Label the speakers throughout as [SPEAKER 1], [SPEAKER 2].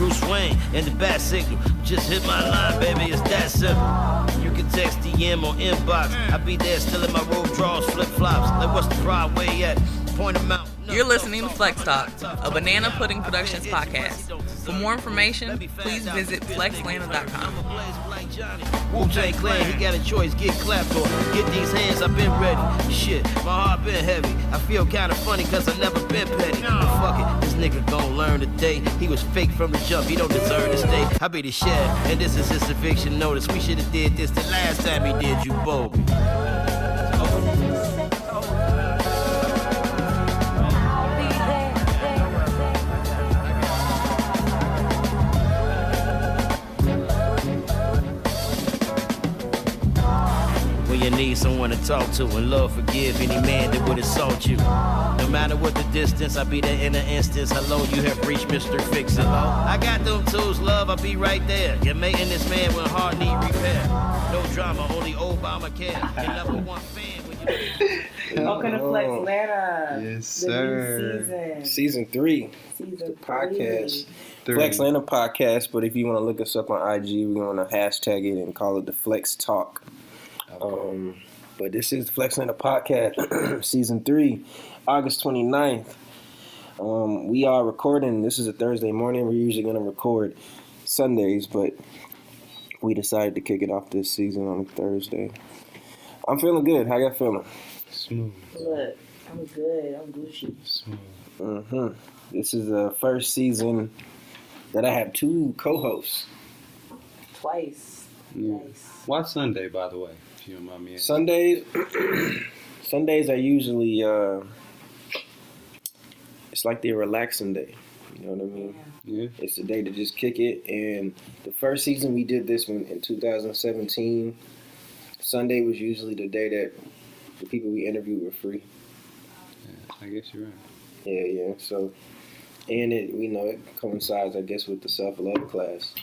[SPEAKER 1] Bruce Wayne and the bat signal. Just hit my line, baby, it's that simple. You can text DM or inbox. I be there still in my robe drawers, flip flops. Like what's the problem? Where you at? Point them out.
[SPEAKER 2] You're listening to FLXtalk, a Banana Pudding Productions podcast. For more information, please visit FLXlana.com.
[SPEAKER 1] Wu-Tang Clan, he got a choice, get clapped or get these hands, I've been ready. Shit, my heart been heavy. I feel kinda funny cause I never been petty. But fuck it, this nigga gon' learn today. He was fake from the jump, he don't deserve to stay. I be the chef, and this is his eviction notice. We should've did this the last time he did you both. You need someone to talk to and love forgive any man that would assault you. No matter what the distance, I'll be there in an instance. Hello, you have reached Mr. Fix-It. I got them tools, love, I'll be right there. You're making this man when heart need repair. No drama, only Obamacare. Your number one fan when you...
[SPEAKER 3] Welcome to FLXlana.
[SPEAKER 4] Yes, sir.
[SPEAKER 3] The new
[SPEAKER 4] Season 3.
[SPEAKER 3] Season
[SPEAKER 4] the podcast.
[SPEAKER 3] 3.
[SPEAKER 4] FLXlana podcast, but if you want to look us up on IG, we're going to hashtag it and call it the FLXtalk. Okay. But this is the FLXlana podcast, Season 3, August 29th. We are recording. This is a Thursday morning. We're usually going to record Sundays, but we decided to kick it off this season on a Thursday. I'm feeling good. How y'all feeling?
[SPEAKER 5] Smooth.
[SPEAKER 3] Look, I'm good. I'm Gucci.
[SPEAKER 5] Smooth.
[SPEAKER 4] This is the first season that I have 2 co-hosts.
[SPEAKER 3] Twice.
[SPEAKER 5] Yeah. Why Sunday, by the way, if you don't mind me asking?
[SPEAKER 4] Sundays are usually, it's like their relaxing day. You know what I mean?
[SPEAKER 5] Yeah.
[SPEAKER 4] It's the day to just kick it. And the first season we did this one in 2017. Sunday was usually the day that the people we interviewed were free.
[SPEAKER 5] Yeah, I guess you're right.
[SPEAKER 4] Yeah. So, and it coincides, I guess, with the self-love class.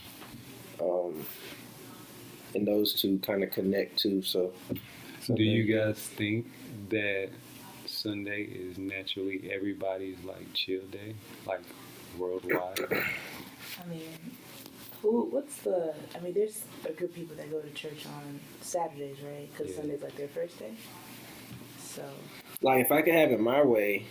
[SPEAKER 4] And those two kind of connect too. So,
[SPEAKER 5] do you guys think that Sunday is naturally everybody's like chill day, like worldwide?
[SPEAKER 3] I mean, there's a group of people that go to church on Saturdays, right? Because Sunday's like their first day. So,
[SPEAKER 4] like, if I could have it my way,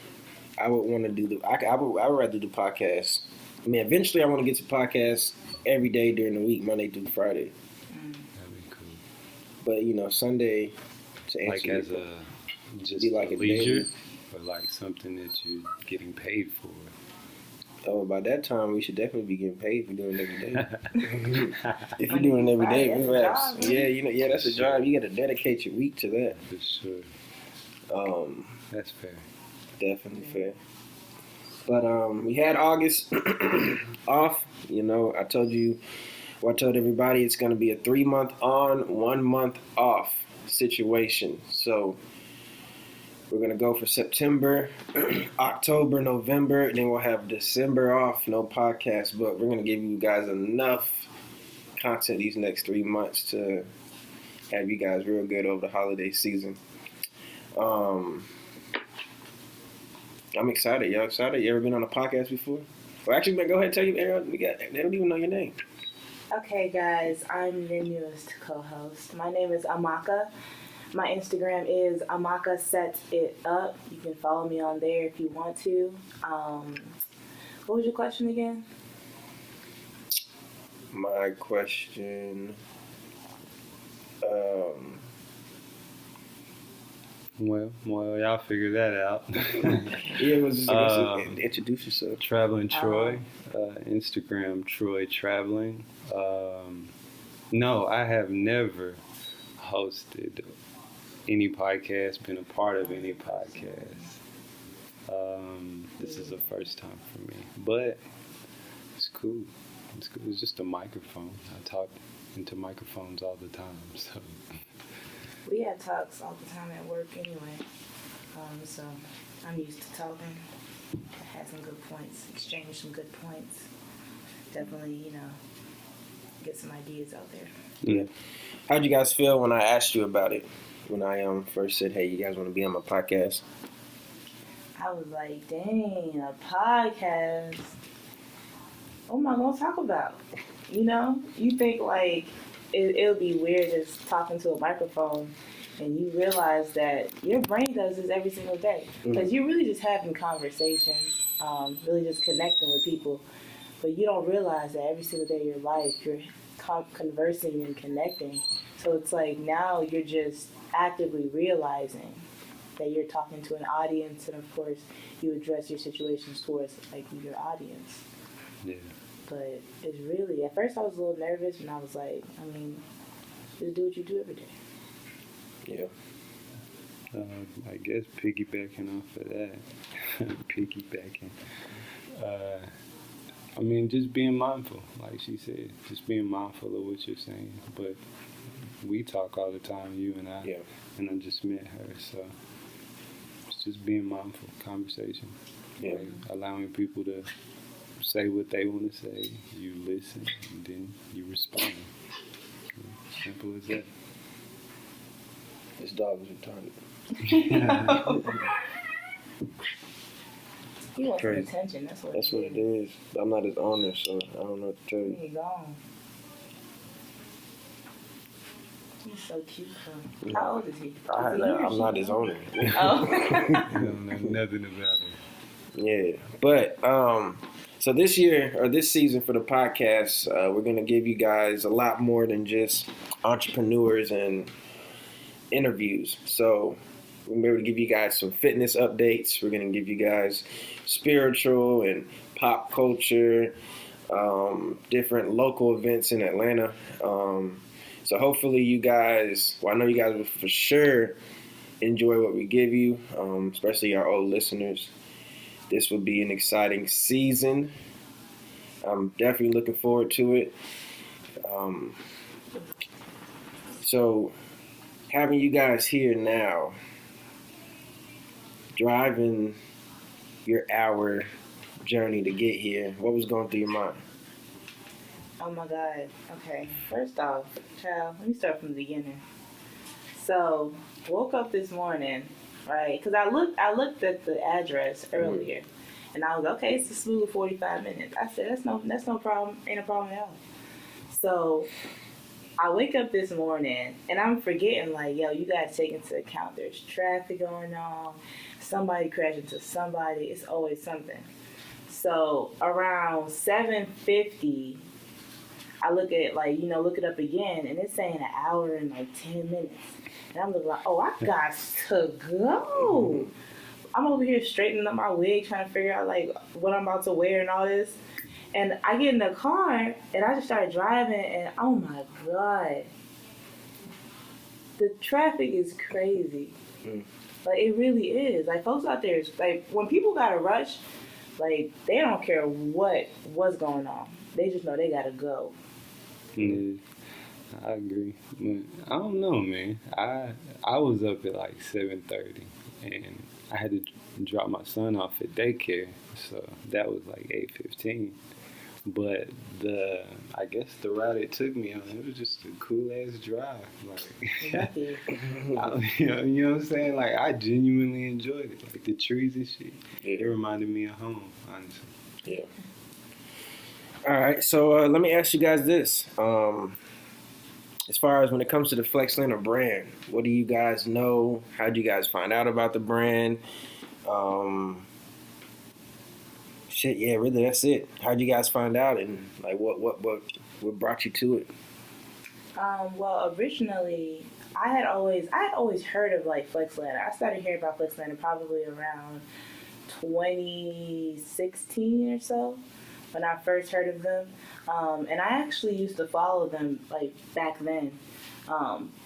[SPEAKER 4] I would want to do I would rather do podcasts. I mean, eventually I want to get to podcasts every day during the week, Monday through Friday.
[SPEAKER 5] That'd be cool.
[SPEAKER 4] But, Sunday, to answer
[SPEAKER 5] like as a just
[SPEAKER 4] be like
[SPEAKER 5] a
[SPEAKER 4] a
[SPEAKER 5] leisure,
[SPEAKER 4] daily.
[SPEAKER 5] or like something that you're getting paid for.
[SPEAKER 4] Oh, by that time, we should definitely be getting paid for doing it every day. If you're doing it every day, that's a job. You got to dedicate your week to that.
[SPEAKER 5] For sure. That's fair.
[SPEAKER 4] Definitely fair. But we had August off. I told everybody it's going to be a 3-month on, 1 month off situation. So we're going to go for September, October, November, and then we'll have December off, no podcast. But we're going to give you guys enough content these next 3 months to have you guys real good over the holiday season. I'm excited. Y'all excited? You ever been on a podcast before? Well, actually, go ahead and tell you, Aaron. They don't even know your name.
[SPEAKER 3] Okay, guys, I'm your newest co-host. My name is Amaka. My Instagram is Amaka Sets It Up. You can follow me on there if you want to. What was your question again?
[SPEAKER 4] My question.
[SPEAKER 5] Well, y'all figure that out.
[SPEAKER 4] Yeah, it was just introduce yourself.
[SPEAKER 5] Traveling Troy, Instagram Troy Traveling. No, I have never hosted any podcast, been a part of any podcast. This is the first time for me, but it's cool. It's cool. It's just a microphone. I talk into microphones all the time, so.
[SPEAKER 3] We have talks all the time at work anyway, so I'm used to talking. I had some good points, exchanged some good points. Definitely, get some ideas out there.
[SPEAKER 4] Yeah. How'd you guys feel when I asked you about it? When I first said, hey, you guys want to be on my podcast?
[SPEAKER 3] I was like, dang, a podcast. what am I gonna talk about? You know, you think like it'll be weird just talking to a microphone, and you realize that your brain does this every single day because you're really just having conversations, really just connecting with people, but you don't realize that every single day of your life you're conversing and connecting. So it's like now you're just actively realizing that you're talking to an audience, and of course you address your situations towards like your audience.
[SPEAKER 5] Yeah.
[SPEAKER 3] But it's really, at first I was a little nervous, and I was like, I mean, just do what you do every day.
[SPEAKER 4] Yeah.
[SPEAKER 5] I guess piggybacking off of that, piggybacking. I mean, just being mindful, like she said, just being mindful of what you're saying. But we talk all the time, you and I, and I just met her, so it's just being mindful, conversation, like allowing people to say what they want to say. You listen, and then you respond. Simple as that.
[SPEAKER 4] This dog is retarded.
[SPEAKER 3] He wants some
[SPEAKER 4] Crazy.
[SPEAKER 3] attention, that's what
[SPEAKER 4] it is. I'm not his owner, so I don't know what to tell you.
[SPEAKER 3] He gone. He's so cute, huh? How old is he?
[SPEAKER 4] I'm not his owner.
[SPEAKER 3] Oh.
[SPEAKER 5] I don't know nothing about it.
[SPEAKER 4] Yeah, but so this year or this season for the podcast, we're gonna give you guys a lot more than just entrepreneurs and interviews. So we're gonna be able to give you guys some fitness updates. We're gonna give you guys spiritual and pop culture, different local events in Atlanta. So hopefully you guys, well, I know you guys will for sure enjoy what we give you, especially our old listeners. This will be an exciting season. I'm definitely looking forward to it. So having you guys here now, driving your hour journey to get here, what was going through your mind?
[SPEAKER 3] Oh my God. Okay. First off, child, let me start from the beginning. So, woke up this morning, right? Because I looked at the address earlier, and I was like, okay, it's a smooth 45 minutes. I said that's no problem, ain't a problem at all. So, I wake up this morning, and I'm forgetting like, yo, you gotta take into account there's traffic going on, somebody crashed into somebody. It's always something. So around 7:50. I look at look it up again, and it's saying an hour and like 10 minutes. And I'm looking like, oh, I got to go. I'm over here straightening up my wig, trying to figure out like what I'm about to wear and all this. And I get in the car, and I just started driving, and oh my God. The traffic is crazy. Like, it really is. Like, folks out there, like, when people gotta rush, like, they don't care what's going on. They just know they gotta go.
[SPEAKER 5] Yeah, I agree. But I don't know, man. I was up at like 7:30, and I had to drop my son off at daycare, so that was like 8:15. But I guess the route it took me on, it was just a cool ass drive. Like, you know what I'm saying? Like, I genuinely enjoyed it. Like the trees and shit. It reminded me of home, honestly.
[SPEAKER 4] Yeah. All right, so let me ask you guys this. As far as when it comes to the FLXtalk brand, what do you guys know? How did you guys find out about the brand? Really, that's it. How did you guys find out, and like what brought you to it?
[SPEAKER 3] Well, originally, I had always heard of like FLXtalk. I started hearing about FLXtalk probably around 2016 or so, when I first heard of them. And I actually used to follow them like back then,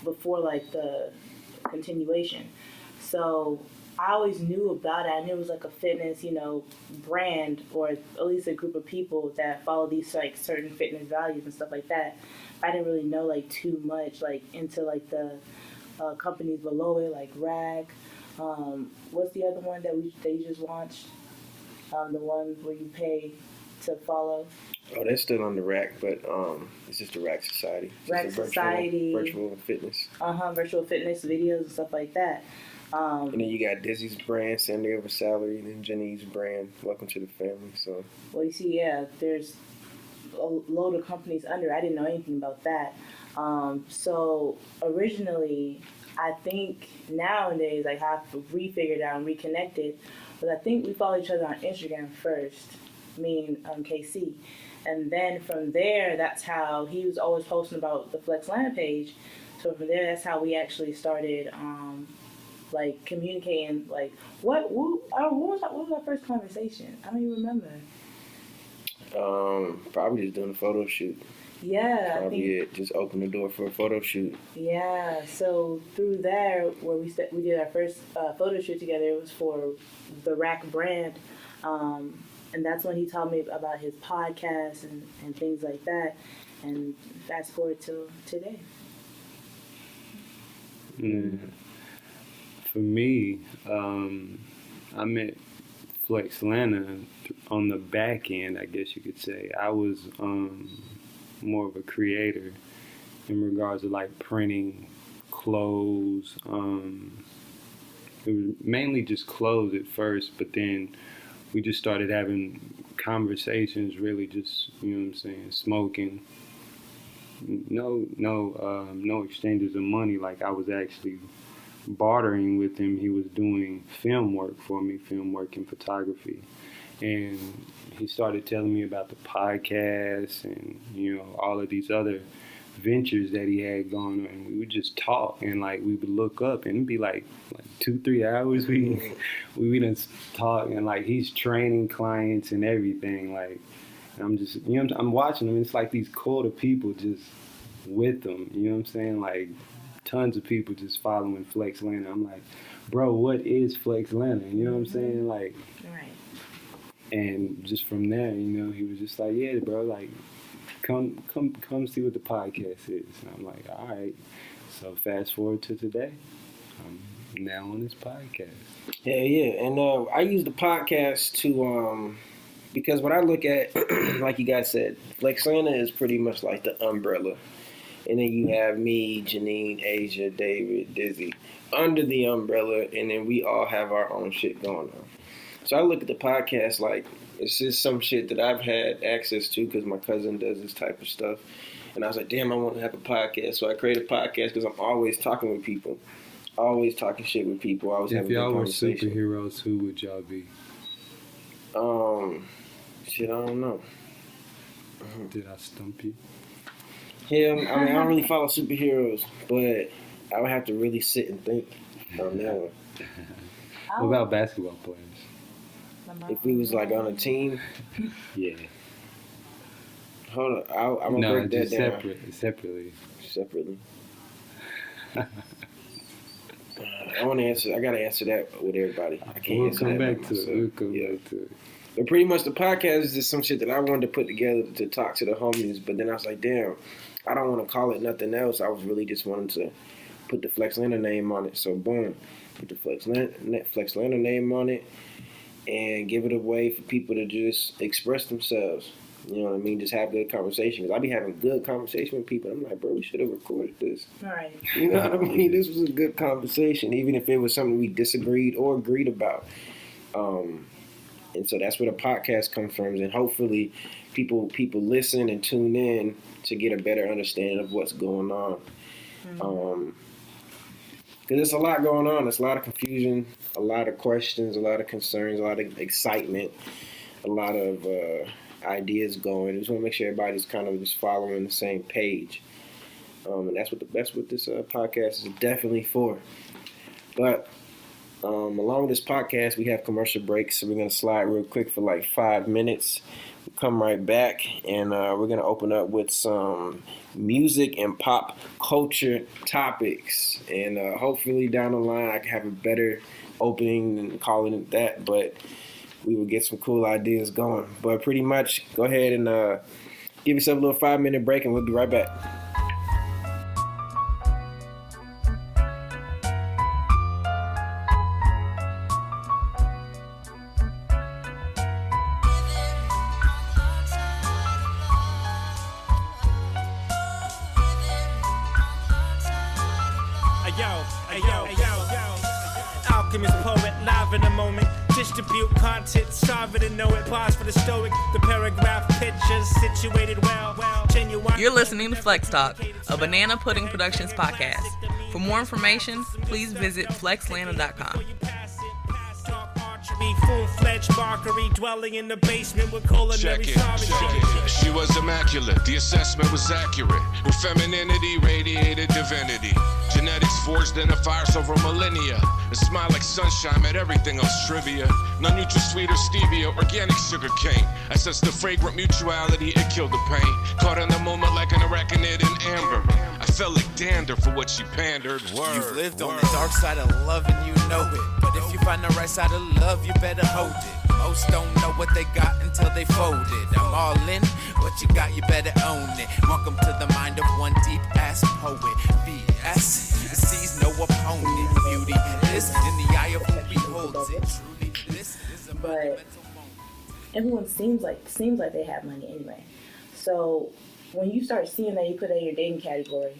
[SPEAKER 3] before like the continuation. So I always knew about it. I knew it was like a fitness, brand, or at least a group of people that follow these like certain fitness values and stuff like that. I didn't really know like too much like into like the companies below it, like Rack. What's the other one that they just launched? The one where you pay to follow.
[SPEAKER 4] Oh, they're still on the Rack, but it's just the Rack Society.
[SPEAKER 3] Rack Society.
[SPEAKER 4] Virtual fitness.
[SPEAKER 3] Virtual fitness videos and stuff like that.
[SPEAKER 4] And then you got Dizzy's brand, Sandy Over Salary, and then Jenny's brand, Welcome to the Family. So.
[SPEAKER 3] Well, you see, yeah, there's a load of companies under. I didn't know anything about that. So originally, I think nowadays, like, how we figured out and reconnected was, I think we follow each other on Instagram first, me and KC. And then from there, that's how he was always posting about the FLXtalk page. So from there, that's how we actually started, like, communicating. Like, what was our first conversation? I don't even remember.
[SPEAKER 4] Probably just doing a photo shoot.
[SPEAKER 3] Yeah,
[SPEAKER 4] Probably it. Just open the door for a photo shoot.
[SPEAKER 3] Yeah, so through there, where we did our first photo shoot together, it was for the Rack brand. And that's when he told me about his podcast and things like that. And fast forward to today.
[SPEAKER 5] For me, I met FLXtalk on the back end, I guess you could say. I was more of a creator in regards to like printing clothes. It was mainly just clothes at first, but then we just started having conversations, really just, you know what I'm saying, smoking. No exchanges of money. Like, I was actually bartering with him. He was doing film work for me, film work and photography. And he started telling me about the podcast and, you know, all of these other ventures that he had going on. And we would just talk, and like we would look up and it'd be like 2-3 hours we done talk, and like he's training clients and everything. Like, I'm just, you know, I'm watching them, and it's like these cult of people just with them, you know what I'm saying? Like, tons of people just following FLXtalk. I'm like, bro, what is FLXtalk? You know what I'm saying? Like,
[SPEAKER 3] Right.
[SPEAKER 5] and just from there, you know, he was just like, yeah, bro, like, come see what the podcast is. And I'm like, all right. So fast forward to today, I'm now on this podcast.
[SPEAKER 4] Yeah. And I use the podcast to, because when I look at, like you guys said, FLXtalk is pretty much like the umbrella. And then you have me, Janine, Asia, David, Dizzy under the umbrella, and then we all have our own shit going on. So I look at the podcast like it's just some shit that I've had access to because my cousin does this type of stuff. And I was like, damn, I want to have a podcast. So I created a podcast because I'm always talking with people, always talking shit with people. Always
[SPEAKER 5] If
[SPEAKER 4] having good
[SPEAKER 5] y'all were
[SPEAKER 4] conversation.
[SPEAKER 5] superheroes, who would y'all be?
[SPEAKER 4] Shit, I don't know.
[SPEAKER 5] Did I stump you?
[SPEAKER 4] Yeah, I mean, I don't really follow superheroes, but I would have to really sit and think on that one.
[SPEAKER 5] What about basketball players?
[SPEAKER 4] If we was like on a team,
[SPEAKER 5] Yeah.
[SPEAKER 4] hold on, I'm gonna break that
[SPEAKER 5] just
[SPEAKER 4] down
[SPEAKER 5] separately.
[SPEAKER 4] separately. I want to answer. I gotta answer that with everybody. I can't
[SPEAKER 5] We'll
[SPEAKER 4] answer
[SPEAKER 5] come
[SPEAKER 4] that
[SPEAKER 5] back
[SPEAKER 4] by
[SPEAKER 5] to it.
[SPEAKER 4] myself.
[SPEAKER 5] We'll come
[SPEAKER 4] Yeah.
[SPEAKER 5] back to it.
[SPEAKER 4] But pretty much the podcast is just some shit that I wanted to put together to talk to the homies. But then I was like, damn, I don't want to call it nothing else. I was really just wanting to put the FLXtalk name on it. So boom, put the FLXtalk name on it and give it a way for people to just express themselves. You know what I mean? Just have good conversation. Because I be having good conversation with people. I'm like, bro, we should have recorded this.
[SPEAKER 3] All right.
[SPEAKER 4] You know what I mean? This was a good conversation, even if it was something we disagreed or agreed about. And so that's where the podcast comes from. And hopefully people listen and tune in to get a better understanding of what's going on. Because there's a lot going on. There's a lot of confusion, a lot of questions, a lot of concerns, a lot of excitement, a lot of ideas going. I just want to make sure everybody's kind of just following the same page. And that's what this podcast is definitely for. But along with this podcast, we have commercial breaks, so we're going to slide real quick for like 5 minutes. We'll come right back, and we're going to open up with some music and pop culture topics. And hopefully down the line, I can have a better opening than calling it that, but we will get some cool ideas going. But pretty much, go ahead and give yourself a little 5-minute break, and we'll be right back.
[SPEAKER 6] Alchemist poet, live in the moment. distribute content, starving to know it. Pause for the stoic, the paragraph pictures situated well. Genuine.
[SPEAKER 2] You're listening to Flex Talk, a Banana Pudding Productions podcast. For more information, please visit FLXlana.com.
[SPEAKER 6] Full-fledged barkery dwelling in the basement with culinary.
[SPEAKER 7] Check it. She was immaculate. The assessment was accurate. Her femininity radiated divinity. Genetics forged in a fires over millennia. A smile like sunshine made everything else trivia. None sweet or stevia, organic sugar cane. I sensed the fragrant mutuality, it killed the pain. Caught in the moment like an arachnid in amber. I felt like dander for what she pandered. Word.
[SPEAKER 8] You've lived on the dark side of love and you know it. But if you find the right side of love, you better hold it. Most don't know what they got until they fold it. I'm all in, what you got, you better own it. Welcome to the mind of one deep-ass poet. V.S. sees no opponent. Beauty is in the eye of who beholds it. Truly, this is a
[SPEAKER 3] But everyone seems like they have money anyway. So when you start seeing that, you put that in your dating category.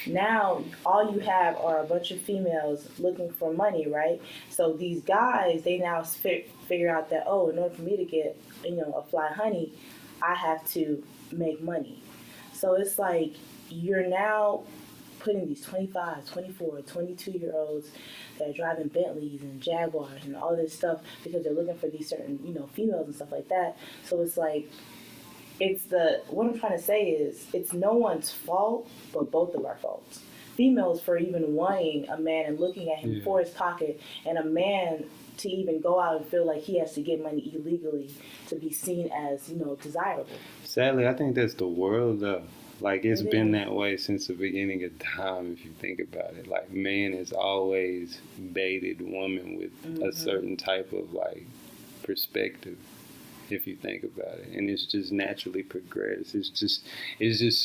[SPEAKER 3] Now all you have are a bunch of females looking for money, right? So these guys, they now figure out that, oh, in order for me to get, a fly honey, I have to make money. So it's like you're now putting these 25, 24, 22-year-olds that are driving Bentleys and Jaguars and all this stuff because they're looking for these certain, females and stuff like that. So it's like, what I'm trying to say is, it's no one's fault, but both of our faults. Females for even wanting a man and looking at him for his pocket, and a man to even go out and feel like he has to get money illegally to be seen as, desirable.
[SPEAKER 5] Sadly, I think that's the world, though. Like, it's been that way since the beginning of time, if you think about it. Like, man has always baited woman with a certain type of, perspective, if you think about it. And it's just naturally progressed. It's just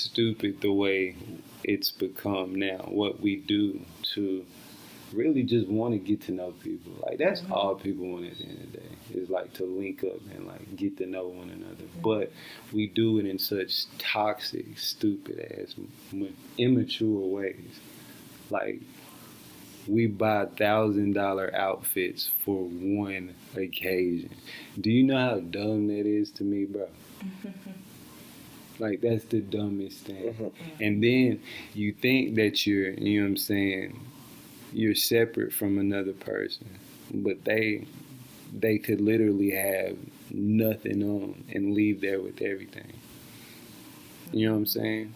[SPEAKER 5] stupid the way it's become now. What we do to really just want to get to know people. Like, that's all people want at the end of the day, is to link up and get to know one another. But we do it in such toxic, stupid ass, immature ways. Like, we buy $1,000 outfits for one occasion. Do you know how dumb that is to me, bro? That's the dumbest thing. And then you think that you're, you're separate from another person, but they could literally have nothing on and leave there with everything. You know what I'm saying?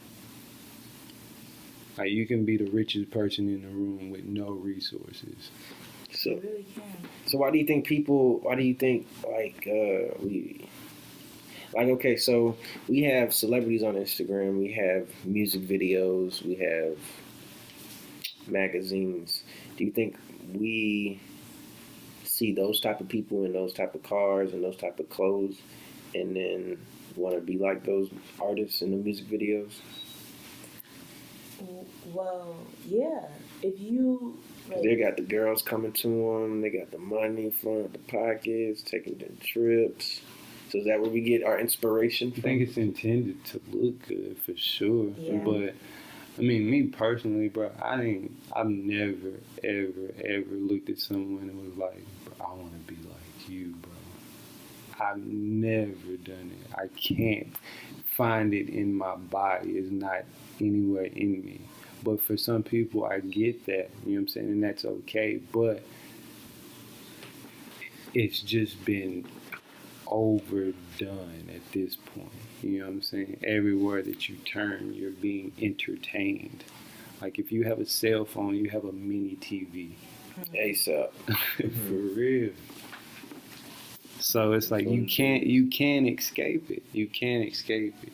[SPEAKER 5] You can be the richest person in the room with no resources.
[SPEAKER 4] So,
[SPEAKER 3] You really can.
[SPEAKER 4] so why do you think okay, so we have celebrities on Instagram, we have music videos, we have magazines. Do you think we see those type of people in those type of cars and those type of clothes and then want to be like those artists in the music videos?
[SPEAKER 3] Well, yeah. If you...
[SPEAKER 4] They got the girls coming to them, they got the money flowing out the pockets, taking them trips. So is that where we get our inspiration from?
[SPEAKER 5] I think it's intended to look good for sure.
[SPEAKER 3] Yeah.
[SPEAKER 5] But me personally, bro, I've never, ever looked at someone and was like, bro, I want to be like you, bro. I've never done it. I can't find it in my body. It's not anywhere in me. But for some people, I get that, you know what I'm saying? And that's okay. But it's just been overdone at this point. You know what I'm saying? Everywhere that you turn, you're being entertained. Like, if you have a cell phone, you have a mini TV.
[SPEAKER 4] ASAP.
[SPEAKER 5] For real. So it's like you can't escape it. You can't escape it.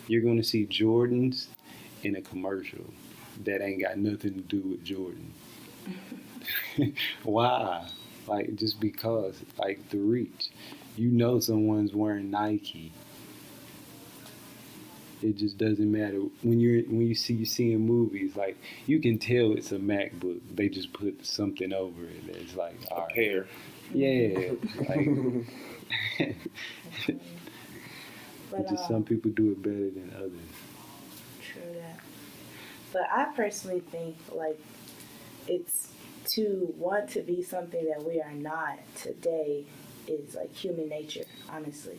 [SPEAKER 5] You're gonna see Jordans in a commercial that ain't got nothing to do with Jordan. Why? Just because, the reach. Someone's wearing Nike. It just doesn't matter. When you see in movies, you can tell it's a MacBook. They just put something over it that's
[SPEAKER 4] A pair.
[SPEAKER 5] Yeah.
[SPEAKER 3] But,
[SPEAKER 5] just some people do it better than others.
[SPEAKER 3] True that. But I personally think, it's to want to be something that we are not today is like human nature, honestly.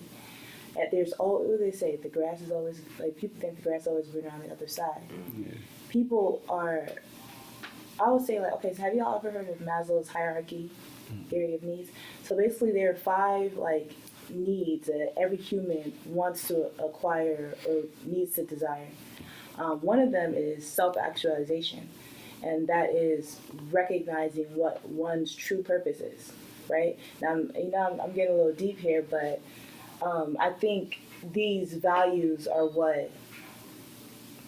[SPEAKER 3] And there's all, what do they say? The grass is always, like, people think the grass is always greener on the other side.
[SPEAKER 5] Yeah.
[SPEAKER 3] People are, I would say, like, okay, so have y'all ever heard of Maslow's hierarchy, theory of needs? So basically there are 5, like, needs that every human wants to acquire or needs to desire. One of them is self-actualization, and that is recognizing what one's true purpose is, right? Now, I'm getting a little deep here, but I think these values are what,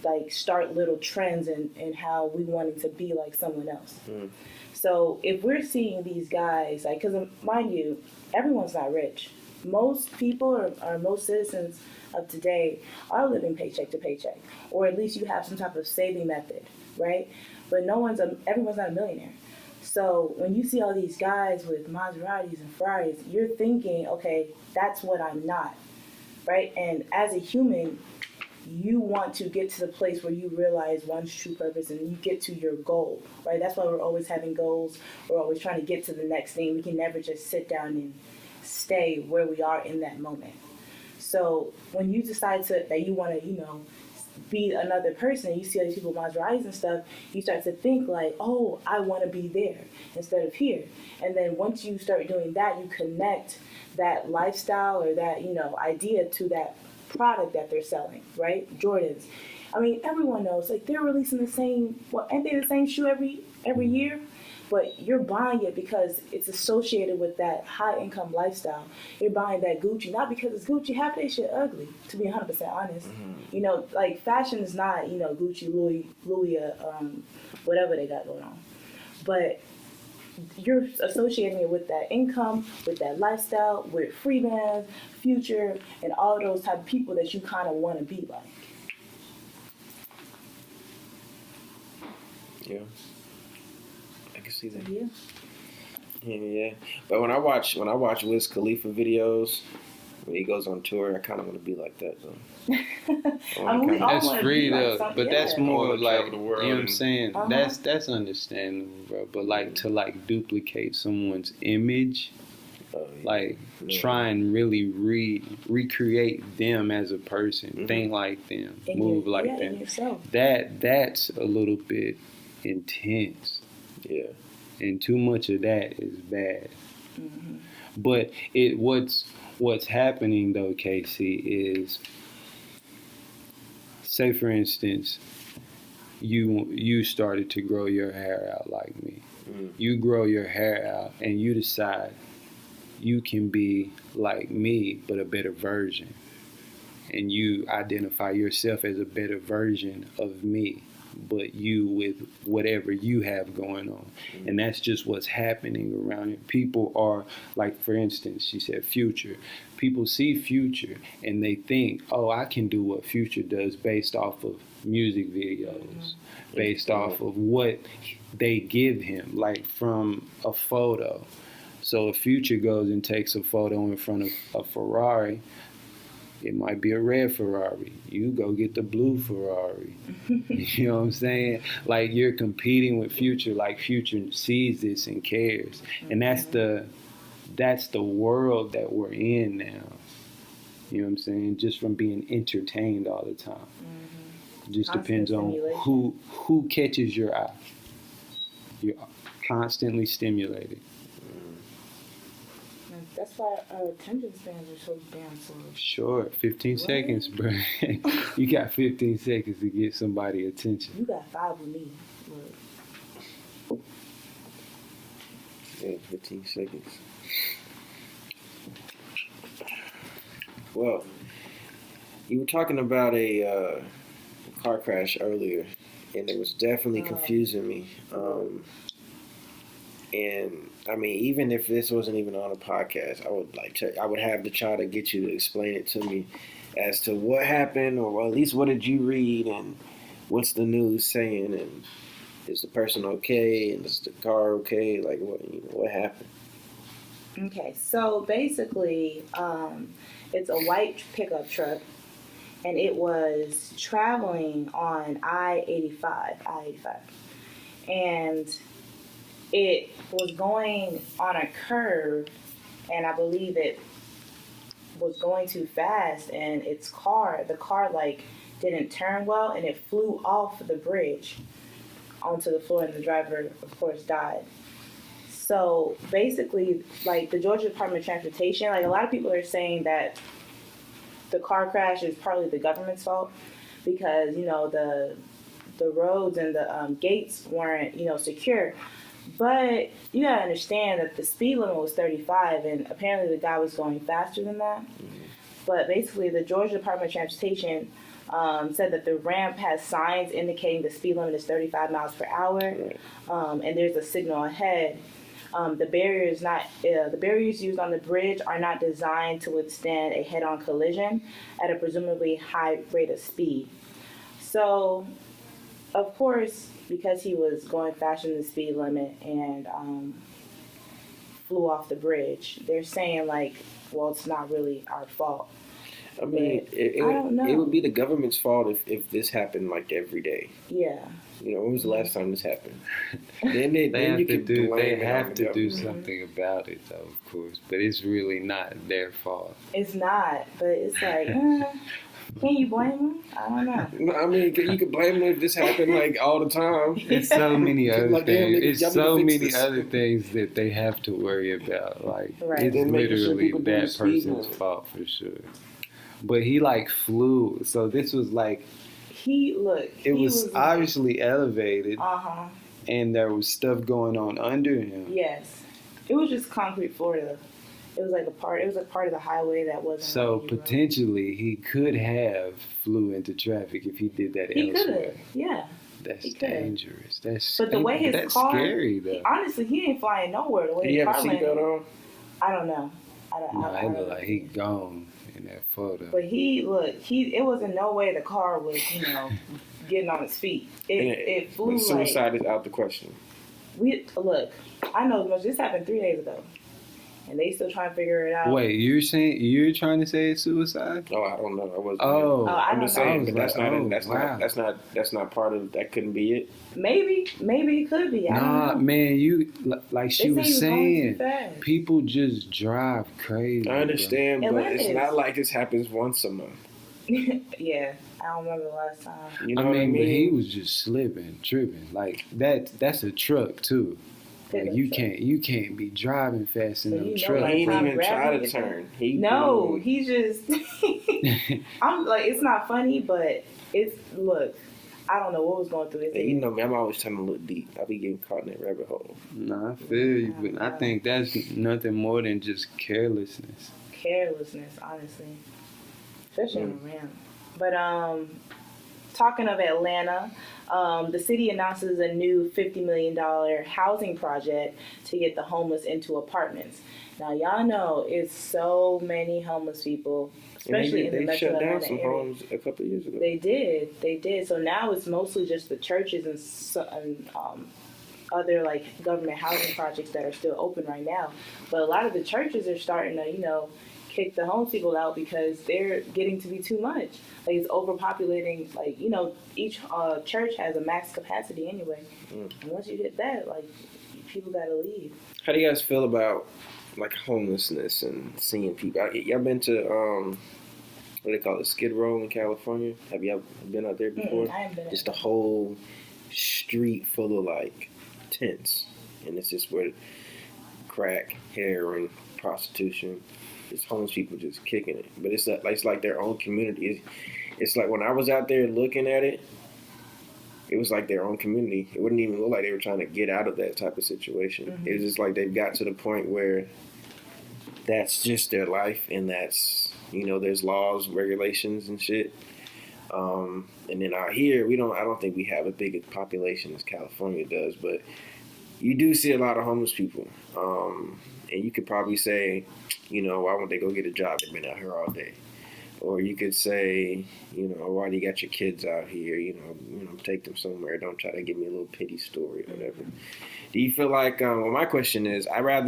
[SPEAKER 3] like, start little trends in how we wanting to be like someone else. So if we're seeing these guys, like, because mind you, everyone's not rich. Most people or most citizens of today are living paycheck to paycheck, or at least you have some type of saving method, right? But everyone's not a millionaire. So when you see all these guys with Maseratis and Ferraris, you're thinking, okay, that's what I'm not, right? And as a human, you want to get to the place where you realize one's true purpose and you get to your goal, right? That's why we're always having goals. We're always trying to get to the next thing. We can never just sit down and stay where we are in that moment. So when you decide that you want to, be another person, you see all these people with Maseratis and stuff, you start to think like, oh, I want to be there instead of here. And then once you start doing that, you connect that lifestyle or that, idea to that product that they're selling, right? Jordans. I mean, everyone knows, like, they're releasing the same, ain't they the same shoe every year? But you're buying it because it's associated with that high income lifestyle. You're buying that Gucci, not because it's Gucci. Half of that shit ugly, to be 100% honest. Like, fashion is not, Gucci, Louis, whatever they got going on. But you're associating it with that income, with that lifestyle, with Freeman, Future, and all those type of people that you kind of want to be like.
[SPEAKER 4] Yeah. I can see that.
[SPEAKER 3] Yeah.
[SPEAKER 4] Yeah. But when I watch Wiz Khalifa videos, when he goes on tour, I kind of want to be like that, though.
[SPEAKER 3] We all
[SPEAKER 5] That's
[SPEAKER 3] wanna
[SPEAKER 5] free
[SPEAKER 3] be like
[SPEAKER 5] though,
[SPEAKER 3] something,
[SPEAKER 5] but that's
[SPEAKER 3] yeah.
[SPEAKER 5] more
[SPEAKER 4] Wanna
[SPEAKER 5] like,
[SPEAKER 4] travel the world
[SPEAKER 5] you know what I'm
[SPEAKER 4] and-
[SPEAKER 5] saying?
[SPEAKER 3] Uh-huh.
[SPEAKER 5] That's understandable, bro. But like to like duplicate someone's image, like try and really recreate them as a person, think like them,
[SPEAKER 3] In
[SPEAKER 5] move
[SPEAKER 3] your-
[SPEAKER 5] like
[SPEAKER 3] yeah, in
[SPEAKER 5] them.
[SPEAKER 3] yourself.
[SPEAKER 5] That's a little bit intense,
[SPEAKER 4] Yeah.
[SPEAKER 5] and too much of that is bad. But what's happening though, Casey, is, say for instance, you started to grow your hair out like me. You grow your hair out and you decide you can be like me but a better version, and you identify yourself as a better version of me, but you with whatever you have going on. And that's just what's happening around it. People are, like, for instance, she said Future. People see Future and they think, oh, I can do what Future does based off of music videos, based off of what they give him, like from a photo. So if Future goes and takes a photo in front of a Ferrari, it might be a red Ferrari. You go get the blue Ferrari. You know what I'm saying? Like, you're competing with Future. Like, Future sees this and cares. And that's the world that we're in now. You know what I'm saying? Just from being entertained all the time. It just
[SPEAKER 3] Constant
[SPEAKER 5] depends on
[SPEAKER 3] stimulation.
[SPEAKER 5] who catches your eye. You're constantly stimulated.
[SPEAKER 3] That's why our attention spans are so damn slow.
[SPEAKER 5] Sure, 15
[SPEAKER 3] Right.
[SPEAKER 5] seconds, bro. You got 15 seconds to get somebody attention.
[SPEAKER 3] You got 5 with me. Look.
[SPEAKER 4] Yeah, 15 seconds. Well, you were talking about a car crash earlier, and it was definitely confusing me. And I mean, even if this wasn't even on a podcast, I would have to try to get you to explain it to me as to what happened, or at least what did you read, and what's the news saying, and is the person okay, and is the car okay? Like, what happened?
[SPEAKER 3] Okay, so basically, it's a white pickup truck, and it was traveling on I-85, and it was going on a curve, and I believe it was going too fast, and the car like didn't turn well, and it flew off the bridge onto the floor, and the driver, of course, died. So basically, like the Georgia Department of Transportation, like a lot of people are saying that the car crash is partly the government's fault because the roads and the gates weren't secure. But you gotta understand that the speed limit was 35, and apparently the guy was going faster than that. But basically, the Georgia Department of Transportation said that the ramp has signs indicating the speed limit is 35 miles per hour, and there's a signal ahead. The barriers used on the bridge are not designed to withstand a head-on collision at a presumably high rate of speed. So, of course, because he was going faster than the speed limit and flew off the bridge, they're saying like, well, it's not really our fault.
[SPEAKER 4] I mean,
[SPEAKER 3] I don't know.
[SPEAKER 4] it would be the government's fault if this happened like every day.
[SPEAKER 3] Yeah.
[SPEAKER 4] When was the last time this happened? then you could
[SPEAKER 5] They
[SPEAKER 4] blame it on
[SPEAKER 5] have
[SPEAKER 4] the
[SPEAKER 5] to do
[SPEAKER 4] government.
[SPEAKER 5] something about it, though, of course. But it's really not their fault.
[SPEAKER 3] It's not, but it's like, can you blame them? I don't know.
[SPEAKER 4] I mean, you could blame them if this happened like all the time.
[SPEAKER 5] It's so many other
[SPEAKER 4] Like, damn,
[SPEAKER 5] things.
[SPEAKER 4] nigga,
[SPEAKER 5] It's
[SPEAKER 4] y'all need
[SPEAKER 5] so
[SPEAKER 4] to fix
[SPEAKER 5] many
[SPEAKER 4] this.
[SPEAKER 5] other things that they have to worry about. Like,
[SPEAKER 3] Right.
[SPEAKER 5] it's
[SPEAKER 4] Then making sure
[SPEAKER 5] literally
[SPEAKER 4] people do the
[SPEAKER 5] that
[SPEAKER 4] speed
[SPEAKER 5] person's
[SPEAKER 4] limit.
[SPEAKER 5] fault for sure. But he like flew, so this was like it was obviously elevated, and there was stuff going on under him.
[SPEAKER 3] Yes, it was just concrete floor though. It was like a part of the highway that wasn't.
[SPEAKER 5] So
[SPEAKER 3] like any road.
[SPEAKER 5] potentially he could have flew into traffic if he did that
[SPEAKER 3] He could
[SPEAKER 5] elsewhere.
[SPEAKER 3] have, yeah.
[SPEAKER 5] That's
[SPEAKER 3] He could've.
[SPEAKER 5] dangerous.
[SPEAKER 3] But the way his
[SPEAKER 5] that's
[SPEAKER 3] car,
[SPEAKER 5] scary though.
[SPEAKER 3] honestly, he ain't flying nowhere. The way
[SPEAKER 4] Did he
[SPEAKER 3] his
[SPEAKER 4] have a
[SPEAKER 3] car landed,
[SPEAKER 4] seatbelt on?
[SPEAKER 3] I don't know. I
[SPEAKER 5] No,
[SPEAKER 3] don't
[SPEAKER 5] it
[SPEAKER 3] know.
[SPEAKER 5] looked like he gone in that photo.
[SPEAKER 3] But it was in no way the car was, getting on its feet. It flew
[SPEAKER 4] But suicide is out the question.
[SPEAKER 3] I know this happened 3 days ago, and they still trying to figure it out.
[SPEAKER 5] Wait, you're trying to say it's suicide?
[SPEAKER 4] Oh, I don't know. I wasn't.
[SPEAKER 5] Oh,
[SPEAKER 3] I
[SPEAKER 4] I'm just
[SPEAKER 3] don't know.
[SPEAKER 4] saying, but
[SPEAKER 5] Wow.
[SPEAKER 4] that's not part of that. Couldn't be it.
[SPEAKER 3] Maybe it could be. I
[SPEAKER 5] Nah,
[SPEAKER 3] don't know.
[SPEAKER 5] man, you like she
[SPEAKER 3] They
[SPEAKER 5] was
[SPEAKER 3] say he was going
[SPEAKER 5] saying,
[SPEAKER 3] too fast.
[SPEAKER 5] people just drive crazy.
[SPEAKER 4] I understand, but
[SPEAKER 3] Atlanta
[SPEAKER 4] it's
[SPEAKER 3] is-
[SPEAKER 4] not like this happens once a month.
[SPEAKER 3] Yeah, I don't remember the last time.
[SPEAKER 4] You know
[SPEAKER 5] I
[SPEAKER 4] what I
[SPEAKER 5] mean,
[SPEAKER 4] mean?
[SPEAKER 5] but he was just slipping, tripping. Like that's a truck too. Like
[SPEAKER 3] Pickup
[SPEAKER 5] you
[SPEAKER 3] truck.
[SPEAKER 5] can't be driving fast in
[SPEAKER 3] But
[SPEAKER 5] them
[SPEAKER 3] you know,
[SPEAKER 5] trucks.
[SPEAKER 3] like,
[SPEAKER 4] He didn't
[SPEAKER 3] I'm
[SPEAKER 4] even try
[SPEAKER 3] grabbing
[SPEAKER 4] to
[SPEAKER 3] it.
[SPEAKER 4] turn.
[SPEAKER 3] No, he just. I'm like, it's not funny, but look. I don't know what was going through his
[SPEAKER 4] And you
[SPEAKER 3] head.
[SPEAKER 4] know me, I'm always trying to look deep. I be getting caught in that rabbit hole.
[SPEAKER 5] Nah, I feel you, but I think that's nothing more than just carelessness.
[SPEAKER 3] Carelessness, honestly, especially on the ramp. But talking of Atlanta, the city announces a new $50 million housing project to get the homeless into apartments. Now, y'all know it's so many homeless people, especially in the
[SPEAKER 4] they
[SPEAKER 3] metro
[SPEAKER 4] shut down
[SPEAKER 3] Atlanta
[SPEAKER 4] some
[SPEAKER 3] area.
[SPEAKER 4] homes a couple of years ago.
[SPEAKER 3] They did. So now it's mostly just the churches and other like government housing projects that are still open right now. But a lot of the churches are starting to, kick the homeless people out because they're getting to be too much. Like it's overpopulating. Like each church has a max capacity anyway. And once you hit that, like people gotta leave.
[SPEAKER 4] How do you guys feel about like homelessness and seeing people? Y'all been to what they call it, Skid Row in California? Have y'all been out there before?
[SPEAKER 3] I haven't been.
[SPEAKER 4] Just a whole street full of like tents, and it's just where crack, heroin, prostitution, just homeless people just kicking it. But it's like their own community. It's like when I was out there looking at it, it was like their own community. It wouldn't even look like they were trying to get out of that type of situation. It was just like they've got to the point where that's just their life, and that's there's laws, regulations, and shit. And then out here, I don't think we have a big population as California does, but you do see a lot of homeless people. And you could probably say, why won't they go get a job? They've been out here all day. Or you could say, why do you got your kids out here? Take them somewhere. Don't try to give me a little pity story or whatever. Do you feel like, well, my question is, I had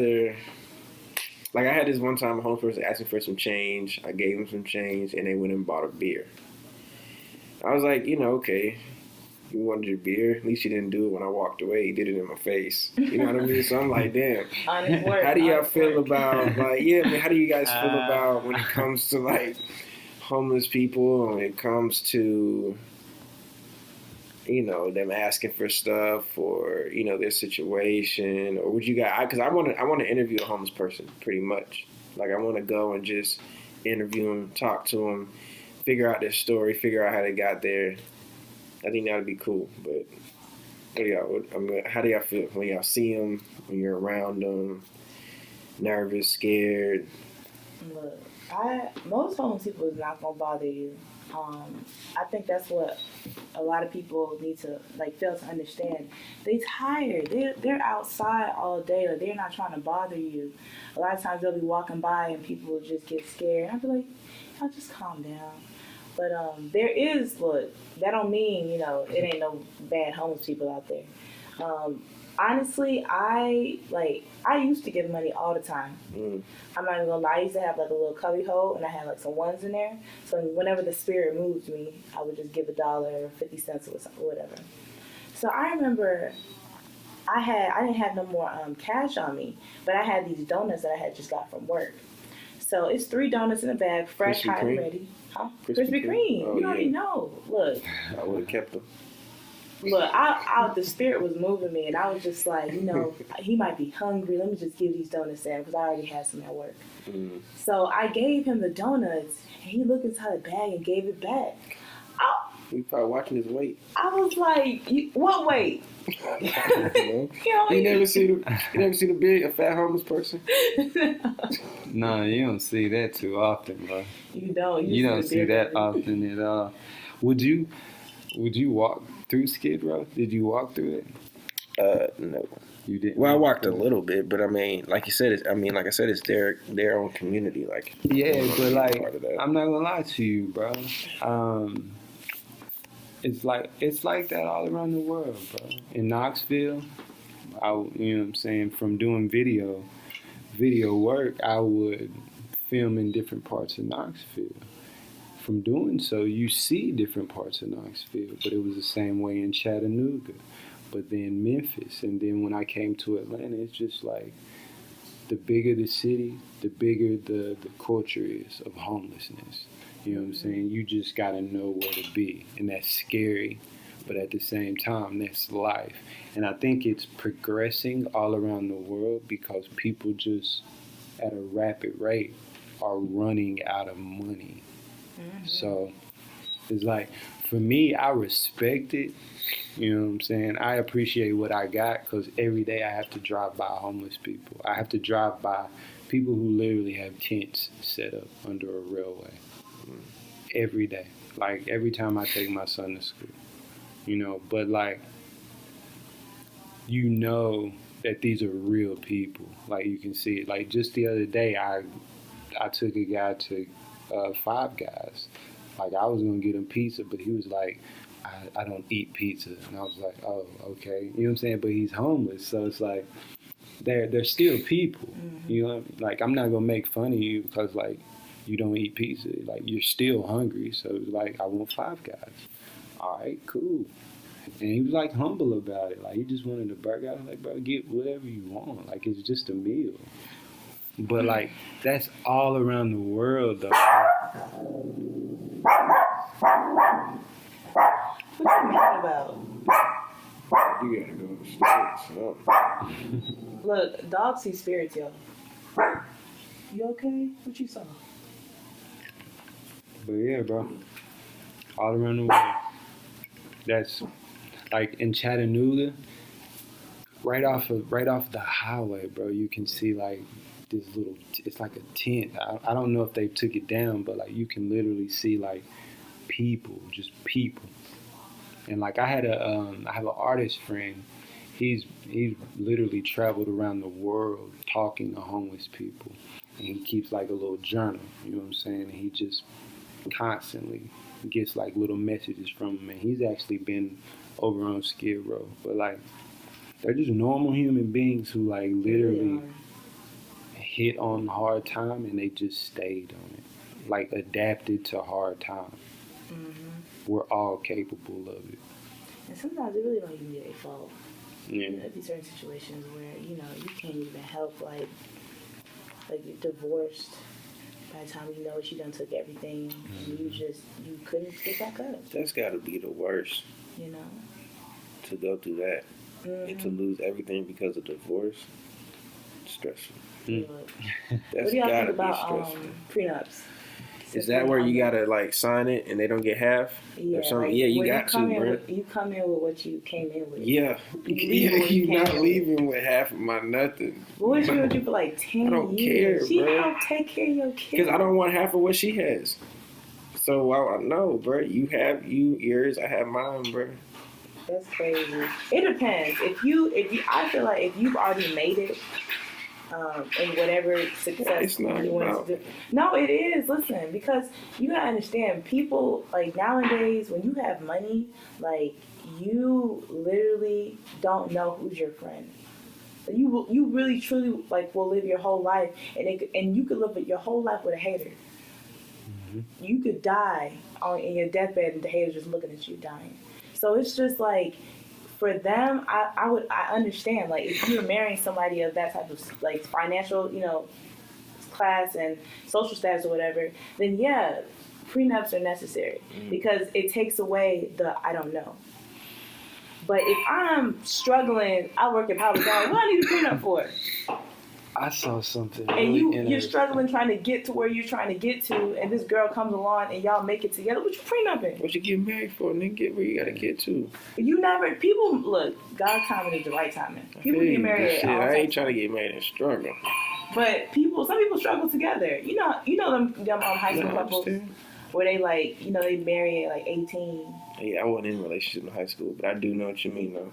[SPEAKER 4] this one time a homeless person asking for some change. I gave them some change, and they went and bought a beer. I was like, okay, you wanted your beer. At least you didn't do it when I walked away. You did it in my face. You know what I mean? So I'm like, damn.
[SPEAKER 3] Honest work.
[SPEAKER 4] How do y'all
[SPEAKER 3] honest
[SPEAKER 4] feel
[SPEAKER 3] work.
[SPEAKER 4] about, like, yeah, man, how do you guys feel about when it comes to, like, homeless people, when it comes to, you know, them asking for stuff or, you know, their situation? Or would you guys, because I want to interview a homeless person, pretty much. Like, I want to go and just interview them, talk to them, figure out their story, figure out how they got there. I think that would be cool. But how do y'all feel when y'all see them, when you're around them? Nervous, scared?
[SPEAKER 3] Look, most homeless people is not gonna bother you. I think that's what a lot of people need to fail to understand. They tired. They're outside all day. Like, they're not trying to bother you. A lot of times they'll be walking by and people will just get scared. I'll be like, y'all just calm down. But that don't mean, it ain't no bad homeless people out there. Honestly, I used to give money all the time. I'm not even gonna lie, I used to have like a little cubby hole and I had like some ones in there. So whenever the spirit moved me, I would just give $1 or 50 cents or whatever. So I remember I didn't have no more cash on me, but I had these donuts that I had just got from work. So it's 3 donuts in a bag, fresh, hot and ready. Huh? Krispy Kreme.
[SPEAKER 4] Oh,
[SPEAKER 3] you already know. Look.
[SPEAKER 4] I would have kept them.
[SPEAKER 3] Look, the spirit was moving me, and I was just like, he might be hungry. Let me just give these donuts to him because I already had some at work. So I gave him the donuts, and he looked inside the bag and gave it back.
[SPEAKER 4] He probably watching his weight.
[SPEAKER 3] I was like, what weight?
[SPEAKER 4] You never seen a fat homeless person?
[SPEAKER 5] No, you don't see that too often, bro.
[SPEAKER 3] You don't.
[SPEAKER 5] You don't see that often at all. Would you walk through Skid Row? Did you walk through it?
[SPEAKER 4] No.
[SPEAKER 5] You didn't.
[SPEAKER 4] Well, I walked a little bit, but I mean, like I said, it's their own community. Like,
[SPEAKER 5] yeah, but like,
[SPEAKER 4] part of that.
[SPEAKER 5] I'm not gonna lie to you, bro. It's like that all around the world, bro. In Knoxville, you know what I'm saying, from doing video work, I would film in different parts of Knoxville. From doing so, you see different parts of Knoxville, but it was the same way in Chattanooga, but then Memphis, and then when I came to Atlanta, it's just like, the bigger the city, the bigger the culture is of homelessness. You know what I'm saying? You just gotta know where to be, and that's scary, but at the same time, that's life. And I think it's progressing all around the world because people just, at a rapid rate, are running out of money. So it's like, for me, I respect it. You know what I'm saying? I appreciate what I got because every day I have to drive by homeless people. I have to drive by people who literally have tents set up under a railway. Every day. Like, every time I take my son to school. But like, that these are real people. Like, you can see it. Like, just the other day, I took a guy to Five Guys. Like, I was gonna get him pizza, but he was like, I don't eat pizza. And I was like, oh, okay. You know what I'm saying? But he's homeless, so it's like, they're still people. You know, like, I'm not gonna make fun of you because, like, you don't eat pizza. Like, you're still hungry, so it's like, I want Five Guys. All right, cool. And he was like humble about it. Like, he just wanted a burger. I was like, bro, get whatever you want. Like, it's just a meal. But like, that's all around the world, though.
[SPEAKER 3] What you mad about?
[SPEAKER 4] You gotta go upstairs.
[SPEAKER 3] Look, dogs see spirits, yo. You okay? What you saw?
[SPEAKER 5] But yeah, bro, all around the world. That's like in Chattanooga, right off the highway, bro. You can see like this little. It's like a tent. I don't know if they took it down, but like you can literally see like people, just people. And like I have an artist friend. He's literally traveled around the world talking to homeless people, and he keeps like a little journal. You know what I'm saying? And he just constantly gets like little messages from them, and he's actually been over on Skid Row. But like, they're just normal human beings who like literally hit on hard time and they just stayed on it, like adapted to hard time. We're all capable of it.
[SPEAKER 3] And sometimes it really don't even be their fault.
[SPEAKER 5] Yeah.
[SPEAKER 3] There'd be certain situations where, you can't even help, like you're divorced. By the time you know it, you done took everything, and you couldn't get back up.
[SPEAKER 4] That's got to be the worst. To go through that and to lose everything because of divorce. Stressful.
[SPEAKER 3] What do y'all think about prenups?
[SPEAKER 4] Is that where you gotta like sign it and they don't get half?
[SPEAKER 3] Yeah,
[SPEAKER 4] or something?
[SPEAKER 3] like,
[SPEAKER 4] Yeah, you got to, bro.
[SPEAKER 3] You come in with what you came in with.
[SPEAKER 4] Yeah, you're not leaving with half of my nothing.
[SPEAKER 3] What was she with you for like 10 years?
[SPEAKER 4] I don't care,
[SPEAKER 3] She
[SPEAKER 4] bro.
[SPEAKER 3] helped take care of your kids.
[SPEAKER 4] Because I don't want half of what she has. So I know, bro. You have yours, I have mine, bro.
[SPEAKER 3] That's crazy. It depends. I feel like if you've already made it, in whatever success you want to do. No, it is. Listen, because you gotta understand, people like nowadays, when you have money, like you literally don't know who's your friend. You really truly like will live your whole life, and you could live your whole life with a hater. Mm-hmm. You could die in your deathbed, and the hater's just looking at you dying. So it's just like, for them, I understand. Like, if you're marrying somebody of that type of like financial, class and social status or whatever, then yeah, prenups are necessary because it takes away the I don't know. But if I'm struggling, I work at public hours, what do I need a prenup for?
[SPEAKER 5] I saw something.
[SPEAKER 3] And
[SPEAKER 5] really
[SPEAKER 3] you're struggling trying to get to where you're trying to get to, and this girl comes along and y'all make it together. What you prenuping?
[SPEAKER 4] What you getting married for? And then get where you gotta get to.
[SPEAKER 3] People look. God's timing is the right timing. People get married.
[SPEAKER 4] I ain't trying to get married and struggle.
[SPEAKER 3] But some people struggle together. You know them high school couples where they like they marry at like 18.
[SPEAKER 4] Yeah, I wasn't in a relationship in high school, but I do know what you mean though.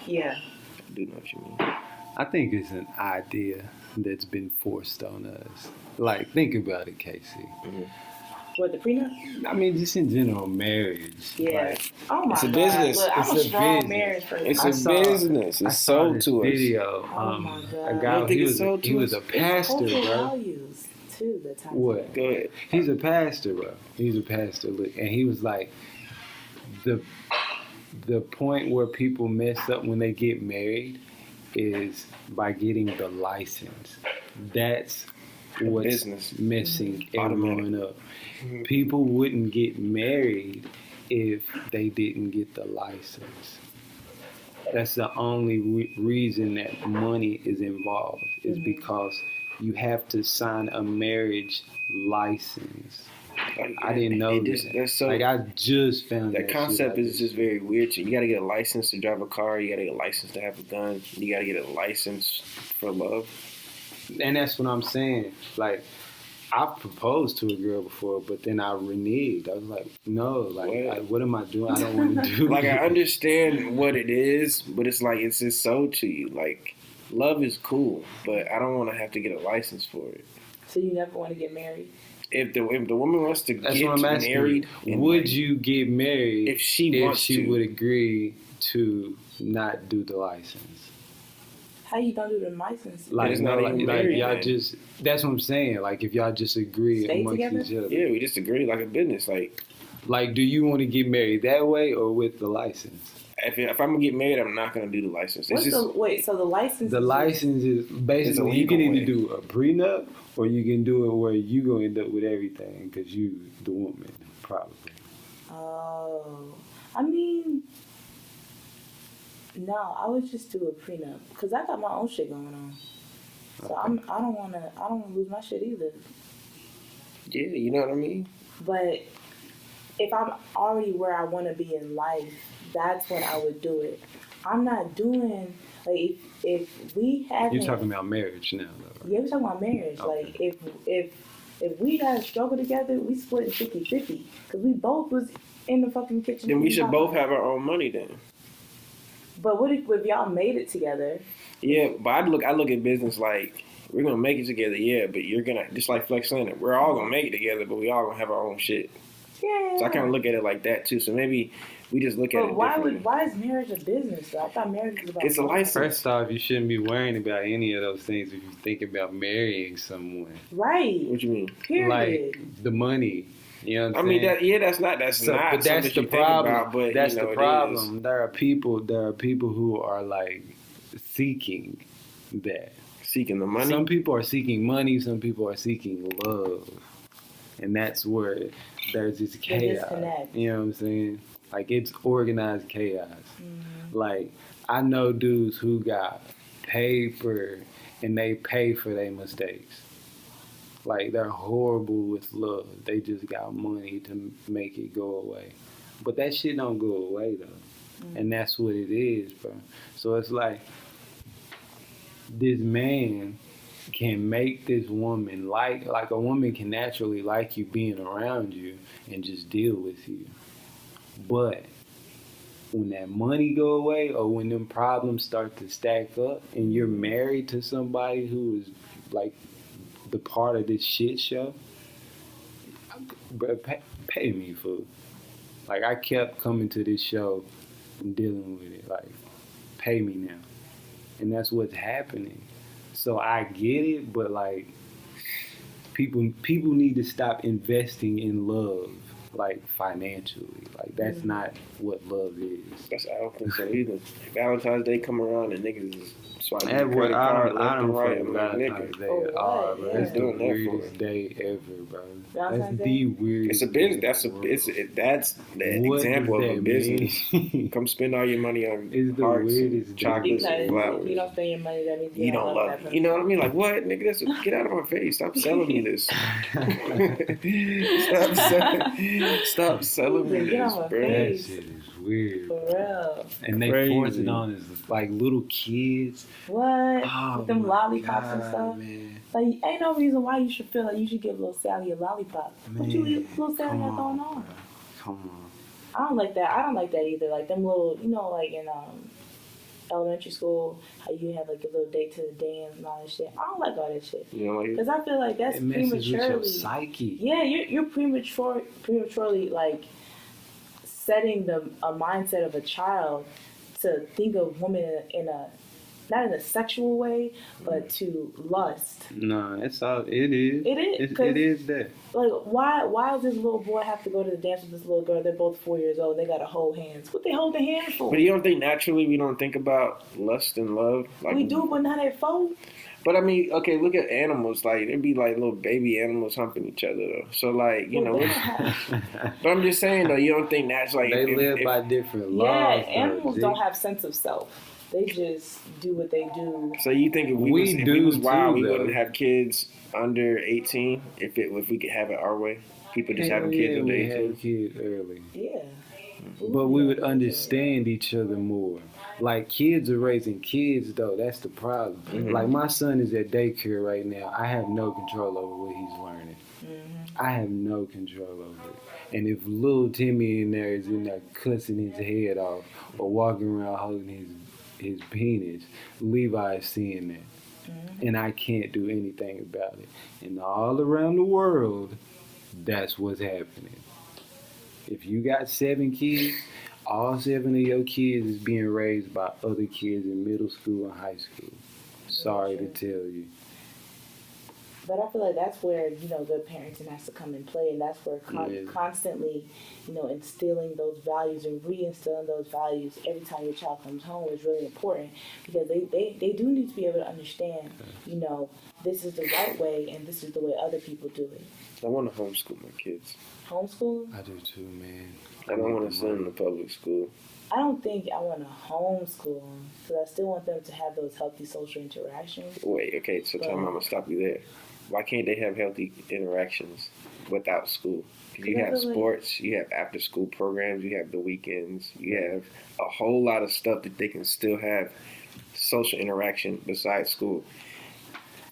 [SPEAKER 3] Yeah.
[SPEAKER 4] I do know what you mean.
[SPEAKER 5] I think it's an idea that's been forced on us. Like, think about it, Casey.
[SPEAKER 4] Mm-hmm.
[SPEAKER 3] What, the prenup?
[SPEAKER 5] I mean, just in general, marriage.
[SPEAKER 3] Yeah.
[SPEAKER 5] Like,
[SPEAKER 3] oh my
[SPEAKER 4] God. It's a business.
[SPEAKER 3] Look, I'm
[SPEAKER 5] it's
[SPEAKER 3] a strong
[SPEAKER 5] business.
[SPEAKER 3] marriage person.
[SPEAKER 4] It's a business. It's sold to us.
[SPEAKER 5] Video.
[SPEAKER 3] Oh my God.
[SPEAKER 5] A guy. He was a pastor,
[SPEAKER 3] it's
[SPEAKER 5] bro.
[SPEAKER 3] Values too. The time.
[SPEAKER 5] What?
[SPEAKER 4] Go ahead.
[SPEAKER 5] He's a pastor, bro. He's a pastor. Look, and he was like, the point where people mess up when they get married is by getting the license. That's what's
[SPEAKER 4] business.
[SPEAKER 5] messing everyone up. Mm-hmm. People wouldn't get married if they didn't get the license. That's the only reason that money is involved, is because you have to sign a marriage license. I didn't know that.
[SPEAKER 4] So,
[SPEAKER 5] I just found
[SPEAKER 4] that concept is just very weird. You gotta get a license to drive a car. You gotta get a license to have a gun. You gotta get a license for love.
[SPEAKER 5] And that's what I'm saying. Like, I proposed to a girl before, but then I reneged. I was like, no, what am I doing? I don't want to do
[SPEAKER 4] Like,
[SPEAKER 5] it.
[SPEAKER 4] I understand what it is, but it's like, it's just sold to you. Like, love is cool, but I don't want to have to get a license for it.
[SPEAKER 3] So you never want to get married?
[SPEAKER 4] If the woman wants to
[SPEAKER 5] That's
[SPEAKER 4] get
[SPEAKER 5] what I'm asking.
[SPEAKER 4] married,
[SPEAKER 5] would you get married
[SPEAKER 4] if she
[SPEAKER 5] would agree to not do the license?
[SPEAKER 3] How you gonna do the license?
[SPEAKER 5] Like,
[SPEAKER 4] it's not even married,
[SPEAKER 5] y'all
[SPEAKER 4] man.
[SPEAKER 5] just, that's what I'm saying. Like, if y'all just agree
[SPEAKER 3] Stay
[SPEAKER 5] amongst
[SPEAKER 3] together?
[SPEAKER 5] each other.
[SPEAKER 4] Yeah, we just agree like a business.
[SPEAKER 5] Like, do you want to get married that way or with the license?
[SPEAKER 4] If I'm gonna get married, I'm not gonna do the license.
[SPEAKER 3] So the license?
[SPEAKER 5] The license is basically, you can either do a prenup or you can do it where you gonna end up with everything because you the woman, probably.
[SPEAKER 3] Oh, I mean, no, I would just do a prenup because I got my own shit going on. So I don't wanna lose my shit either.
[SPEAKER 4] Yeah, you know what I mean.
[SPEAKER 3] But if I'm already where I want to be in life, that's when I would do it. I'm not doing like if we have.
[SPEAKER 5] You're talking about marriage now, though. Right?
[SPEAKER 3] Yeah, we're talking about marriage.
[SPEAKER 5] Okay.
[SPEAKER 3] Like if we gotta struggle together, we split 50-50 because we both was in the fucking kitchen.
[SPEAKER 4] Then we should both have our own money then.
[SPEAKER 3] But what if y'all made it together?
[SPEAKER 4] Yeah, but I look at business like we're gonna make it together. Yeah, but you're gonna just like Flex saying, we're all gonna make it together, but we all gonna have our own shit.
[SPEAKER 3] Yeah.
[SPEAKER 4] So I kind of look at it like that too. So maybe we just look at it.
[SPEAKER 3] But why is marriage a business though? I thought marriage was about.
[SPEAKER 4] It's a license.
[SPEAKER 5] First off, you shouldn't be worrying about any of those things if you think about marrying someone.
[SPEAKER 3] Right.
[SPEAKER 4] What you mean?
[SPEAKER 3] Period.
[SPEAKER 5] Like the money. You know what
[SPEAKER 4] I
[SPEAKER 5] I'm
[SPEAKER 4] mean,
[SPEAKER 5] saying?
[SPEAKER 4] that's not
[SPEAKER 5] But
[SPEAKER 4] something
[SPEAKER 5] that's
[SPEAKER 4] that
[SPEAKER 5] the
[SPEAKER 4] you
[SPEAKER 5] problem.
[SPEAKER 4] think about, but
[SPEAKER 5] That's
[SPEAKER 4] you know,
[SPEAKER 5] the
[SPEAKER 4] it
[SPEAKER 5] problem.
[SPEAKER 4] is.
[SPEAKER 5] There are people who are like seeking that.
[SPEAKER 4] Seeking the money.
[SPEAKER 5] Some people are seeking money. Some people are seeking love, and that's where there's this chaos.
[SPEAKER 3] disconnect.
[SPEAKER 5] You know what I'm saying? Like it's organized chaos. Like I know dudes who got paper and they pay for their mistakes. Like they're horrible with love. They just got money to make it go away. But that shit don't go away though. And that's what it is, bro. So it's like this man can make this woman like a woman can naturally like you being around you and just deal with you. But when that money go away or when them problems start to stack up and you're married to somebody who is like the part of this shit show, bro, pay me, fool. Like I kept coming to this show and dealing with it. Like, pay me now. And that's what's happening. So I get it, but like people need to stop investing in love, like financially. Like that's not what love is.
[SPEAKER 4] I don't think so either. Valentine's Day come around and niggas is swiping
[SPEAKER 5] I
[SPEAKER 4] the credit card
[SPEAKER 5] don't
[SPEAKER 4] left and right.
[SPEAKER 5] fuck
[SPEAKER 4] I'm
[SPEAKER 5] with
[SPEAKER 4] like,
[SPEAKER 5] Valentine's
[SPEAKER 4] nigga,
[SPEAKER 5] Day at all, bro.
[SPEAKER 3] Yeah.
[SPEAKER 5] That's the
[SPEAKER 4] Doing that for
[SPEAKER 5] weirdest day ever, bro.
[SPEAKER 3] Valentine's
[SPEAKER 5] That's
[SPEAKER 3] Day?
[SPEAKER 5] the weirdest.
[SPEAKER 4] it's a business. That's the
[SPEAKER 5] What
[SPEAKER 4] example
[SPEAKER 5] does
[SPEAKER 4] of a
[SPEAKER 5] that
[SPEAKER 4] business.
[SPEAKER 5] mean?
[SPEAKER 4] Come spend all your money on
[SPEAKER 5] It's the
[SPEAKER 4] hearts,
[SPEAKER 5] weirdest
[SPEAKER 4] and
[SPEAKER 5] day.
[SPEAKER 4] chocolates,
[SPEAKER 3] Because
[SPEAKER 4] and flowers.
[SPEAKER 3] if you don't spend your money, that means
[SPEAKER 4] You don't love
[SPEAKER 3] that
[SPEAKER 4] it. You know what I mean? Like, what, nigga? Get out of my face. Stop selling me this. Stop selling me
[SPEAKER 3] Get
[SPEAKER 4] this,
[SPEAKER 3] out my
[SPEAKER 4] bro.
[SPEAKER 5] That
[SPEAKER 3] face.
[SPEAKER 5] shit is weird.
[SPEAKER 3] For real.
[SPEAKER 5] And they
[SPEAKER 4] Crazy.
[SPEAKER 5] force it on us like little kids.
[SPEAKER 3] What?
[SPEAKER 5] Oh,
[SPEAKER 3] With them
[SPEAKER 5] my
[SPEAKER 3] lollipops and
[SPEAKER 5] God,
[SPEAKER 3] stuff?
[SPEAKER 5] man.
[SPEAKER 3] Like, ain't no reason why you should feel like you should give little Sally a lollipop. What you little Sally got going on?
[SPEAKER 5] Come on.
[SPEAKER 3] I don't like that. I don't like that either. Like them little, you know, like in elementary school, how you have like a little date to the dance and all that shit. I don't like all that shit.
[SPEAKER 4] You know, like,
[SPEAKER 3] Because I feel like that's
[SPEAKER 5] It messes with your
[SPEAKER 3] prematurely.
[SPEAKER 5] psyche.
[SPEAKER 3] Yeah, you're prematurely like setting a mindset of a child to think of women in a not in a sexual way, but to lust.
[SPEAKER 5] No, it's all. It is.
[SPEAKER 3] It is,
[SPEAKER 5] It is that.
[SPEAKER 3] Like, why does this little boy have to go to the dance with this little girl? They're both 4 years old. They gotta hold hands. What they hold their hands for?
[SPEAKER 4] but you don't think naturally we don't think about lust and love? Like,
[SPEAKER 3] We do, but not at 4.
[SPEAKER 4] But I mean, okay, look at animals. Like, it'd be like little baby animals humping each other, though. So, like, you know, but I'm just saying, though, you don't think naturally.
[SPEAKER 5] They
[SPEAKER 4] Like,
[SPEAKER 5] live by different
[SPEAKER 3] Yeah,
[SPEAKER 5] laws.
[SPEAKER 3] animals
[SPEAKER 5] though,
[SPEAKER 3] don't
[SPEAKER 5] G.
[SPEAKER 3] have sense of self. They just do what they do.
[SPEAKER 4] So you think if we
[SPEAKER 5] do
[SPEAKER 4] was wild,
[SPEAKER 5] too,
[SPEAKER 4] we
[SPEAKER 5] though.
[SPEAKER 4] wouldn't have kids under 18 if we could have it our way? People just having kids under
[SPEAKER 5] we
[SPEAKER 4] 18.
[SPEAKER 5] had kids early.
[SPEAKER 3] Yeah.
[SPEAKER 5] But we would understand each other more. Like kids are raising kids though, that's the problem. Like my son is at daycare right now. I have no control over what he's learning. I have no control over it. And if little Timmy in there is in there cussing his head off or walking around holding his penis, Levi is seeing that. And I can't do anything about it. And all around the world, that's what's happening. If you got 7 kids, all 7 of your kids is being raised by other kids in middle school and high school. Sorry to tell you.
[SPEAKER 3] But I feel like that's where, you know, good parenting has to come in play, and that's where constantly, you know, instilling those values and reinstilling those values every time your child comes home is really important, because they do need to be able to understand, you know, this is the right way and this is the way other people do it.
[SPEAKER 4] I want to homeschool my kids.
[SPEAKER 3] Homeschool?
[SPEAKER 5] I do too, man.
[SPEAKER 4] I don't want to send them to public school.
[SPEAKER 3] I don't think I want to homeschool them, because I still want them to have those healthy social interactions.
[SPEAKER 4] Wait, okay, so I'm going to stop you there. Why can't they have healthy interactions without school? Because you have sports, you have after-school programs, you have the weekends, you have a whole lot of stuff that they can still have social interaction besides school.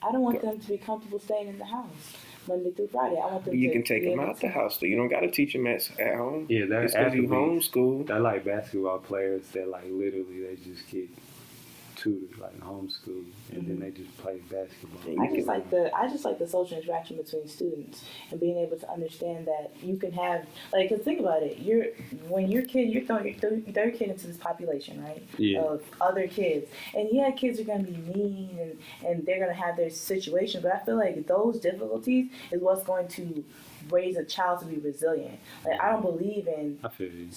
[SPEAKER 3] I don't want them to be comfortable staying in the house Monday through Friday. I want them
[SPEAKER 4] You
[SPEAKER 3] to
[SPEAKER 4] can take
[SPEAKER 3] be
[SPEAKER 4] them
[SPEAKER 3] able
[SPEAKER 4] out
[SPEAKER 3] to-
[SPEAKER 4] the house, though. You don't got to teach them at home.
[SPEAKER 5] Yeah, they're
[SPEAKER 4] It's because you
[SPEAKER 5] athletes.
[SPEAKER 4] homeschool.
[SPEAKER 5] They're like basketball players that like literally they just get tutored, like homeschool, and then they just play basketball.
[SPEAKER 3] I just like the social interaction between students and being able to understand that you can have, like, 'cause think about it, you're throwing your third kid into this population, right?
[SPEAKER 5] Yeah.
[SPEAKER 3] Of other kids, and yeah, kids are gonna be mean and they're gonna have their situation, but I feel like those difficulties is what's going to raise a child to be resilient. Like, I don't believe in
[SPEAKER 5] I feel you.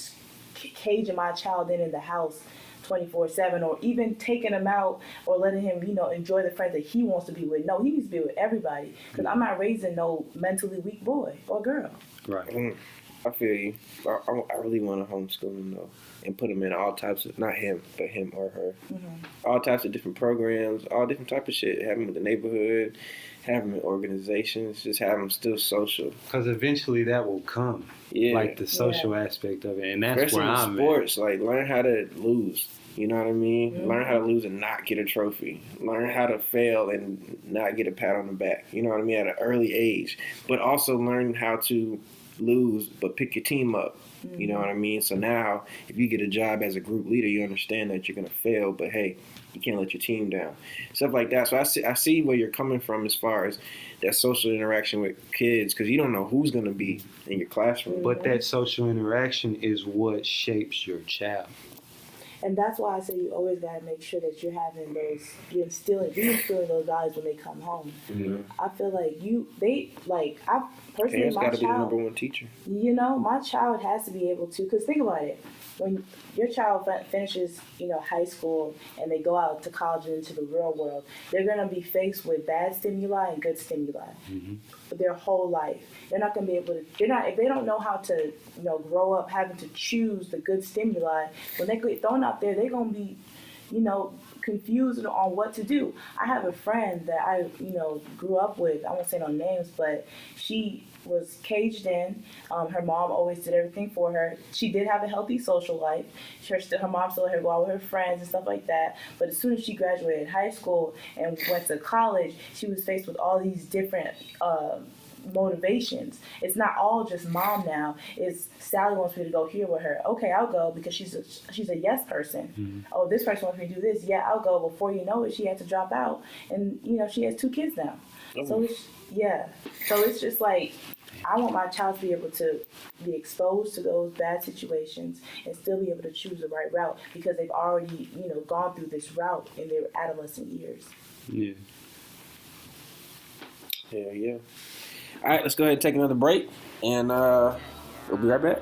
[SPEAKER 3] caging my child in the house 24/7, or even taking him out or letting him, enjoy the friends that he wants to be with. No, he needs to be with everybody, because I'm not raising no mentally weak boy or girl.
[SPEAKER 5] Right.
[SPEAKER 4] I feel you. I really want to homeschool him though, and put him in all types of, not him, but him or her, all types of different programs, all different type of shit. Have him in the neighborhood, have him in organizations, just have him still social.
[SPEAKER 5] Because eventually that will come.
[SPEAKER 4] Yeah.
[SPEAKER 5] Like the social aspect of it, and that's
[SPEAKER 4] especially
[SPEAKER 5] where
[SPEAKER 4] in
[SPEAKER 5] I'm
[SPEAKER 4] sports, like learn how to lose. You know what I mean? Learn how to lose and not get a trophy. Learn how to fail and not get a pat on the back. You know what I mean? At an early age. But also learn how to lose but pick your team up. You know what I mean? So now if you get a job as a group leader, you understand that you're going to fail, but hey, you can't let your team down. Stuff like that. So I see where you're coming from as far as that social interaction with kids, because you don't know who's going to be in your classroom.
[SPEAKER 5] But that social interaction is what shapes your child.
[SPEAKER 3] And that's why I say you always got to make sure that you're having those, you're instilling those values when they come home. I feel like I personally,
[SPEAKER 4] Parents
[SPEAKER 3] my
[SPEAKER 4] got to be the
[SPEAKER 3] child,
[SPEAKER 4] number one teacher.
[SPEAKER 3] my child has to be able to, because think about it, when your child finishes, high school and they go out to college and into the real world, they're going to be faced with bad stimuli and good stimuli their whole life. They're not going to be able to, if they don't know how to, grow up having to choose the good stimuli, when they get thrown out there, they're going to be, confused on what to do. I have a friend that I, grew up with. I won't say no names, but she was caged in. Her mom always did everything for her. She did have a healthy social life. Her mom still let her go out with her friends and stuff like that. But as soon as she graduated high school and went to college, she was faced with all these different motivations. It's not all just mom now. It's Sally wants me to go here with her. Okay, I'll go because she's a yes person. Oh, this person wants me to do this. Yeah, I'll go. Before you know it, she had to drop out, and she has 2 kids now. So it's just like, I want my child to be able to be exposed to those bad situations and still be able to choose the right route, because they've already gone through this route in their adolescent years.
[SPEAKER 5] Yeah.
[SPEAKER 4] Yeah. All right, let's go ahead and take another break, and we'll be right back.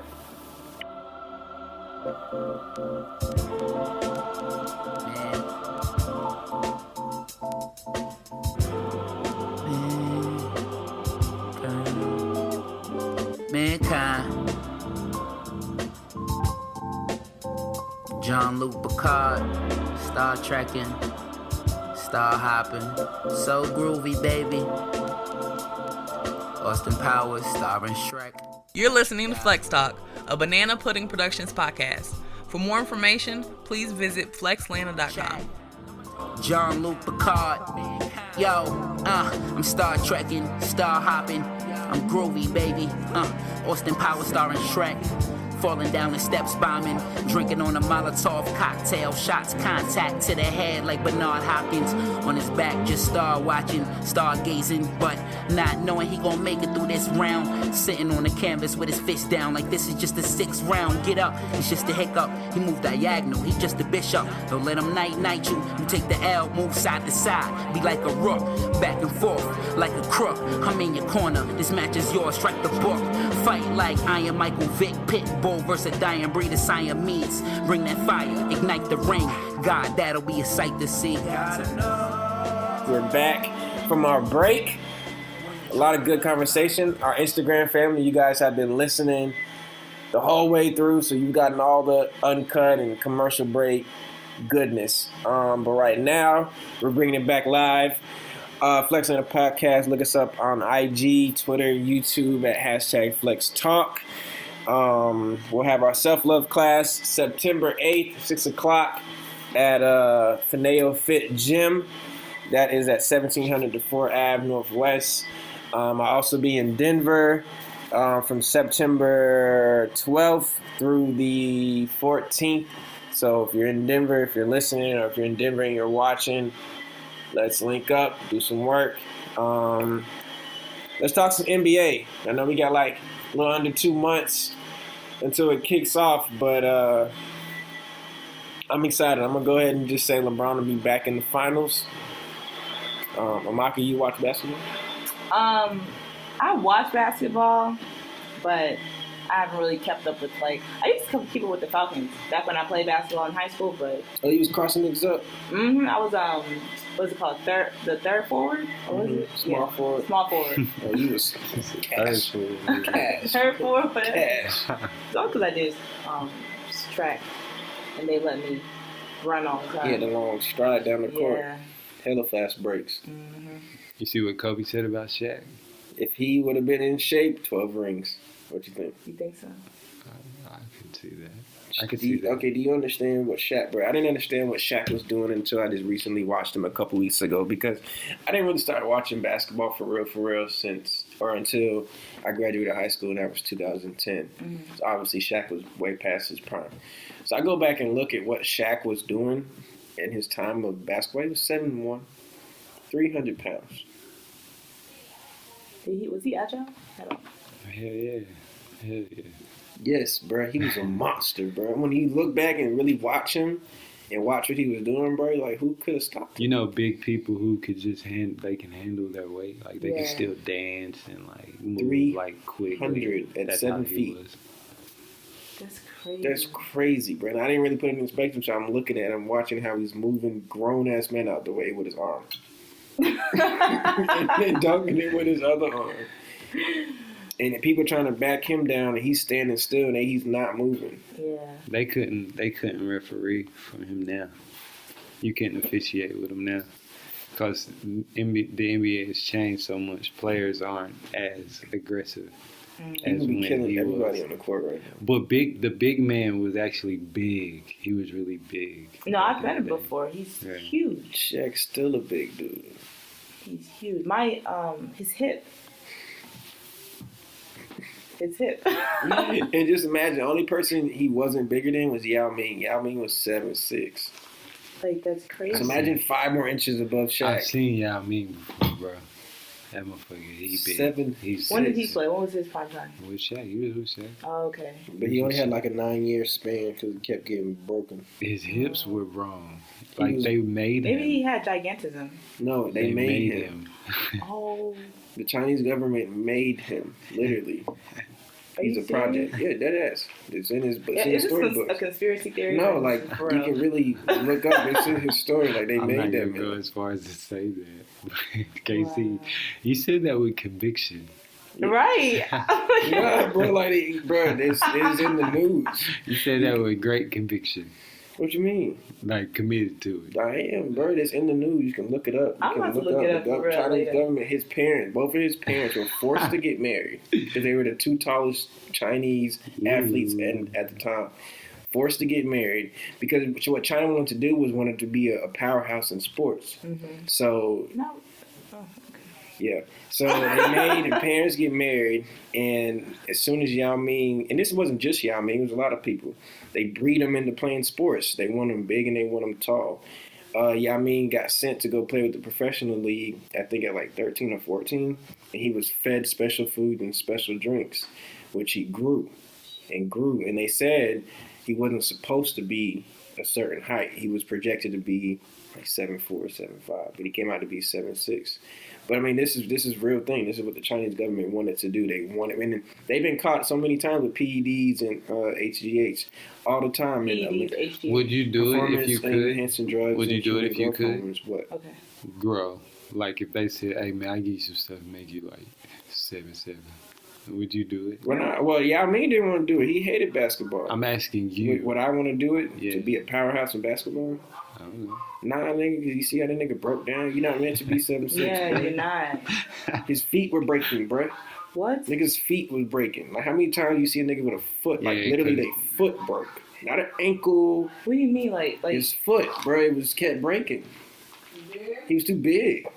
[SPEAKER 9] Mankind. Jean-Luc Picard. Star trekking. Star hopping. So groovy, baby. Austin Powers, starring Shrek.
[SPEAKER 2] You're listening to FLXtalk, a Banana Pudding Productions podcast. For more information, please visit FLXlana.com.
[SPEAKER 9] Jean-Luc Picard. Yo, I'm star trekking, star hopping. I'm groovy, baby. Austin Powers, starring Shrek. Falling down the steps, bombing, drinking on a Molotov cocktail, shots contact to the head like Bernard Hopkins. On his back, just star watching, stargazing, but not knowing he gon' make it through this round. Sitting on the canvas with his fist down like this is just the 6th round. Get up, it's just a hiccup. He moved diagonal, he just a bishop. Don't let him night you. You take the L, move side to side, be like a rook, back and forth like a crook. I'm in your corner, this match is yours. Strike the book, fight like I am Michael Vick, Pitbull versus a dying breed of Siamese. Bring that fire, ignite the ring. God, that'll be a sight to see.
[SPEAKER 4] We're back from our break. A lot of good conversation. Our Instagram family, you guys have been listening the whole way through, so you've gotten all the uncut and commercial break goodness. But right now, we're bringing it back live. FLXlana Podcast. Look us up on IG, Twitter, YouTube at #FLXtalk. We'll have our self-love class September 8th, 6 o'clock at Fineo Fit Gym. That is at 1700 to 4 Ave Northwest. I'll also be in Denver from September 12th through the 14th. So if you're in Denver, if you're listening, or if you're in Denver and you're watching, let's link up, do some work. Let's talk some NBA. I know we got like a little under 2 months until it kicks off, but I'm excited. I'm going to go ahead and just say LeBron will be back in the finals. Amaka, you watch basketball?
[SPEAKER 3] I I watch basketball, but I haven't really kept up with like. I used to keep up with the Falcons back when I played basketball in high school, but
[SPEAKER 4] Oh, you was crossing niggas up.
[SPEAKER 3] I was what's it called? The third forward? Or was it?
[SPEAKER 4] Small forward.
[SPEAKER 3] Small forward.
[SPEAKER 4] Oh, you was cash. Cash.
[SPEAKER 3] Third forward, whatever.
[SPEAKER 4] Cash.
[SPEAKER 3] It's all because I did track, and they let me run all the time.
[SPEAKER 4] He had a long stride down the court.
[SPEAKER 3] Yeah.
[SPEAKER 4] Hella fast breaks.
[SPEAKER 5] You see what Kobe said about Shaq?
[SPEAKER 4] If he would have been in shape, 12 rings. What you think?
[SPEAKER 3] You think so?
[SPEAKER 5] I can see that. I can see that.
[SPEAKER 4] Okay, do you understand what Shaq, bro? I didn't understand what Shaq was doing until I just recently watched him a couple weeks ago because I didn't really start watching basketball for real until I graduated high school, and that was 2010. So obviously Shaq was way past his prime. So I go back and look at what Shaq was doing in his time of basketball. He was 7'1", 300 pounds.
[SPEAKER 3] Was he agile? I don't.
[SPEAKER 5] Hell yeah. Hell yeah.
[SPEAKER 4] Yes, bro. He was a monster, bro. When you look back and really watch him and watch what he was doing, bro, like, who could have stopped him?
[SPEAKER 5] You know, big people who could just they can handle their weight. Like, they can still dance and, like, move, like, quick.
[SPEAKER 4] 300 at 7 feet.
[SPEAKER 3] That's crazy.
[SPEAKER 4] That's crazy, bro. And I didn't really put it in perspective, so I'm looking at him, watching how he's moving grown-ass man out the way with his arm. And then dunking it with his other arm. And people trying to back him down, and he's standing still, and he's not moving.
[SPEAKER 3] Yeah.
[SPEAKER 5] They couldn't referee for him now. You can't officiate with him now. Because the NBA has changed so much. Players aren't as aggressive
[SPEAKER 4] He would be killing everybody on the court right now.
[SPEAKER 5] But the big man was actually big. He was really big.
[SPEAKER 3] No, I've met him before. He's huge.
[SPEAKER 4] Shaq's still a big dude.
[SPEAKER 3] He's huge. His hip. His hip.
[SPEAKER 4] And just imagine, the only person he wasn't bigger than was Yao Ming. Yao Ming was 7'6".
[SPEAKER 3] Like, that's crazy.
[SPEAKER 4] So imagine 5 more inches above Shaq.
[SPEAKER 5] I've seen Yao Ming before, bro. That motherfucker, he big.
[SPEAKER 4] 7'6".
[SPEAKER 3] When did he play? When was his prime time?
[SPEAKER 5] With Shaq. He was with Shaq.
[SPEAKER 3] Oh, okay.
[SPEAKER 4] But he only had like a 9-year span because he kept getting broken.
[SPEAKER 5] His hips were wrong. Like, they made him.
[SPEAKER 3] Maybe he had gigantism.
[SPEAKER 4] No, they made him.
[SPEAKER 3] Oh.
[SPEAKER 4] The Chinese government made him, literally. He's a project. Yeah, that ass. It's in his storybook.
[SPEAKER 3] A conspiracy theory?
[SPEAKER 4] No, like, you can really look up. It's in his story. Like, they
[SPEAKER 5] I'm
[SPEAKER 4] made
[SPEAKER 5] not
[SPEAKER 4] that
[SPEAKER 5] gonna go
[SPEAKER 4] man.
[SPEAKER 5] as far as to say that. Casey, you said that with conviction.
[SPEAKER 3] Right.
[SPEAKER 4] Yeah, bro, like, it's in the news.
[SPEAKER 5] You said that with great conviction.
[SPEAKER 4] What you mean?
[SPEAKER 5] Like, committed to it.
[SPEAKER 4] I am, bro. It's in the news. You can look it up.
[SPEAKER 3] I'm about to look it up for real
[SPEAKER 4] Chinese
[SPEAKER 3] later.
[SPEAKER 4] government, both of his parents were forced to get married because they were the 2 tallest Chinese athletes at the time. Forced to get married because what China wanted to do was wanted to be a powerhouse in sports. So, yeah. So they made the parents get married, and as soon as Yao Ming, and this wasn't just Yao Ming, it was a lot of people. They breed them into playing sports. They want them big and they want them tall. Yao Ming got sent to go play with the professional league, I think at like 13 or 14, and he was fed special food and special drinks, which he grew and grew. And they said he wasn't supposed to be a certain height. He was projected to be like 7'4", 7'5", but he came out to be 7'6". But I mean, this is real thing. This is what the Chinese government wanted to do. They wanted, and they've been caught so many times with PEDs and HGH all the time.
[SPEAKER 3] PEDs, HGH.
[SPEAKER 5] Would you do it if you could?
[SPEAKER 4] Enhancing drugs.
[SPEAKER 5] Would you do it if you could?
[SPEAKER 4] Hormones, what?
[SPEAKER 3] Okay.
[SPEAKER 5] Grow. Like if they said, "Hey man, I give you some stuff to make you like 7'7". Would you do it?
[SPEAKER 4] Well, Yao Ming didn't want to do it. He hated basketball.
[SPEAKER 5] I'm asking you.
[SPEAKER 4] Would I want to do it to be a powerhouse in basketball?
[SPEAKER 5] I don't know.
[SPEAKER 4] Nah, nigga, because you see how that nigga broke down? You're not meant to be 7'6".
[SPEAKER 3] Yeah, you're not.
[SPEAKER 4] His feet were breaking, bruh.
[SPEAKER 3] What?
[SPEAKER 4] Nigga's feet was breaking. Like, how many times you see a nigga with a foot? Like, literally, their foot broke. Not an ankle.
[SPEAKER 3] What do you mean, like
[SPEAKER 4] his foot, bro? It was kept breaking. He was too big.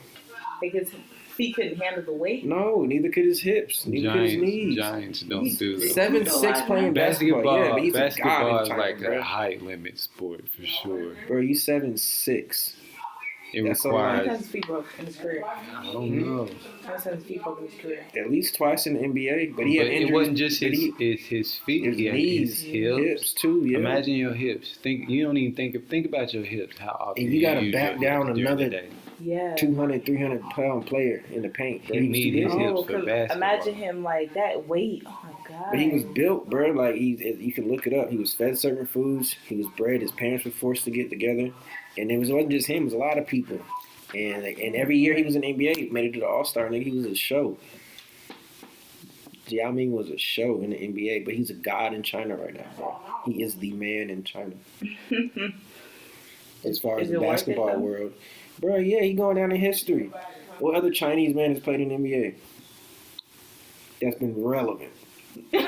[SPEAKER 3] Like his feet couldn't handle the weight?
[SPEAKER 4] No, neither could his hips. Neither could his knees.
[SPEAKER 5] Giants don't do that.
[SPEAKER 4] 7'6" playing basketball. Yeah, but he's
[SPEAKER 5] basketball
[SPEAKER 4] a god
[SPEAKER 5] is
[SPEAKER 4] in
[SPEAKER 5] like
[SPEAKER 4] China,
[SPEAKER 5] a height limit sport for sure.
[SPEAKER 4] Bro, you 7'6".
[SPEAKER 5] It
[SPEAKER 4] That's
[SPEAKER 5] requires.
[SPEAKER 3] How many times his feet broke in his career?
[SPEAKER 5] I don't know.
[SPEAKER 3] How many times his feet broke in his career?
[SPEAKER 4] At least twice in the NBA, but he had injuries.
[SPEAKER 5] It wasn't just his feet.
[SPEAKER 4] His
[SPEAKER 5] He had
[SPEAKER 4] knees,
[SPEAKER 5] his
[SPEAKER 4] hips too. Yeah.
[SPEAKER 5] Imagine your hips. You don't even think about your hips. How often
[SPEAKER 4] And you gotta back
[SPEAKER 5] use your
[SPEAKER 4] down
[SPEAKER 5] hips during
[SPEAKER 4] another
[SPEAKER 5] the day.
[SPEAKER 3] Yeah.
[SPEAKER 4] 200, 300-pound player in the paint. Bro.
[SPEAKER 5] He need his hips for
[SPEAKER 3] 'cause
[SPEAKER 5] basketball.
[SPEAKER 3] imagine him like that weight. Oh my god.
[SPEAKER 4] But he was built, bro. Like you can look it up. He was fed certain foods. He was bred. His parents were forced to get together, and wasn't just him. It was a lot of people. And every year he was in the NBA, he made it to the All-Star. Nigga, he was a show. Yao Ming was a show in the NBA, but he's a god in China right now, bro. He is the man in China. As far as the basketball world. Bro, yeah, he going down in history. What other Chinese man has played in the NBA? That's been relevant.
[SPEAKER 5] She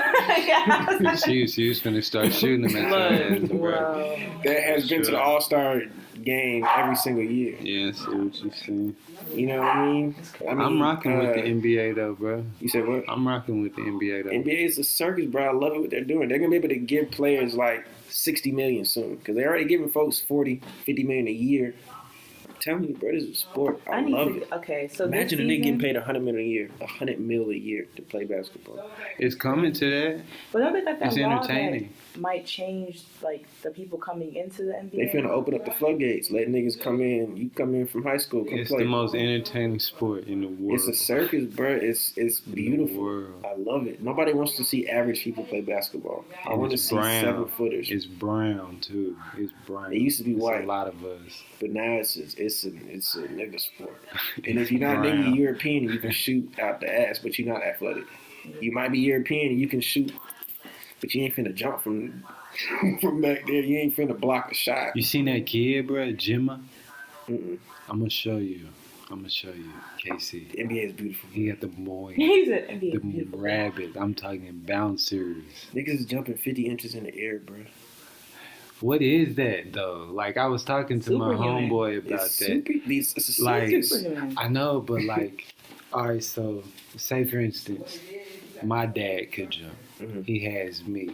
[SPEAKER 5] was finna start shooting them at your ass, bro.
[SPEAKER 4] That has been to the All-Star game every single year.
[SPEAKER 5] Yeah, I see what you're saying.
[SPEAKER 4] You know what I mean?
[SPEAKER 5] I'm rocking with the NBA though, bro.
[SPEAKER 4] You said what?
[SPEAKER 5] I'm rocking with the NBA though.
[SPEAKER 4] NBA is a circus, bro. I love it what they're doing. They're gonna be able to give players like 60 million soon because they're already giving folks 40, 50 million a year. I'm telling you, bro, this is a sport. I love it.
[SPEAKER 3] Okay, so
[SPEAKER 4] imagine a
[SPEAKER 3] this
[SPEAKER 4] nigga getting
[SPEAKER 3] season,
[SPEAKER 4] paid $100 million a year, $100 million a year to play basketball.
[SPEAKER 5] It's coming to that.
[SPEAKER 3] but don't they got that
[SPEAKER 5] It's
[SPEAKER 3] law
[SPEAKER 5] entertaining.
[SPEAKER 3] that might change like the people coming into the NBA?
[SPEAKER 4] They finna open up the floodgates, let niggas come in. You come in from high school, come
[SPEAKER 5] It's
[SPEAKER 4] play.
[SPEAKER 5] the most entertaining sport in the world.
[SPEAKER 4] It's a circus, bro. It's beautiful.
[SPEAKER 5] World.
[SPEAKER 4] I love it. Nobody wants to see average people play basketball. I
[SPEAKER 5] And
[SPEAKER 4] want to
[SPEAKER 5] it's
[SPEAKER 4] see
[SPEAKER 5] brown.
[SPEAKER 4] 7-footers.
[SPEAKER 5] It's brown too. It's brown.
[SPEAKER 4] It used to be
[SPEAKER 5] It's
[SPEAKER 4] white.
[SPEAKER 5] A lot of us.
[SPEAKER 4] But now it's a nigga sport. And if you're not
[SPEAKER 5] Brown.
[SPEAKER 4] nigga European, you can shoot out the ass, but you're not athletic. You might be European and you can shoot, but you ain't finna jump from back there. You ain't finna block a shot.
[SPEAKER 5] You seen that kid, bro? Jimma?
[SPEAKER 4] Mm-mm.
[SPEAKER 5] I'm gonna show you, Casey.
[SPEAKER 4] The NBA is beautiful.
[SPEAKER 5] He got the boy.
[SPEAKER 3] He's an NBA
[SPEAKER 5] The
[SPEAKER 3] beautiful.
[SPEAKER 5] rabbit. I'm talking bouncers.
[SPEAKER 4] Niggas is jumping 50 inches in the air, bro.
[SPEAKER 5] What is that though? Like I was talking to my
[SPEAKER 3] Superhuman.
[SPEAKER 5] homeboy about
[SPEAKER 4] It's
[SPEAKER 5] that.
[SPEAKER 4] it's a
[SPEAKER 5] Like
[SPEAKER 4] circus.
[SPEAKER 3] Superhuman.
[SPEAKER 5] I know, but like, all right. So say for instance, my dad could jump.
[SPEAKER 4] Mhm.
[SPEAKER 5] He has me.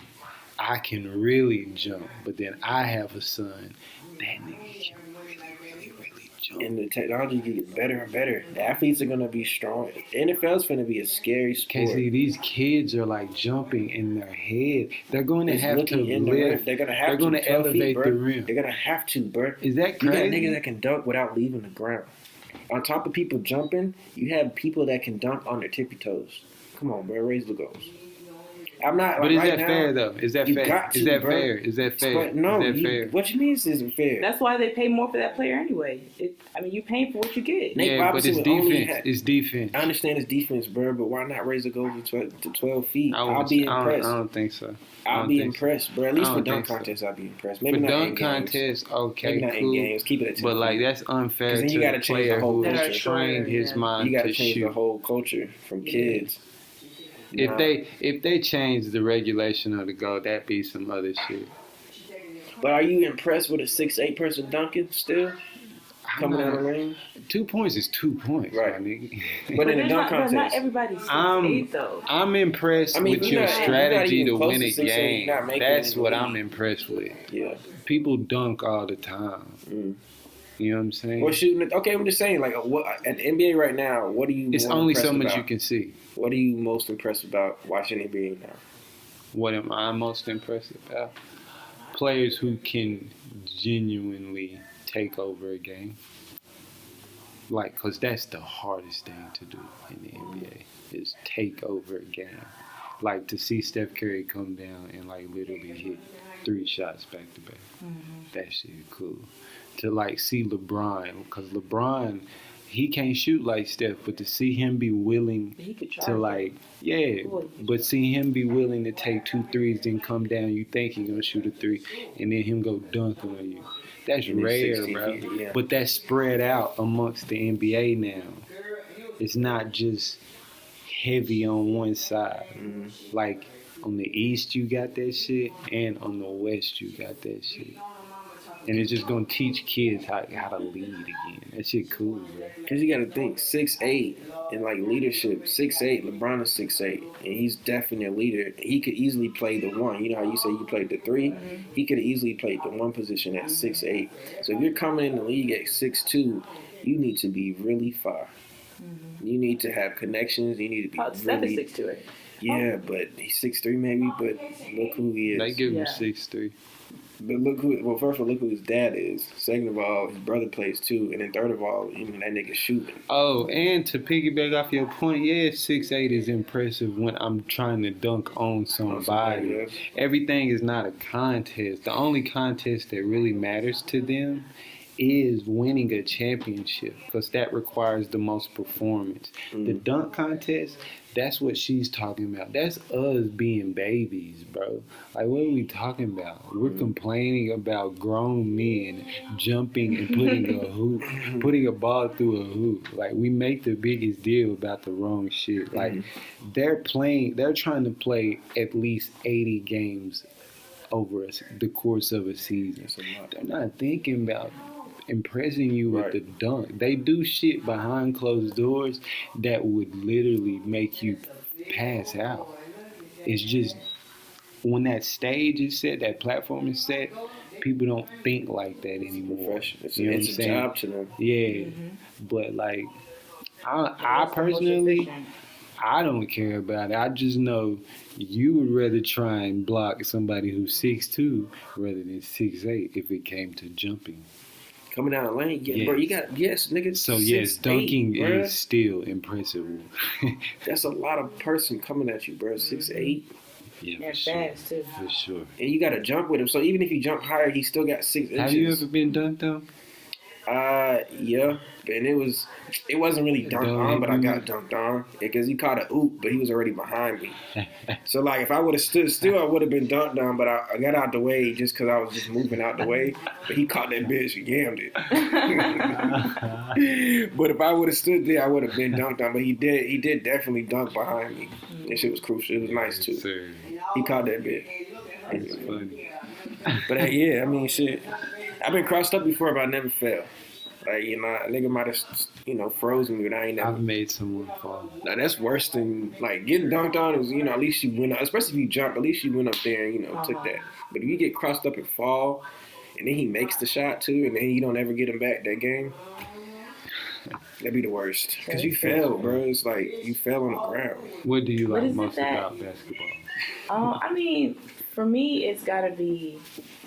[SPEAKER 5] I can really jump, but then I have a son. That nigga can really jump.
[SPEAKER 4] And the technology gets better and better. The athletes are gonna be strong. The NFL's gonna be a scary sport.
[SPEAKER 5] Casey, these kids are like jumping in their head. They're going to
[SPEAKER 4] It's
[SPEAKER 5] have to
[SPEAKER 4] looking in the rim.
[SPEAKER 5] lift.
[SPEAKER 4] They're gonna have
[SPEAKER 5] They're
[SPEAKER 4] to.
[SPEAKER 5] going to
[SPEAKER 4] 12 feet,
[SPEAKER 5] elevate
[SPEAKER 4] bro.
[SPEAKER 5] the rim.
[SPEAKER 4] They're gonna have to, bro.
[SPEAKER 5] Is that
[SPEAKER 4] You got
[SPEAKER 5] crazy?
[SPEAKER 4] niggas that can dunk without leaving the ground. On top of people jumping, you have people that can dunk on their tippy toes. Come on, bro, raise the goals. I'm not.
[SPEAKER 5] But
[SPEAKER 4] like,
[SPEAKER 5] is
[SPEAKER 4] right
[SPEAKER 5] that
[SPEAKER 4] now,
[SPEAKER 5] fair though? Is that
[SPEAKER 4] you
[SPEAKER 5] fair?
[SPEAKER 4] got
[SPEAKER 5] Is
[SPEAKER 4] to,
[SPEAKER 5] that
[SPEAKER 4] bro.
[SPEAKER 5] fair? Is that fair?
[SPEAKER 4] But no,
[SPEAKER 5] is that fair?
[SPEAKER 4] what you mean is isn't fair?
[SPEAKER 3] That's why they pay more for that player anyway. You're paying for what you get.
[SPEAKER 4] Nate
[SPEAKER 5] Yeah, but
[SPEAKER 4] Robinson
[SPEAKER 5] it's
[SPEAKER 4] would only
[SPEAKER 5] defense.
[SPEAKER 4] have-
[SPEAKER 5] It's defense.
[SPEAKER 4] I understand it's defense, bro, but why not raise the goal to 12 feet?
[SPEAKER 5] I
[SPEAKER 4] I'll be impressed.
[SPEAKER 5] I don't think so.
[SPEAKER 4] I'll be impressed, bro. At least
[SPEAKER 5] I
[SPEAKER 4] for
[SPEAKER 5] don't
[SPEAKER 4] dunk
[SPEAKER 5] think so.
[SPEAKER 4] contest, I'll be impressed. Maybe
[SPEAKER 5] For
[SPEAKER 4] not
[SPEAKER 5] dunk
[SPEAKER 4] in games.
[SPEAKER 5] contest, okay,
[SPEAKER 4] Maybe not
[SPEAKER 5] cool.
[SPEAKER 4] in games. Keep it at 10
[SPEAKER 5] But like
[SPEAKER 4] feet.
[SPEAKER 5] that's unfair
[SPEAKER 4] 'Cause then
[SPEAKER 5] to
[SPEAKER 4] you gotta
[SPEAKER 5] the
[SPEAKER 4] change the
[SPEAKER 5] player
[SPEAKER 4] whole
[SPEAKER 5] who
[SPEAKER 4] culture.
[SPEAKER 5] has trained his
[SPEAKER 3] Yeah.
[SPEAKER 5] mind
[SPEAKER 4] You got
[SPEAKER 5] to
[SPEAKER 4] to change
[SPEAKER 5] shoot.
[SPEAKER 4] the whole culture from kids.
[SPEAKER 5] If
[SPEAKER 4] Nah.
[SPEAKER 5] they change the regulation of the goal, that'd be some other shit.
[SPEAKER 4] But are you impressed with a 6'8" person dunking still? Coming
[SPEAKER 5] I'm
[SPEAKER 4] out of
[SPEAKER 5] not-
[SPEAKER 4] the ring?
[SPEAKER 5] 2 points is 2 points,
[SPEAKER 4] Right.
[SPEAKER 5] my nigga.
[SPEAKER 4] But in the
[SPEAKER 3] there's
[SPEAKER 4] dunk
[SPEAKER 3] not
[SPEAKER 4] contest.
[SPEAKER 3] everybody's 6'8" though.
[SPEAKER 5] I'm impressed
[SPEAKER 4] I mean,
[SPEAKER 5] with
[SPEAKER 4] you're
[SPEAKER 5] your
[SPEAKER 4] not- you're not
[SPEAKER 5] strategy
[SPEAKER 4] even
[SPEAKER 5] to
[SPEAKER 4] close
[SPEAKER 5] win
[SPEAKER 4] to
[SPEAKER 5] a
[SPEAKER 4] 6'8",
[SPEAKER 5] game.
[SPEAKER 4] you're not making
[SPEAKER 5] That's
[SPEAKER 4] it in the
[SPEAKER 5] what
[SPEAKER 4] league.
[SPEAKER 5] I'm impressed with.
[SPEAKER 4] Yeah.
[SPEAKER 5] People dunk all the time.
[SPEAKER 4] Mm.
[SPEAKER 5] You know what I'm saying?
[SPEAKER 4] Well, shooting it. Okay, I'm just saying, like, what at the NBA right now, what do you
[SPEAKER 5] It's
[SPEAKER 4] more
[SPEAKER 5] only so
[SPEAKER 4] impressed
[SPEAKER 5] much
[SPEAKER 4] about?
[SPEAKER 5] you can see.
[SPEAKER 4] What are you most impressed about watching NBA now?
[SPEAKER 5] What am I most impressed about? Players who can genuinely take over a game. Like, because that's the hardest thing to do in the NBA is take over a game. Like, to see Steph Curry come down and, like, literally hit 3 shots back to back. That shit cool. To, like, see LeBron, because LeBron, he can't shoot like Steph, but to see him be willing
[SPEAKER 3] He could try
[SPEAKER 5] to, like, yeah,
[SPEAKER 3] Boy.
[SPEAKER 5] but see him be willing to take 2 threes, then come down, you think he's going to shoot a 3, and then him go dunk on you. That's
[SPEAKER 4] And then
[SPEAKER 5] rare,
[SPEAKER 4] 60
[SPEAKER 5] bro.
[SPEAKER 4] feet, yeah.
[SPEAKER 5] But that's spread out amongst the NBA now. It's not just heavy on one side. Like, on the East, you got that shit, and on the West, you got that shit. And it's just gonna teach kids how to lead again. That shit cool, bro.
[SPEAKER 4] Because you got to think 6'8" in like leadership. 6'8", LeBron is 6'8", and he's definitely a leader. He could easily play the 1. You know how you say you played the 3? He could have easily played the 1 position at 6'8". So if you're coming in the league at 6'2", you need to be really far. You need to have connections. You need to be
[SPEAKER 3] Steph
[SPEAKER 4] really.
[SPEAKER 3] is 6'2", right?
[SPEAKER 4] Yeah, but he's 6'3" maybe. But look who he is.
[SPEAKER 5] They give him
[SPEAKER 3] Yeah.
[SPEAKER 5] 6'3".
[SPEAKER 4] But first of all, look who his dad is. Second of all, his brother plays too. And then third of all, even that nigga shooting.
[SPEAKER 5] Oh, and to piggyback off your point, yeah, 6'8" is impressive when I'm trying to dunk on somebody.
[SPEAKER 4] else.
[SPEAKER 5] Everything is not a contest. The only contest that really matters to them is winning a championship because that requires the most performance. The dunk contest, that's what she's talking about. That's us being babies, bro. Like, what are we talking about? We're complaining about grown men jumping and putting a ball through a hoop. Like, we make the biggest deal about the wrong shit. Like, they're trying to play at least 80 games over the course of a season. They're not thinking about impressing you with the dunk. They do shit behind closed doors that would literally make you pass out. It's just when that stage is set, that platform is set, people don't think like that anymore.
[SPEAKER 4] It's
[SPEAKER 5] You know what I'm
[SPEAKER 4] a
[SPEAKER 5] saying?
[SPEAKER 4] job to them.
[SPEAKER 5] Yeah, but like, I personally, I don't care about it. I just know you would rather try and block somebody who's 6'2" rather than 6'8" if it came to jumping.
[SPEAKER 4] Coming down the lane, bro, you got, nigga.
[SPEAKER 5] So yes, dunking is still impressive.
[SPEAKER 4] That's a lot of person coming at you, bro. 6'8".
[SPEAKER 5] Yeah,
[SPEAKER 3] They're
[SPEAKER 5] for sure.
[SPEAKER 3] fast too.
[SPEAKER 5] For sure.
[SPEAKER 4] And you got to jump with him. So even if you jump higher, he still got 6 inches.
[SPEAKER 5] Have you ever been dunked on?
[SPEAKER 4] Yeah. And it wasn't really dunked on, but I got dunked on because he caught a oop, but he was already behind me. So like if I would have stood still, I would have been dunked on, but I got out the way just because I was just moving out the way. But he caught that bitch and yammed it. But if I would have stood there, I would have been dunked on. But he did definitely dunk behind me. That shit was crucial. It was nice too.
[SPEAKER 5] Sir.
[SPEAKER 4] He caught that bitch.
[SPEAKER 5] It's funny.
[SPEAKER 4] But yeah, I mean, shit. I've been crossed up before, but I never fell. Like, you know, a nigga might have, frozen me, but I ain't never.
[SPEAKER 5] I've made someone fall.
[SPEAKER 4] Now, that's worse than, like, getting dunked on is, at least you went up. Especially if you jump, at least you went up there and, took that. But if you get crossed up and fall, and then he makes the shot, too, and then you don't ever get him back that game, that'd be the worst. Because you fell, bro. It's like you fell on the ground.
[SPEAKER 5] What do you
[SPEAKER 3] What
[SPEAKER 5] like
[SPEAKER 3] is it
[SPEAKER 5] most
[SPEAKER 3] that-
[SPEAKER 5] about basketball?
[SPEAKER 3] I mean, for me, it's got to be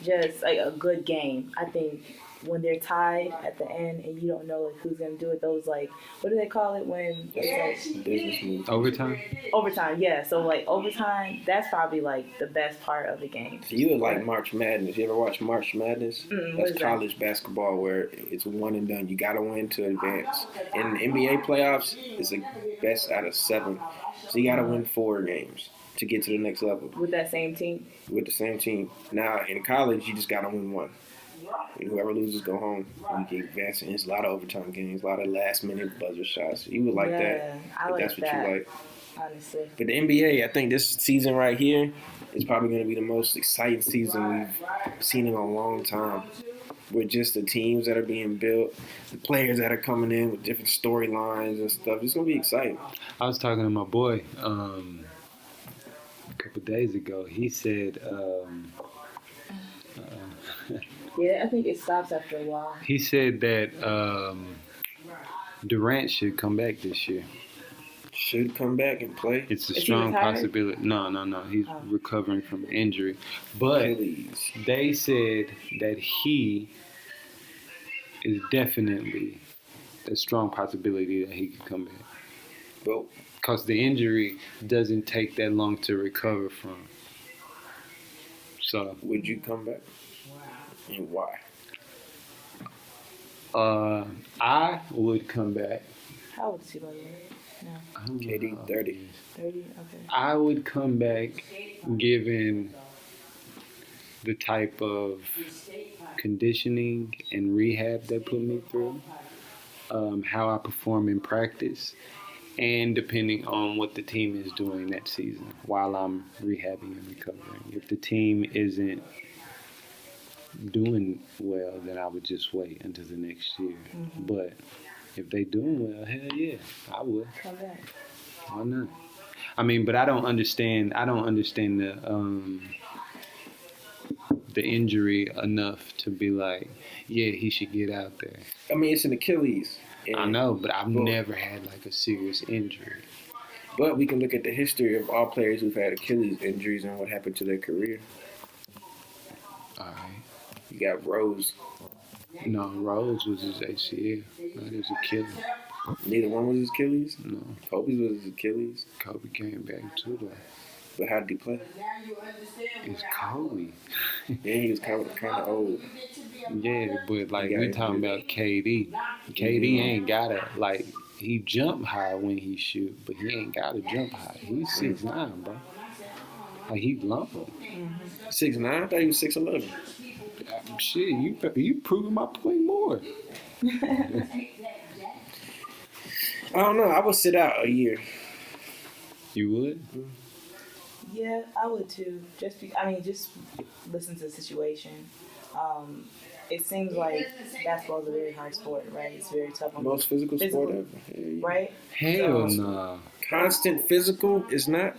[SPEAKER 3] just like a good game. I think when they're tied at the end and you don't know like who's gonna do it, those like what do they call it when it's like
[SPEAKER 4] Business move.
[SPEAKER 5] Overtime?
[SPEAKER 3] overtime? Yeah, so like overtime, that's probably like the best part of the game.
[SPEAKER 4] So you would like March Madness. You ever watch March Madness?
[SPEAKER 3] what
[SPEAKER 4] That's
[SPEAKER 3] is that?
[SPEAKER 4] college basketball where it's one and done. You got to win to advance. In the NBA playoffs, it's the best out of 7. So you got to win 4 games to get to the next level
[SPEAKER 3] With that same team.
[SPEAKER 4] with the same team. Now, in college, you just got to win 1. And whoever loses, go home. You can advance. And it's a lot of overtime games, a lot of last-minute buzzer shots. You would like
[SPEAKER 3] Yeah,
[SPEAKER 4] that
[SPEAKER 3] I
[SPEAKER 4] if
[SPEAKER 3] like
[SPEAKER 4] that's what
[SPEAKER 3] that.
[SPEAKER 4] you like.
[SPEAKER 3] Honestly.
[SPEAKER 4] But the NBA, I think this season right here is probably going to be the most exciting season we've seen in a long time. With just the teams that are being built, the players that are coming in with different storylines and stuff. It's going to be exciting.
[SPEAKER 5] I was talking to my boy a couple days ago. He said
[SPEAKER 3] Yeah, I think it stops after a while.
[SPEAKER 5] he said that Durant should come back this year.
[SPEAKER 4] Should come back and play.
[SPEAKER 5] It's a
[SPEAKER 3] Is he
[SPEAKER 5] strong
[SPEAKER 3] retired?
[SPEAKER 5] possibility. No. He's recovering from injury. But
[SPEAKER 4] Achilles.
[SPEAKER 5] they said that he is definitely a strong possibility that he could come back.
[SPEAKER 4] Well,
[SPEAKER 5] Because the injury doesn't take that long to recover from. So,
[SPEAKER 4] would you come back? And why?
[SPEAKER 5] I would come back.
[SPEAKER 3] How old is he by the way? No.
[SPEAKER 5] I don't know
[SPEAKER 4] KD,
[SPEAKER 5] how old
[SPEAKER 4] 30.
[SPEAKER 5] he is.
[SPEAKER 3] 30? Okay.
[SPEAKER 5] I would come back given the type of conditioning and rehab they put me through, how I perform in practice, and depending on what the team is doing that season while I'm rehabbing and recovering. If the team isn't doing well, then I would just wait until the next year. But if they doing well, hell yeah, I would.
[SPEAKER 3] Come back.
[SPEAKER 5] Why not? I mean, but I don't understand the injury enough to be like, yeah, he should get out there.
[SPEAKER 4] I mean, it's an Achilles. And-
[SPEAKER 5] I know, but I've
[SPEAKER 4] Well,
[SPEAKER 5] never had like a serious injury.
[SPEAKER 4] But we can look at the history of all players who've had Achilles injuries and what happened to their career.
[SPEAKER 5] All right.
[SPEAKER 4] You got Rose.
[SPEAKER 5] No, Rose was his ACL, not his Achilles.
[SPEAKER 4] Neither one was his Achilles.
[SPEAKER 5] No,
[SPEAKER 4] Kobe's was his Achilles.
[SPEAKER 5] Kobe came back too though.
[SPEAKER 4] But how did he play?
[SPEAKER 5] It's Kobe.
[SPEAKER 4] Yeah, he was kind of old.
[SPEAKER 5] Yeah, but like
[SPEAKER 4] He got
[SPEAKER 5] we talking
[SPEAKER 4] injured.
[SPEAKER 5] about KD. KD ain't gotta like he jump high when he shoot, but he ain't gotta jump high. He's 6'9", bro. Like he lump.
[SPEAKER 4] 6'9"? I thought he was 6'11".
[SPEAKER 5] Shit, you proving my point more.
[SPEAKER 4] I don't know. I would sit out a year.
[SPEAKER 5] You would?
[SPEAKER 3] Yeah, I would too. Just listen to the situation. It seems like basketball is a very hard sport, right? It's very tough on
[SPEAKER 4] Most physical sport ever.
[SPEAKER 3] right?
[SPEAKER 5] Hell nah.
[SPEAKER 4] Constant physical is not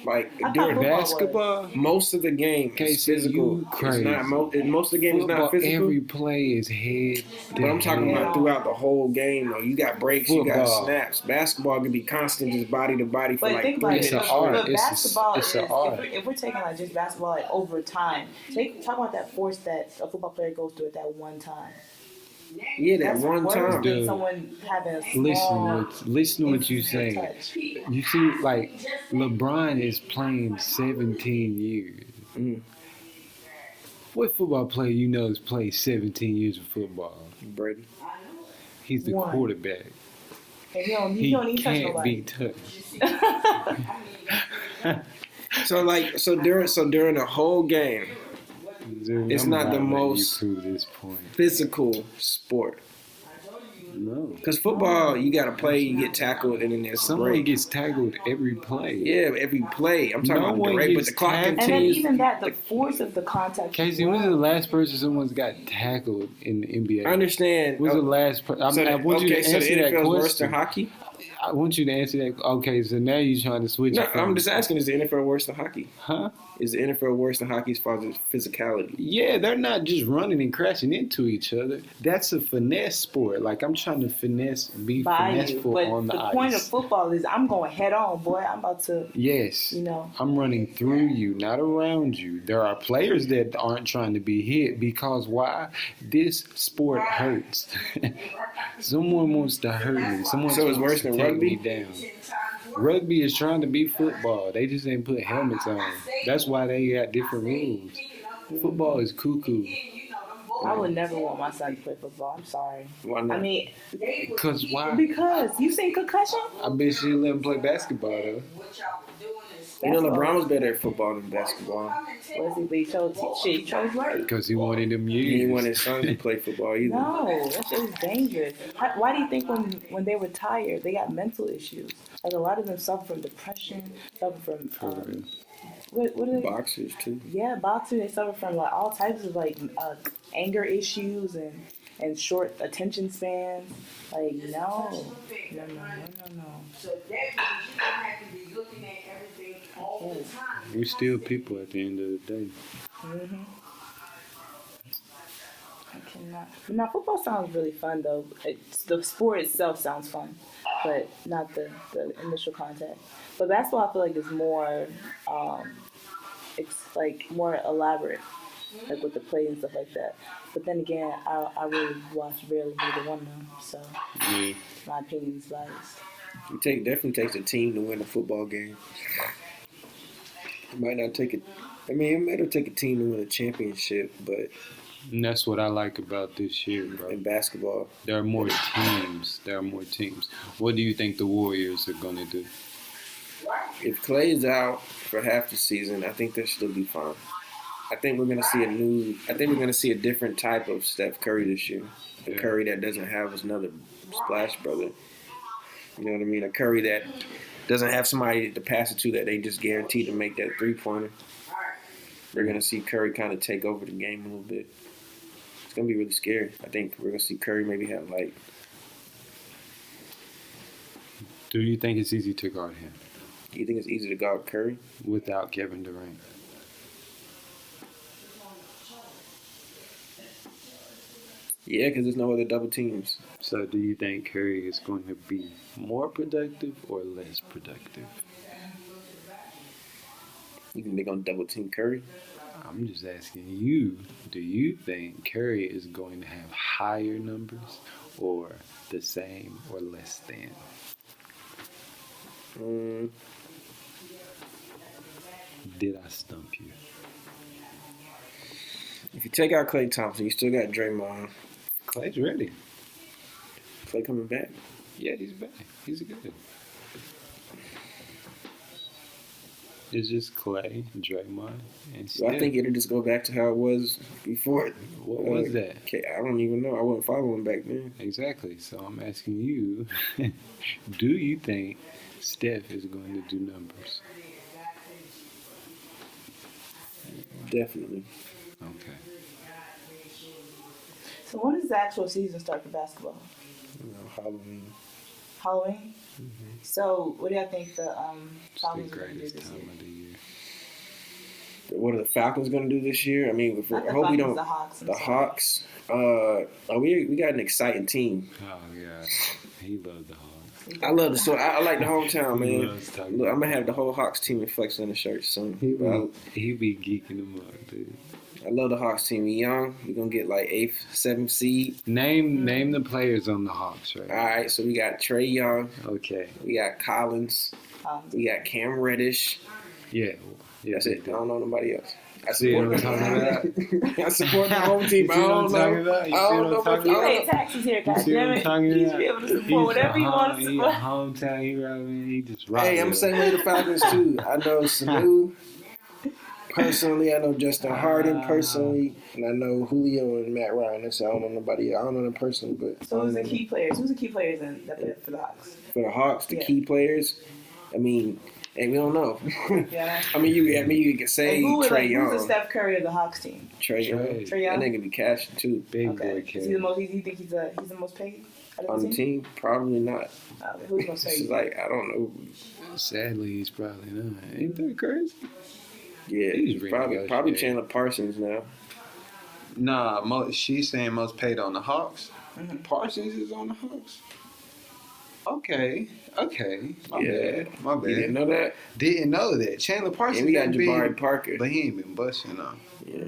[SPEAKER 4] like
[SPEAKER 3] I thought
[SPEAKER 4] during
[SPEAKER 3] football
[SPEAKER 5] Basketball?
[SPEAKER 4] most of the game
[SPEAKER 5] Okay,
[SPEAKER 4] is
[SPEAKER 5] so
[SPEAKER 4] physical.
[SPEAKER 5] you crazy.
[SPEAKER 4] It's not most of the game is
[SPEAKER 5] Football,
[SPEAKER 4] not physical.
[SPEAKER 5] every play is head.
[SPEAKER 4] But I'm talking about throughout the whole game though. You got breaks, you got
[SPEAKER 5] Football.
[SPEAKER 4] snaps. Basketball can be constant, just body to body for
[SPEAKER 3] But
[SPEAKER 4] like
[SPEAKER 3] think
[SPEAKER 4] 3
[SPEAKER 3] about
[SPEAKER 4] minutes.
[SPEAKER 3] it.
[SPEAKER 5] It's an art.
[SPEAKER 3] But basketball
[SPEAKER 5] It's an
[SPEAKER 3] is
[SPEAKER 5] art.
[SPEAKER 3] if we're taking like just basketball like over time. Talk about that force that a football player goes through at that one time.
[SPEAKER 4] Yeah, that
[SPEAKER 3] That's
[SPEAKER 4] one
[SPEAKER 3] worse
[SPEAKER 4] time.
[SPEAKER 3] than
[SPEAKER 5] Dude.
[SPEAKER 3] someone having a small
[SPEAKER 5] Listen to what you saying.
[SPEAKER 3] touch.
[SPEAKER 5] You see, like LeBron is playing 17 years.
[SPEAKER 4] Mm.
[SPEAKER 5] What football player you know has played 17 years of football?
[SPEAKER 4] Brady.
[SPEAKER 5] He's the
[SPEAKER 3] One.
[SPEAKER 5] quarterback.
[SPEAKER 3] And he don't
[SPEAKER 5] He
[SPEAKER 3] even touch
[SPEAKER 5] can't
[SPEAKER 3] nobody.
[SPEAKER 5] be touched.
[SPEAKER 4] So during the whole game, It's not the
[SPEAKER 5] letting
[SPEAKER 4] most-
[SPEAKER 5] you prove this point.
[SPEAKER 4] physical sport.
[SPEAKER 5] No.
[SPEAKER 4] Because football, you got to play, you get tackled, and then there's a
[SPEAKER 5] Someone
[SPEAKER 4] break.
[SPEAKER 5] gets tackled every play.
[SPEAKER 4] Yeah, every play. I'm talking
[SPEAKER 5] No
[SPEAKER 4] about
[SPEAKER 5] one
[SPEAKER 4] the rate, but
[SPEAKER 5] gets
[SPEAKER 4] the clock
[SPEAKER 5] tackled.
[SPEAKER 3] And then
[SPEAKER 4] continues.
[SPEAKER 3] even that, the force of the contact.
[SPEAKER 5] Casey, when's the last person someone's got tackled in the NBA?
[SPEAKER 4] I understand.
[SPEAKER 5] When's the last person?
[SPEAKER 4] So
[SPEAKER 5] I want you to
[SPEAKER 4] so the
[SPEAKER 5] answer that
[SPEAKER 4] NFL is worse
[SPEAKER 5] question.
[SPEAKER 4] than hockey?
[SPEAKER 5] I want you to answer that. Okay, so now you're trying to switch
[SPEAKER 4] No,
[SPEAKER 5] it from-
[SPEAKER 4] I'm just asking, is the NFL worse than hockey?
[SPEAKER 5] Huh?
[SPEAKER 4] Is the NFL worse than hockey as far as physicality?
[SPEAKER 5] Yeah, they're not just running and crashing into each other. That's a finesse sport. Like, I'm trying to be
[SPEAKER 3] By you.
[SPEAKER 5] finesseful
[SPEAKER 3] But
[SPEAKER 5] on the
[SPEAKER 3] the
[SPEAKER 5] ice.
[SPEAKER 3] point of football is I'm going head on, boy. I'm about to,
[SPEAKER 5] Yes.
[SPEAKER 3] you know.
[SPEAKER 5] I'm running through you, not around you. There are players that aren't trying to be hit because why? This sport hurts. Someone wants to hurt me. Someone
[SPEAKER 4] So it's
[SPEAKER 5] wants
[SPEAKER 4] worse
[SPEAKER 5] to
[SPEAKER 4] than
[SPEAKER 5] take
[SPEAKER 4] rugby?
[SPEAKER 5] me down. Rugby is trying to be football. They just ain't put helmets on. That's why they got different rules. Football is cuckoo.
[SPEAKER 3] I would never want my son to play football. I'm sorry.
[SPEAKER 4] Why not?
[SPEAKER 3] I mean,
[SPEAKER 5] Cause why?
[SPEAKER 3] because you seen concussion?
[SPEAKER 5] I bet she let him play basketball though.
[SPEAKER 4] You know, LeBron was better at football than basketball.
[SPEAKER 3] Was he? But he chose right.
[SPEAKER 5] Cause he wanted them
[SPEAKER 4] He
[SPEAKER 5] years.
[SPEAKER 4] didn't want his son to play football either.
[SPEAKER 3] No, that shit is dangerous. Why do you think when they were tired, they got mental issues? Like a lot of them suffer from depression, suffer from what are they?
[SPEAKER 4] Boxers too.
[SPEAKER 3] Yeah, boxing. They suffer from like all types of like anger issues and short attention spans. Like no.
[SPEAKER 10] So that means you don't have to be looking at everything all the time.
[SPEAKER 5] We're still people at the end of the day.
[SPEAKER 3] Mhm. I cannot. But now football sounds really fun though. The sport itself sounds fun, but not the initial contact. But basketball, I feel like is more, it's like more elaborate, like with the play and stuff like that. But then again, I really watch rarely either one of them, so
[SPEAKER 5] Yeah.
[SPEAKER 3] my opinion is biased.
[SPEAKER 4] It definitely takes a team to win a football game. It might not take it. I mean, it might take a team to win a championship, but
[SPEAKER 5] And that's what I like about this year, bro.
[SPEAKER 4] in basketball,
[SPEAKER 5] There are more teams. What do you think the Warriors are gonna do?
[SPEAKER 4] if Clay's out for half the season, I think they'll still be fine. I think we're gonna see a different type of Steph Curry this year. A
[SPEAKER 5] Yeah.
[SPEAKER 4] Curry that doesn't have another splash brother. You know what I mean? A Curry that doesn't have somebody to pass it to that they just guaranteed to make that 3-pointer. We're gonna see Curry kind of take over the game a little bit. It's gonna be really scary. I think we're gonna see Curry maybe have like.
[SPEAKER 5] Do you think it's easy to guard him
[SPEAKER 4] Do you think it's easy to guard Curry?
[SPEAKER 5] without Kevin Durant?
[SPEAKER 4] Yeah, because there's no other double teams.
[SPEAKER 5] So do you think Curry is going to be more productive or less productive?
[SPEAKER 4] You think they're gonna double team Curry?
[SPEAKER 5] I'm just asking you, do you think Curry is going to have higher numbers or the same or less than? Did I stump you?
[SPEAKER 4] If you take out Klay Thompson, you still got Draymond.
[SPEAKER 5] Clay's ready.
[SPEAKER 4] Klay coming back.
[SPEAKER 5] Yeah, he's back. He's good. It's just Clay, Draymond, and
[SPEAKER 4] So I
[SPEAKER 5] Steph.
[SPEAKER 4] think it'll just go back to how it was before.
[SPEAKER 5] What was that?
[SPEAKER 4] Okay, I don't even know. I wasn't following back then.
[SPEAKER 5] Exactly. So I'm asking you, do you think Steph is going to do numbers?
[SPEAKER 4] Definitely.
[SPEAKER 5] Okay.
[SPEAKER 3] So when does the actual season start for basketball?
[SPEAKER 4] Halloween.
[SPEAKER 3] Halloween? So what do y'all think the
[SPEAKER 5] It's the
[SPEAKER 3] Falcons are going to do
[SPEAKER 5] greatest
[SPEAKER 3] this
[SPEAKER 5] time
[SPEAKER 3] year?
[SPEAKER 5] of the year.
[SPEAKER 4] What are the Falcons going to do this year? I mean,
[SPEAKER 3] Not
[SPEAKER 4] I
[SPEAKER 3] the
[SPEAKER 4] hope we
[SPEAKER 3] Falcons,
[SPEAKER 4] don't.
[SPEAKER 3] the Hawks. I'm
[SPEAKER 4] The
[SPEAKER 3] sorry.
[SPEAKER 4] Hawks. We got an exciting team.
[SPEAKER 5] Oh, yeah. He loves the Hawks.
[SPEAKER 4] I love the so I like the hometown,
[SPEAKER 5] He
[SPEAKER 4] man.
[SPEAKER 5] loves talking
[SPEAKER 4] Look, I'm gonna have the whole Hawks team in Flex on the shirt soon.
[SPEAKER 5] He be geeking them up, dude.
[SPEAKER 4] I love the Hawks team. We young. We're gonna get like 8th, 7th seed.
[SPEAKER 5] Name the players on the Hawks, right?
[SPEAKER 4] All right, so we got Trey Young.
[SPEAKER 5] Okay.
[SPEAKER 4] We got Collins. We got Cam Reddish.
[SPEAKER 5] Yeah.
[SPEAKER 4] That's it. I don't know nobody else. I
[SPEAKER 5] See what
[SPEAKER 4] support,
[SPEAKER 5] I'm talking about?
[SPEAKER 4] I support the home team. I
[SPEAKER 5] You see what
[SPEAKER 4] don't
[SPEAKER 5] I'm
[SPEAKER 4] know.
[SPEAKER 5] talking about? You
[SPEAKER 4] I
[SPEAKER 5] see
[SPEAKER 4] don't
[SPEAKER 5] what
[SPEAKER 4] know.
[SPEAKER 5] I'm talking
[SPEAKER 3] You
[SPEAKER 5] about?
[SPEAKER 3] pay taxes here,
[SPEAKER 5] You see what I'm
[SPEAKER 3] goddammit.
[SPEAKER 5] talking
[SPEAKER 3] You should
[SPEAKER 5] about?
[SPEAKER 3] be able to support whatever you want to
[SPEAKER 5] He's a
[SPEAKER 3] support.
[SPEAKER 5] hometown hero, man. He just rock
[SPEAKER 4] Hey, I'm the
[SPEAKER 5] with
[SPEAKER 4] same
[SPEAKER 5] him.
[SPEAKER 4] way the Falcons too. I know Sanu personally. I know Justin Harden personally, and I know Julio and Matt Ryan. That's I don't know nobody. I don't know them personally, but
[SPEAKER 3] So who's the key players? Who's the key players that play for the Hawks?
[SPEAKER 4] for the Hawks, the
[SPEAKER 3] Yeah.
[SPEAKER 4] key players. I mean, and we don't know.
[SPEAKER 3] Yeah.
[SPEAKER 4] I mean, you can say
[SPEAKER 3] And who's
[SPEAKER 4] Trey
[SPEAKER 3] the
[SPEAKER 4] Young.
[SPEAKER 3] Steph Curry of the Hawks team?
[SPEAKER 4] Trey Young.
[SPEAKER 3] Trey Young?
[SPEAKER 4] That nigga be cashing too.
[SPEAKER 5] Big
[SPEAKER 3] Okay.
[SPEAKER 5] boy
[SPEAKER 3] Is he
[SPEAKER 5] kid.
[SPEAKER 3] the most? You think he's the most paid out
[SPEAKER 4] On
[SPEAKER 3] of
[SPEAKER 4] the team, probably not.
[SPEAKER 3] Okay, who's the most
[SPEAKER 4] It's
[SPEAKER 3] paid?
[SPEAKER 4] like I don't know.
[SPEAKER 5] Sadly, he's probably not. Ain't that crazy?
[SPEAKER 4] Yeah,
[SPEAKER 5] He's
[SPEAKER 4] probably
[SPEAKER 5] renegotiating.
[SPEAKER 4] Chandler Parsons now.
[SPEAKER 11] Nah, she's saying most paid on the Hawks. Parsons is on the Hawks. Okay. My
[SPEAKER 4] Yeah.
[SPEAKER 11] bad. My bad.
[SPEAKER 4] You didn't know that?
[SPEAKER 11] Didn't know that. Chandler Parsons.
[SPEAKER 4] And we got
[SPEAKER 11] ain't been-
[SPEAKER 4] Jabari Parker.
[SPEAKER 11] But he ain't been busting on.
[SPEAKER 4] Yeah,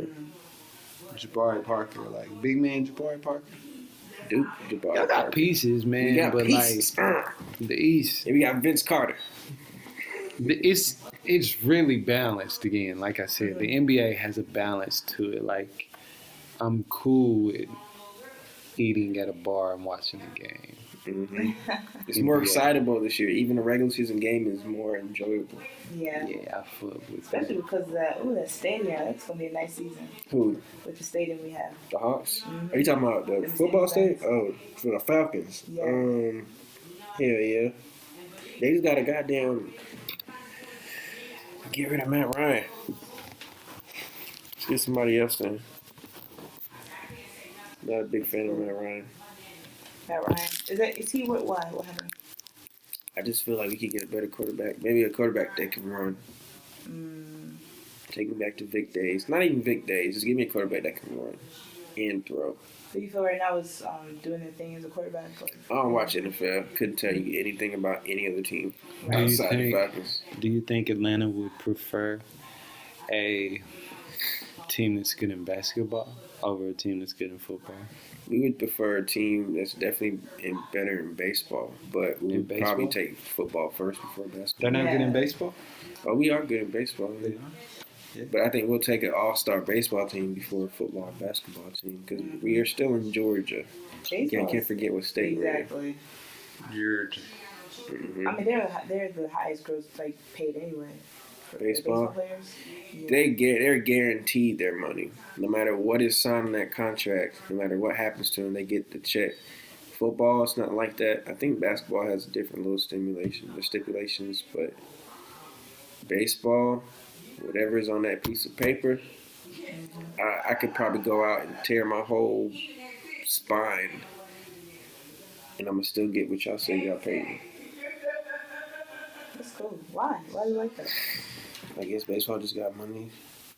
[SPEAKER 11] Jabari Parker, like big man Jabari Parker.
[SPEAKER 4] Duke Jabari
[SPEAKER 5] Y'all got
[SPEAKER 4] Parker.
[SPEAKER 5] pieces, man.
[SPEAKER 4] We got
[SPEAKER 5] but
[SPEAKER 4] pieces.
[SPEAKER 5] like the East,
[SPEAKER 4] And we got Vince Carter.
[SPEAKER 5] it's really balanced again. Like I said, the NBA has a balance to it. Like I'm cool with eating at a bar and watching a game.
[SPEAKER 4] It's more
[SPEAKER 5] NBA.
[SPEAKER 4] excitable this year. Even the regular season game is more enjoyable.
[SPEAKER 3] Yeah.
[SPEAKER 5] Yeah, I fuck with
[SPEAKER 3] Especially
[SPEAKER 5] that.
[SPEAKER 3] because of that stadium. That's gonna be a nice season
[SPEAKER 4] Who?
[SPEAKER 3] with the stadium we have.
[SPEAKER 4] The Hawks? Are you talking about the football
[SPEAKER 3] Mercedes-Benz.
[SPEAKER 4] stadium? Oh, for the Falcons.
[SPEAKER 3] Yeah.
[SPEAKER 4] Hell yeah. They just got a goddamn get rid of Matt Ryan. Let's get somebody else then. Not a big fan of Matt Ryan.
[SPEAKER 3] Matt Ryan. Is he why? What happened?
[SPEAKER 4] I just feel like we could get a better quarterback. Maybe a quarterback that can run. Take me back to Vic days. Not even Vic days. Just give me a quarterback that can run and throw.
[SPEAKER 3] Do you feel right now is doing the thing as a quarterback?
[SPEAKER 4] I don't watch NFL. Couldn't tell you anything about any other team
[SPEAKER 5] Do you
[SPEAKER 4] outside the
[SPEAKER 5] think-
[SPEAKER 4] Falcons.
[SPEAKER 5] Do you think Atlanta would prefer a team that's good in basketball over a team that's good in football?
[SPEAKER 4] We would prefer a team that's definitely better in baseball, but we would probably
[SPEAKER 5] baseball?
[SPEAKER 4] take football first before basketball.
[SPEAKER 5] They're not good in
[SPEAKER 3] Yeah.
[SPEAKER 5] baseball?
[SPEAKER 4] Oh, we are good in baseball. Yeah.
[SPEAKER 11] Yeah.
[SPEAKER 4] But I think we'll take an all-star baseball team before a football and basketball team because we are still in Georgia.
[SPEAKER 3] Baseball.
[SPEAKER 4] Can't forget what state we're in.
[SPEAKER 3] Exactly.
[SPEAKER 11] You're
[SPEAKER 4] Mhm.
[SPEAKER 3] I mean, they're the highest gross paid anyway. For
[SPEAKER 4] Baseball?
[SPEAKER 3] players. Yeah.
[SPEAKER 4] They're guaranteed their money. No matter what is signed in that contract, no matter what happens to them, they get the check. Football, it's not like that. I think basketball has a different little stipulations, but baseball, whatever is on that piece of paper, I could probably go out and tear my whole spine, and I'm gonna still get what y'all say y'all pay me.
[SPEAKER 3] That's cool. Why? Why do you like that?
[SPEAKER 4] I guess baseball just got money.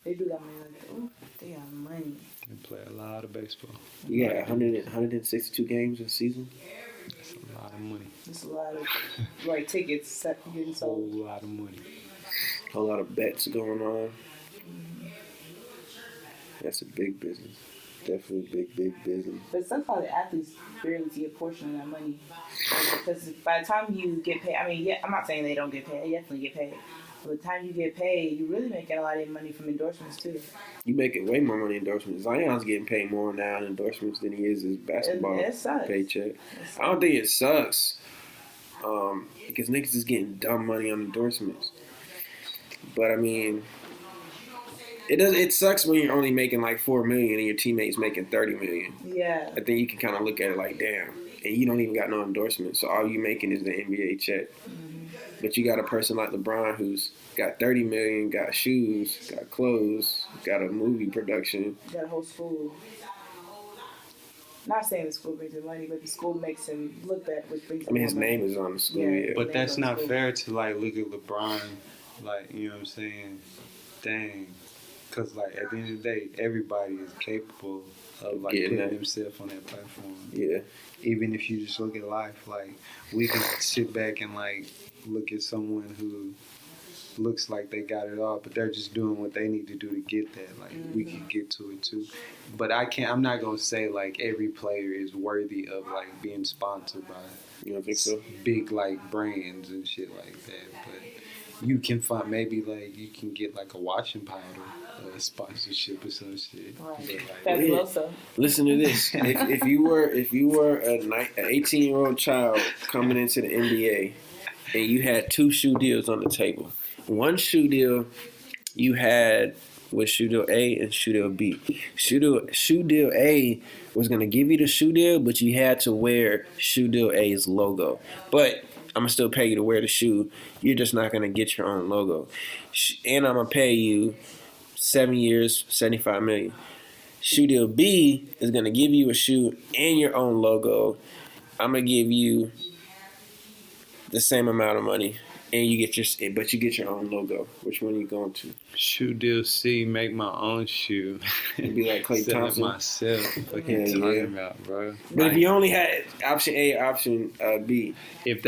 [SPEAKER 3] They do got money like that. Ooh, they got money.
[SPEAKER 5] They play a lot of baseball.
[SPEAKER 4] You got 162 games a season.
[SPEAKER 5] That's a lot of money.
[SPEAKER 3] There's a lot of tickets set getting
[SPEAKER 5] Whole
[SPEAKER 3] sold.
[SPEAKER 5] lot of money.
[SPEAKER 4] A whole lot of bets going on. That's a big business. Definitely big business.
[SPEAKER 3] But sometimes the athletes barely see a portion of that money. Because by the time you get paid, I mean, yeah, I'm not saying they don't get paid. They definitely get paid. By the time you get paid, you're really making a lot of money from endorsements too.
[SPEAKER 4] You making way more money in endorsements. Zion's getting paid more now in endorsements than he is his basketball
[SPEAKER 3] It sucks.
[SPEAKER 4] paycheck. I don't think it sucks. Because niggas is getting dumb money on endorsements. But I mean, it sucks when you're only making like $4 million and your teammates making $30 million.
[SPEAKER 3] Yeah.
[SPEAKER 4] I think you can kind of look at it like, damn, and you don't even got no endorsements, so all you making is the NBA check. But you got a person like LeBron who's got $30 million, got shoes, got clothes, got a movie production,
[SPEAKER 3] Got a whole school. Not saying the school brings him money, but the school makes him look bad, which brings him
[SPEAKER 4] I mean, his
[SPEAKER 3] more money.
[SPEAKER 4] name is on the school.
[SPEAKER 3] Yeah.
[SPEAKER 4] Yeah.
[SPEAKER 5] But that's not fair to like look at LeBron, like, you know what I'm saying? Dang, because like at the end of the day, everybody is capable of like
[SPEAKER 4] Getting
[SPEAKER 5] putting
[SPEAKER 4] that.
[SPEAKER 5] themselves on that platform.
[SPEAKER 4] Yeah.
[SPEAKER 5] Even if you just look at life, like we can sit back and like look at someone who looks like they got it all, but they're just doing what they need to do to get that. Like we can get to it too. But I'm not gonna say like every player is worthy of like being sponsored by,
[SPEAKER 4] You don't think so?
[SPEAKER 5] big like brands and shit like that. But you can find maybe like you can get like a washing powder sponsorship or some shit.
[SPEAKER 3] Right.
[SPEAKER 5] But, like,
[SPEAKER 3] Fabuloso.
[SPEAKER 4] Listen to this: if you were an 18-year-old child coming into the NBA, and you had 2 shoe deals on the table, one shoe deal you had was shoe deal A and shoe deal B. Shoe deal A was gonna give you the shoe deal, but you had to wear shoe deal A's logo. But I'm gonna still pay you to wear the shoe. You're just not gonna get your own logo, and I'm gonna pay you 7 years, $75 million. Shoe deal B is gonna give you a shoe and your own logo. I'm gonna give you the same amount of money, and you get your own logo. Which one are you going to?
[SPEAKER 5] shoe deal C, make my own shoe.
[SPEAKER 4] It'd be like Klay
[SPEAKER 5] Sell it
[SPEAKER 4] Thompson.
[SPEAKER 5] myself. What you talking about, bro?
[SPEAKER 4] But
[SPEAKER 5] Like,
[SPEAKER 4] if you only had option A, option B,
[SPEAKER 5] if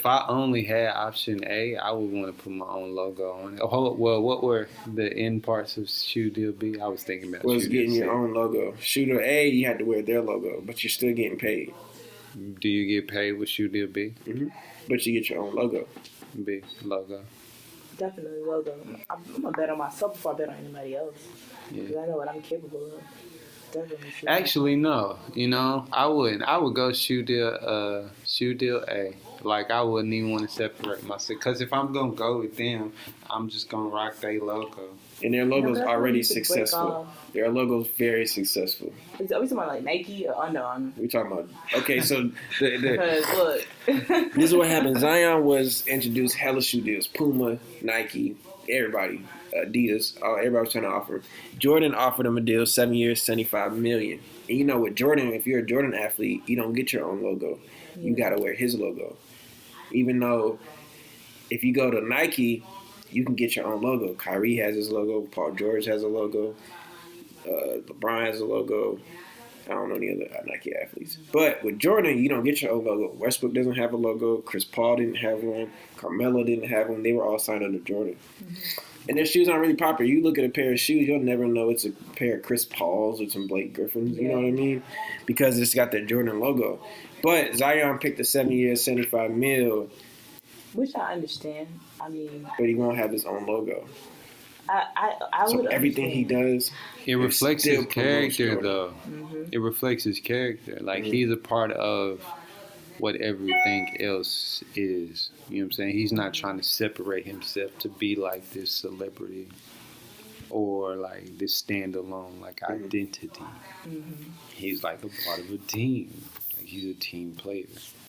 [SPEAKER 5] I only had option A, I would want to put my own logo on it. Well, what were the end parts of shoe deal B? I was thinking about
[SPEAKER 4] was
[SPEAKER 5] shoe deal
[SPEAKER 4] getting
[SPEAKER 5] C.
[SPEAKER 4] your own logo. Shoe deal A, you had to wear their logo, but you're still getting paid.
[SPEAKER 5] Do you get paid with shoe deal B?
[SPEAKER 4] Mm-hmm. But you get your own logo.
[SPEAKER 5] B logo.
[SPEAKER 3] Definitely logo. I'm gonna bet on myself before I bet on anybody else.
[SPEAKER 5] Yeah.
[SPEAKER 3] Because I know what I'm capable of. Definitely. Sure.
[SPEAKER 5] Actually, no. You know, I wouldn't. I would go shoe deal A. Like I wouldn't even want to separate myself. Cause if I'm gonna go with them, I'm just gonna rock their logo.
[SPEAKER 4] And their logo's
[SPEAKER 3] that's
[SPEAKER 4] already
[SPEAKER 3] what you could break
[SPEAKER 4] successful.
[SPEAKER 3] off.
[SPEAKER 4] Their logo's very successful.
[SPEAKER 3] Are we talking about like Nike or Under Armour?
[SPEAKER 4] We talking about okay, so the
[SPEAKER 3] Because look,
[SPEAKER 4] this is what happened. Zion was introduced hella shoe deals. Puma, Nike, everybody, Adidas, everybody was trying to offer. Jordan offered him a deal, 7 years, $75 million. And you know with Jordan, if you're a Jordan athlete, you don't get your own logo. You gotta wear his logo. Even though if you go to Nike, you can get your own logo. Kyrie has his logo. Paul George has a logo. LeBron has a logo. I don't know any other Nike athletes. But with Jordan, you don't get your own logo. Westbrook doesn't have a logo. Chris Paul didn't have one. Carmelo didn't have one. They were all signed under Jordan. Mm-hmm. And their shoes aren't really popular. You look at a pair of shoes, you'll never know it's a pair of Chris Pauls or some Blake Griffins. You know what I mean? Because it's got that Jordan logo. But Zion picked a 7 year, $75 million.
[SPEAKER 3] which I understand. I mean,
[SPEAKER 4] But he won't have his own logo.
[SPEAKER 3] I
[SPEAKER 4] So
[SPEAKER 3] would
[SPEAKER 4] everything he does,
[SPEAKER 5] It reflects
[SPEAKER 4] still
[SPEAKER 5] his character,
[SPEAKER 4] promotes
[SPEAKER 5] though.
[SPEAKER 3] Mm-hmm.
[SPEAKER 5] It reflects his character. Like,
[SPEAKER 4] Mhm.
[SPEAKER 5] he's a part of what everything else is. You know what I'm saying? He's not trying to separate himself to be like this celebrity or like this standalone like identity.
[SPEAKER 3] Mm-hmm.
[SPEAKER 5] He's like a part of a team. Like, he's a team player.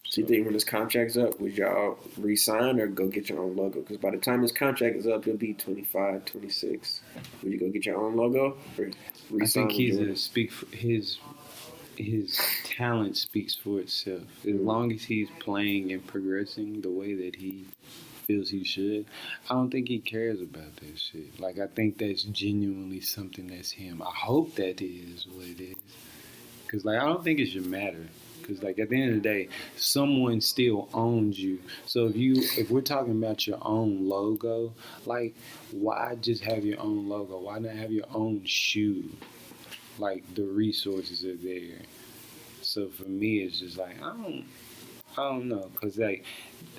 [SPEAKER 4] So you think when his contract's up, would y'all re-sign or go get your own logo? Because by the time his contract is up, he'll be 25, 26. Would you go get your own logo or
[SPEAKER 5] I
[SPEAKER 4] re-sign?
[SPEAKER 5] think he's
[SPEAKER 4] with
[SPEAKER 5] his talent speaks for itself. As long as he's playing and progressing the way that he feels he should, I don't think he cares about that shit. Like, I think that's genuinely something that's him. I hope that is what it is. Because, like, I don't think it should matter. Because like at the end of the day, someone still owns you. So if we're talking about your own logo, like why just have your own logo? Why not have your own shoe? Like the resources are there. So for me, it's just like I don't know, because like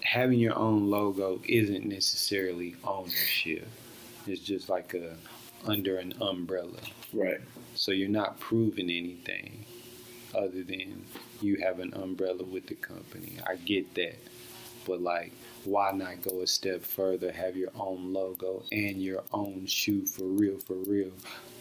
[SPEAKER 5] having your own logo isn't necessarily ownership. It's just like under an umbrella.
[SPEAKER 4] Right.
[SPEAKER 5] So you're not proving anything other than you have an umbrella with the company. I get that. But like, why not go a step further, have your own logo and your own shoe for real,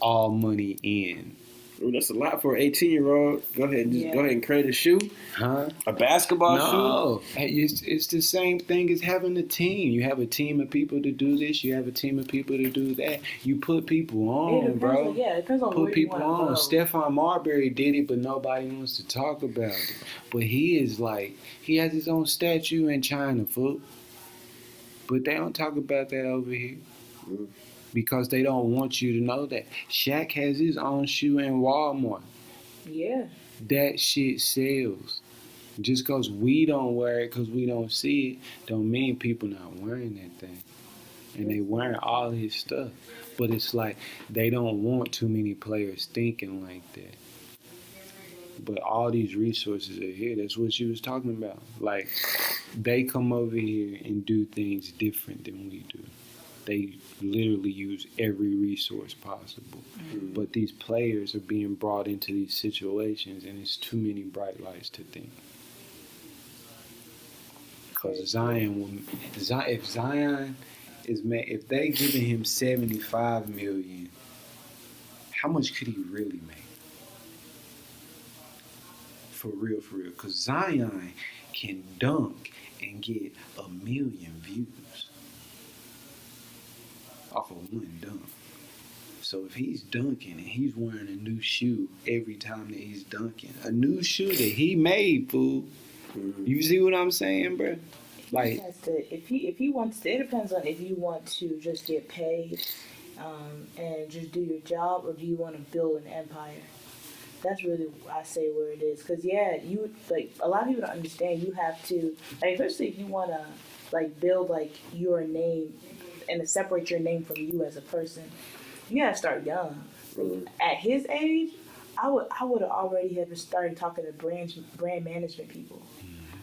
[SPEAKER 5] all money in.
[SPEAKER 4] Ooh, that's a lot for an 18-year-old. Go ahead and create a shoe.
[SPEAKER 5] Huh?
[SPEAKER 4] A basketball shoe?
[SPEAKER 5] No. Hey, it's the same thing as having a team. You have a team of people to do this. You have a team of people to do that. You put people on, bro.
[SPEAKER 3] Yeah, it depends on
[SPEAKER 5] put
[SPEAKER 3] where
[SPEAKER 5] people
[SPEAKER 3] you want
[SPEAKER 5] on.
[SPEAKER 3] to go.
[SPEAKER 5] Stephon Marbury did it, but nobody wants to talk about it. But he is like, he has his own statue in China, fool. But they don't talk about that over here.
[SPEAKER 4] Mm.
[SPEAKER 5] Because they don't want you to know that. Shaq has his own shoe in Walmart.
[SPEAKER 3] Yeah.
[SPEAKER 5] That shit sells. Just because we don't wear it, because we don't see it, don't mean people not wearing that thing. And they wearing all his stuff. But it's like they don't want too many players thinking like that. But all these resources are here. That's what you was talking about. Like, they come over here and do things different than we do. They literally use every resource possible. Mm-hmm. But these players are being brought into these situations, and it's too many bright lights to think. Because if Zion is made, if they giving him $75 million, how much could he really make? For real. Because Zion can dunk and get 1 million views off of one dunk. So if he's dunking and he's wearing a new shoe every time that he's dunking, a new shoe that he made, fool. Mm-hmm. You see what I'm saying, bro? Like,
[SPEAKER 3] if he wants to, it depends on if you want to just get paid and just do your job, or do you want to build an empire. That's really, I say, where it is. Because you like, a lot of people don't understand. You have to, like, especially if you want to like build like your name and to separate your name from you as a person, you gotta start young. At his age, I would have already have started talking to brand management people.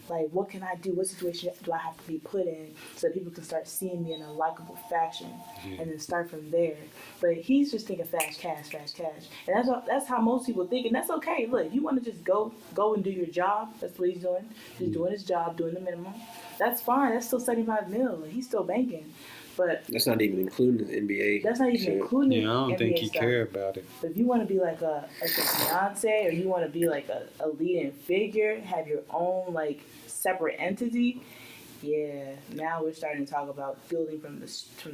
[SPEAKER 3] Like, what can I do? What situation do I have to be put in so that people can start seeing me in a likable fashion, and then start from there? But he's just thinking fast cash, and that's how most people think, and that's okay. Look, if you want to just go and do your job, that's what he's doing. Just doing his job, doing the minimum. That's fine. That's still $75 million. He's still banking. But
[SPEAKER 4] that's not even including the NBA.
[SPEAKER 3] That's not even including.
[SPEAKER 5] Yeah, I don't
[SPEAKER 3] NBA
[SPEAKER 5] think he
[SPEAKER 3] stuff.
[SPEAKER 5] care about it.
[SPEAKER 3] But if you want to be like a Beyonce, or you want to be like a leading figure, have your own like separate entity, now we're starting to talk about building from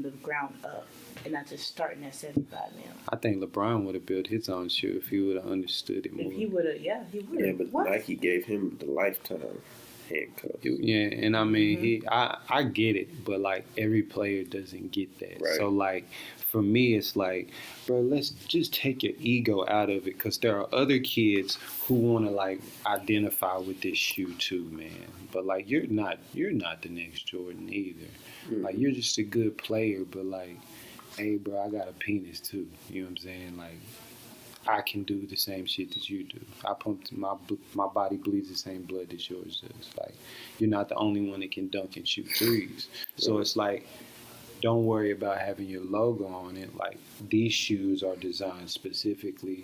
[SPEAKER 3] the ground up, and not just starting at $75 million.
[SPEAKER 5] I think LeBron would have built his own shoe if he would have understood it more.
[SPEAKER 3] If he would have, he would have.
[SPEAKER 4] Yeah, but Nike gave him the lifetime handcuffs.
[SPEAKER 5] Yeah, and I mean, I get it, but like every player doesn't get that.
[SPEAKER 4] Right.
[SPEAKER 5] So like, for me, it's like, bro, let's just take your ego out of it, because there are other kids who want to like identify with this shoe too, man. But like, you're not the next Jordan either. Mm-hmm. Like, you're just a good player, but like, hey, bro, I got a penis too. You know what I'm saying? Like, I can do the same shit that you do. I pumped my body bleeds the same blood that yours does. Like, you're not the only one that can dunk and shoot threes. So it's like, don't worry about having your logo on it. Like, these shoes are designed specifically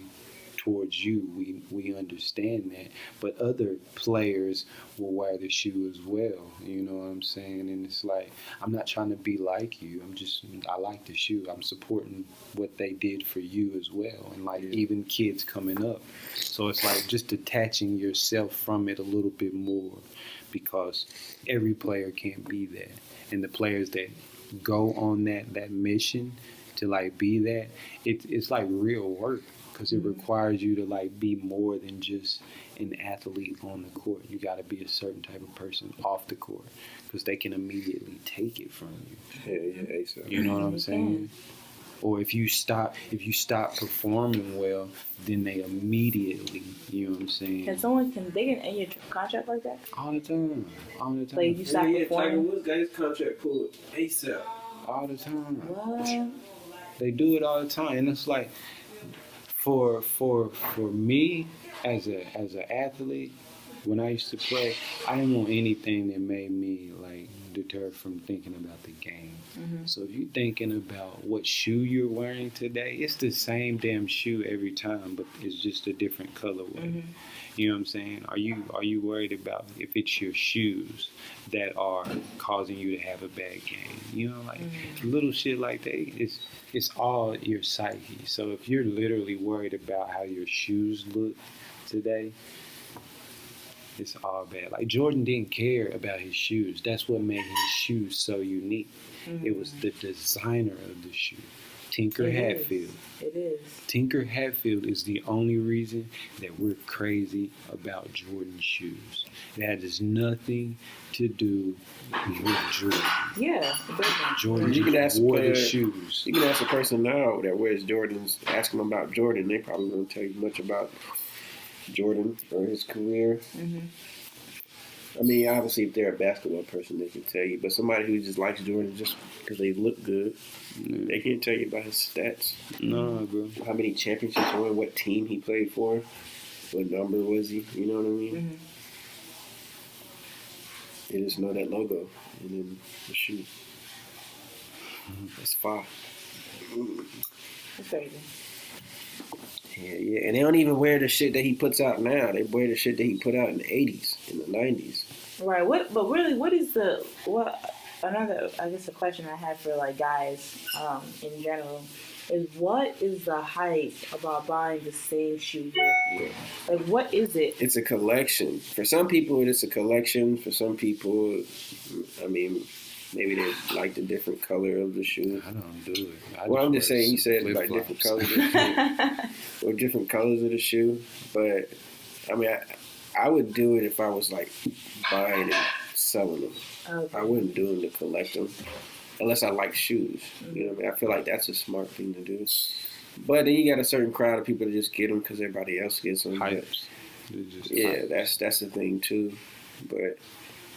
[SPEAKER 5] towards you. We understand that. But other players will wear the shoe as well. You know what I'm saying? And it's like, I'm not trying to be like you. I like the shoe. I'm supporting what they did for you as well. And like, even kids coming up. So it's like just detaching yourself from it a little bit more, because every player can't be that. And the players that go on that mission to like be that, it's like real work, because it requires you to like be more than just an athlete on the court. You got to be a certain type of person off the court, because they can immediately take it from you.
[SPEAKER 4] Yeah, so.
[SPEAKER 5] You know what I'm saying? Or if you stop performing well, then they immediately, you know what I'm saying?
[SPEAKER 3] Can they get in your contract like that?
[SPEAKER 5] All the time.
[SPEAKER 3] Like you stop
[SPEAKER 4] Tiger
[SPEAKER 3] performing?
[SPEAKER 4] Woods got his contract pulled ASAP.
[SPEAKER 5] All the time.
[SPEAKER 3] What?
[SPEAKER 5] They do it all the time, and it's like, for me as an athlete, when I used to play, I didn't want anything that made me like deter from thinking about the game. So if you're thinking about what shoe you're wearing today, it's the same damn shoe every time, but it's just a different colorway. You know what I'm saying? Are you worried about if it's your shoes that are causing you to have a bad game? You know, like little shit like that. It's all your psyche. So if you're literally worried about how your shoes look today, it's all bad. Like Jordan didn't care about his shoes. That's what made his shoes so unique. It was the designer of the shoe, Tinker Hatfield.
[SPEAKER 3] It is.
[SPEAKER 5] Tinker Hatfield is the only reason that we're crazy about Jordan shoes. That has nothing to do with Jordan.
[SPEAKER 3] Yeah, it doesn't.
[SPEAKER 5] Jordan
[SPEAKER 4] You can
[SPEAKER 5] just
[SPEAKER 4] ask
[SPEAKER 5] wore the
[SPEAKER 4] a
[SPEAKER 5] shoes.
[SPEAKER 4] You can ask a person now that wears Jordans, ask them about Jordan. They probably won't tell you much about Jordan or his career. I mean, obviously, if they're a basketball person, they can tell you. But somebody who just likes Jordan just because they look good, they can't tell you about his stats.
[SPEAKER 5] No, bro.
[SPEAKER 4] How many championships he won, what team he played for, what number was he, you know what I mean? They just know that logo and then the shoe. That's fire.
[SPEAKER 3] It's crazy.
[SPEAKER 4] Yeah. And they don't even wear the shit that he puts out now. They wear the shit that he put out in the 80s, in the 90s.
[SPEAKER 3] Right. Another, I guess, a question I have for like guys in general is what is the hype about buying the same shoe year? Like, what is it?
[SPEAKER 4] It's a collection. For some people, it's a collection. For some people, I mean, maybe they like the different color of the shoe.
[SPEAKER 5] I don't do it.
[SPEAKER 4] I'm just saying, you said like different colors of the shoe. Or different colors of the shoe. But, I mean, I would do it if I was like buying and selling them.
[SPEAKER 3] Okay.
[SPEAKER 4] I wouldn't do them to collect them. Unless I like shoes. You know what I mean? I feel like that's a smart thing to do. But then you got a certain crowd of people that just get them because everybody else gets them.
[SPEAKER 5] Hypes.
[SPEAKER 4] Hypes. That's the thing too. But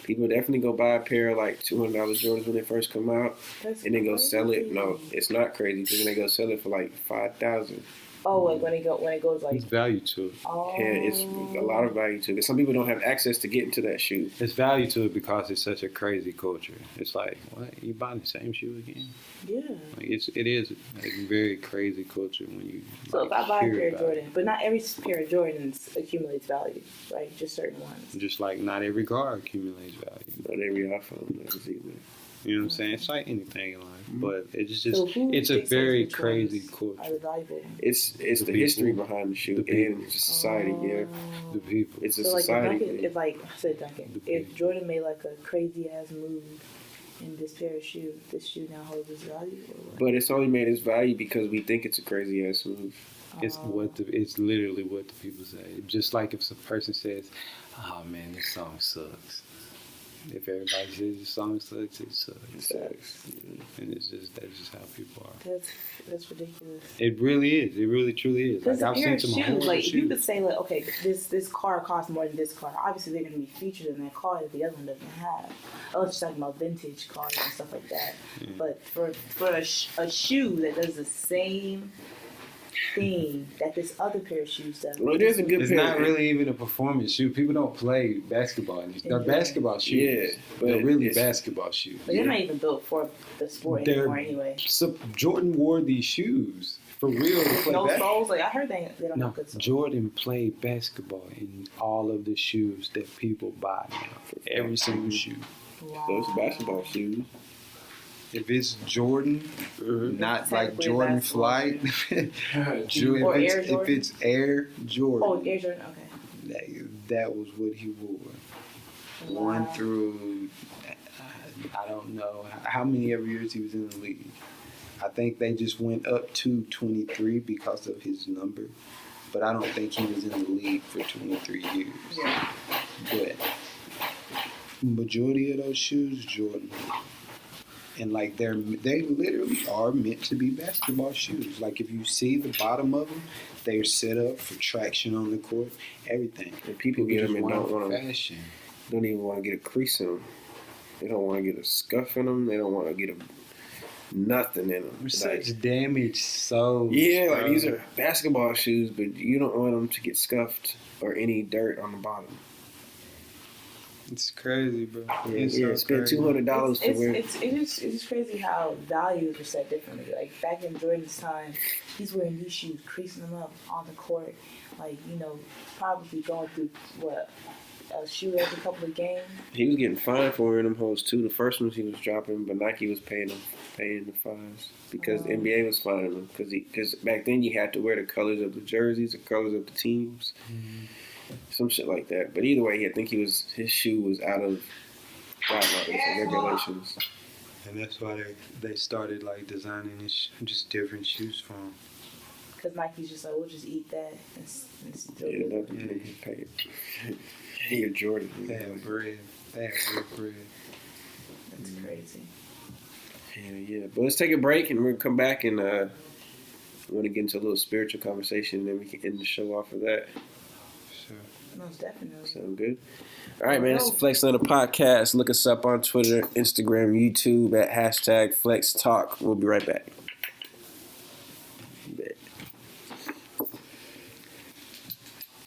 [SPEAKER 4] people definitely go buy a pair of like $200 Jordans when they first come out, and then go sell it. No, it's not crazy because then they go sell it for like $5,000.
[SPEAKER 3] Oh, like when it goes like.
[SPEAKER 5] There's value to it.
[SPEAKER 3] Oh.
[SPEAKER 4] Yeah, it's a lot of value to it. Some people don't have access to get into that shoe.
[SPEAKER 5] It's value to it because it's such a crazy culture. It's like, what? You buying the same shoe again?
[SPEAKER 3] Yeah.
[SPEAKER 5] Like it is a very crazy culture when you.
[SPEAKER 3] So
[SPEAKER 5] like,
[SPEAKER 3] if I buy a pair of
[SPEAKER 5] hear about
[SPEAKER 3] Jordans, but not every pair of Jordans accumulates value, right? Just certain ones.
[SPEAKER 5] it. Just like not every car accumulates value.
[SPEAKER 4] Not every iPhone does either.
[SPEAKER 5] You know what I'm saying? It's like anything in life, but it's just
[SPEAKER 3] So who
[SPEAKER 5] it's a
[SPEAKER 3] dictates
[SPEAKER 5] very
[SPEAKER 3] which
[SPEAKER 5] crazy
[SPEAKER 3] ones
[SPEAKER 5] culture.
[SPEAKER 3] are valuable?
[SPEAKER 4] It's the
[SPEAKER 5] people.
[SPEAKER 4] history behind the shoe
[SPEAKER 5] The people.
[SPEAKER 4] and the society. Yeah,
[SPEAKER 5] The people.
[SPEAKER 4] it's a
[SPEAKER 3] So like
[SPEAKER 4] society thing.
[SPEAKER 3] if like I said Duncan, if Jordan made like a crazy ass move in this pair of shoe, this shoe now holds its value. Or what?
[SPEAKER 4] But it's only made its value because we think it's a crazy ass move.
[SPEAKER 5] It's literally what the people say. Just like if some person says, "Oh man, this song sucks." If everybody says the song sucks, it sucks.
[SPEAKER 4] It sucks.
[SPEAKER 5] And that's just how people are.
[SPEAKER 3] That's ridiculous.
[SPEAKER 5] It really is. It really truly is.
[SPEAKER 3] Because
[SPEAKER 5] Like
[SPEAKER 3] a
[SPEAKER 5] I've
[SPEAKER 3] pair of
[SPEAKER 5] seen some
[SPEAKER 3] shoes,
[SPEAKER 5] horrible
[SPEAKER 3] like if you
[SPEAKER 5] shoes.
[SPEAKER 3] could say like, okay, this car costs more than this car. Obviously, they're going to be featured in that car that the other one doesn't have. Unless you're talking about vintage cars and stuff like that. But for a shoe that does the same thing that this other pair of shoes does.
[SPEAKER 4] Well, it is a good
[SPEAKER 5] It's
[SPEAKER 4] pair.
[SPEAKER 5] not really even a performance shoe. People don't play basketball. They're basketball shoes.
[SPEAKER 4] Yeah, but
[SPEAKER 5] they're really
[SPEAKER 4] it's-
[SPEAKER 5] basketball shoes.
[SPEAKER 3] But they're not even built for the sport anymore anyway.
[SPEAKER 5] So Jordan wore these shoes for real to play
[SPEAKER 3] No
[SPEAKER 5] basketball.
[SPEAKER 3] soles? Like I heard they don't
[SPEAKER 5] No,
[SPEAKER 3] have good soles.
[SPEAKER 5] Jordan played basketball in all of the shoes that people buy now. Every single shoe.
[SPEAKER 4] Those basketball shoes.
[SPEAKER 5] If it's Jordan, not like
[SPEAKER 3] Technically
[SPEAKER 5] Jordan
[SPEAKER 3] basketball
[SPEAKER 5] Flight.
[SPEAKER 3] Or Air
[SPEAKER 5] If
[SPEAKER 3] Jordan?
[SPEAKER 5] it's Air Jordan,
[SPEAKER 3] Oh, Air Jordan. Okay.
[SPEAKER 5] that was what he wore. One through, I don't know how many ever years he was in the league. I think they just went up to 23 because of his number, but I don't think he was in the league for 23 years.
[SPEAKER 3] Yeah.
[SPEAKER 5] But majority of those shoes, Jordan.
[SPEAKER 11] And like they literally are meant to be basketball shoes. Like if you see the bottom of them, they're set up for traction on the court, everything.
[SPEAKER 4] And people get them and don't want to.
[SPEAKER 11] Fashion.
[SPEAKER 4] Don't even want to get a crease in them. They don't want to get a scuff in them. They don't want to get nothing in them.
[SPEAKER 11] Such damaged soles.
[SPEAKER 4] Yeah, like these are basketball shoes, but you don't want them to get scuffed or any dirt on the bottom.
[SPEAKER 11] It's crazy, bro.
[SPEAKER 4] Yeah, spend $200 to wear.
[SPEAKER 3] It's crazy how values are set differently. Like back in Jordan's time, he's wearing these shoes, creasing them up on the court, like probably going through a shoe every couple of games.
[SPEAKER 4] He was getting fined for wearing them hoes too. The first ones he was dropping, but Nike was paying the fines because the NBA was fining them because back then you had to wear the colors of the jerseys, the colors of the teams. Mm-hmm. Some shit like that. But either way, I think his shoe was out of guidelines and regulations.
[SPEAKER 11] And that's why they started like designing just different shoes for him.
[SPEAKER 3] Because Nike's just like, we'll just eat that and still
[SPEAKER 4] get paid. You're Jordan.
[SPEAKER 11] They have bread. They have real bread.
[SPEAKER 3] That's crazy.
[SPEAKER 4] Yeah. But let's take a break and we'll come back and want to get into a little spiritual conversation and then we can end the show off of that.
[SPEAKER 3] Most definitely.
[SPEAKER 4] Sound good? All right, man. It's the FLXtalk podcast. Look us up on Twitter, Instagram, YouTube at #FlexTalk. We'll be right back.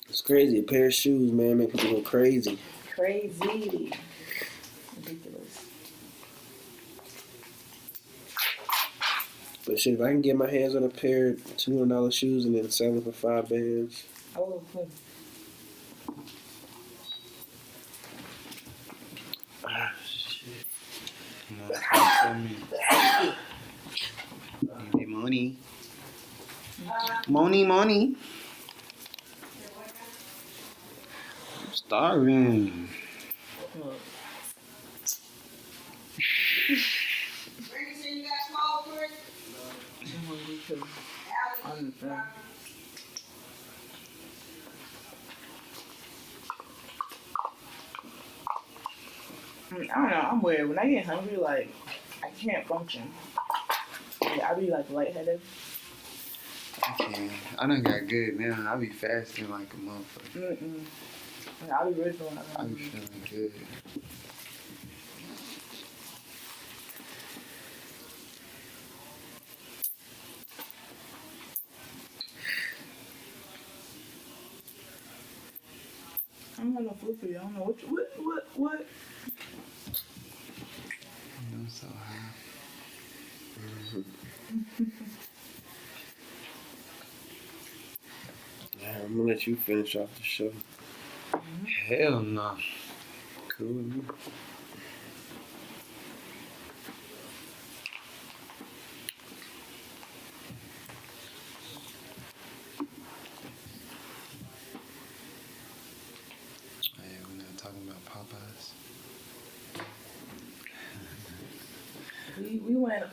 [SPEAKER 4] It's crazy. A pair of shoes, man, make people go crazy.
[SPEAKER 3] Crazy. Ridiculous.
[SPEAKER 4] But shit, if I can get my hands on a pair of $200 shoes and then sell them for $5.
[SPEAKER 3] Oh, cool.
[SPEAKER 4] Ah, shit.
[SPEAKER 11] Money. Money. I'm starving.
[SPEAKER 10] You got small foot?
[SPEAKER 3] I'm hungry too. I don't know, I'm weird. When I get hungry, like, I can't function. Like, I be, like, lightheaded.
[SPEAKER 11] I can't. I done got good now. I be fasting like a motherfucker.
[SPEAKER 3] Like, I be really feeling like
[SPEAKER 11] I be feeling good.
[SPEAKER 3] I don't have no food for you. I don't know what?
[SPEAKER 11] I'm so high.
[SPEAKER 4] Yeah, I'm gonna let you finish off the show.
[SPEAKER 11] Hell no.
[SPEAKER 4] Cool.
[SPEAKER 11] We're not talking about Popeyes.
[SPEAKER 3] We went.
[SPEAKER 11] I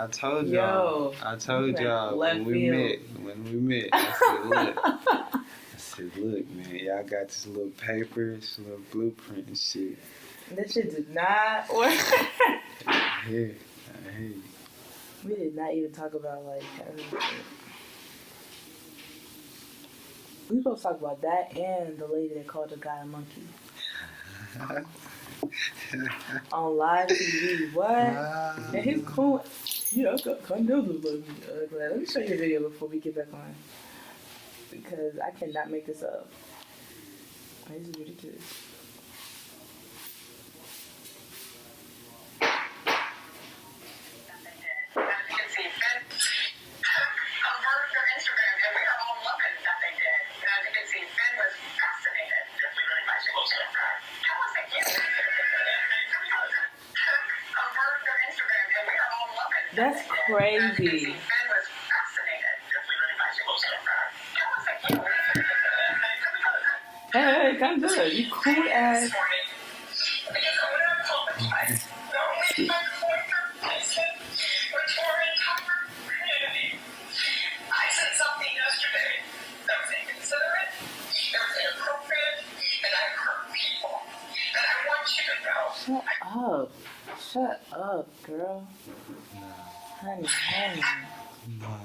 [SPEAKER 11] told y'all when we met. I said, look, man, y'all got this little paper, this little blueprint and shit.
[SPEAKER 3] That shit did not work.
[SPEAKER 11] I hear you.
[SPEAKER 3] We did not even talk about like everything. We were supposed to talk about that and the lady that called the guy a monkey. On live TV, what? And his cool. Yeah, I got condoms with me. Let me show you a video before we get back on, because I cannot make this up. This is ridiculous. That's crazy. Hey, come do it. You cool ass. Shut up. Shut up, girl. Honey.
[SPEAKER 11] Nah.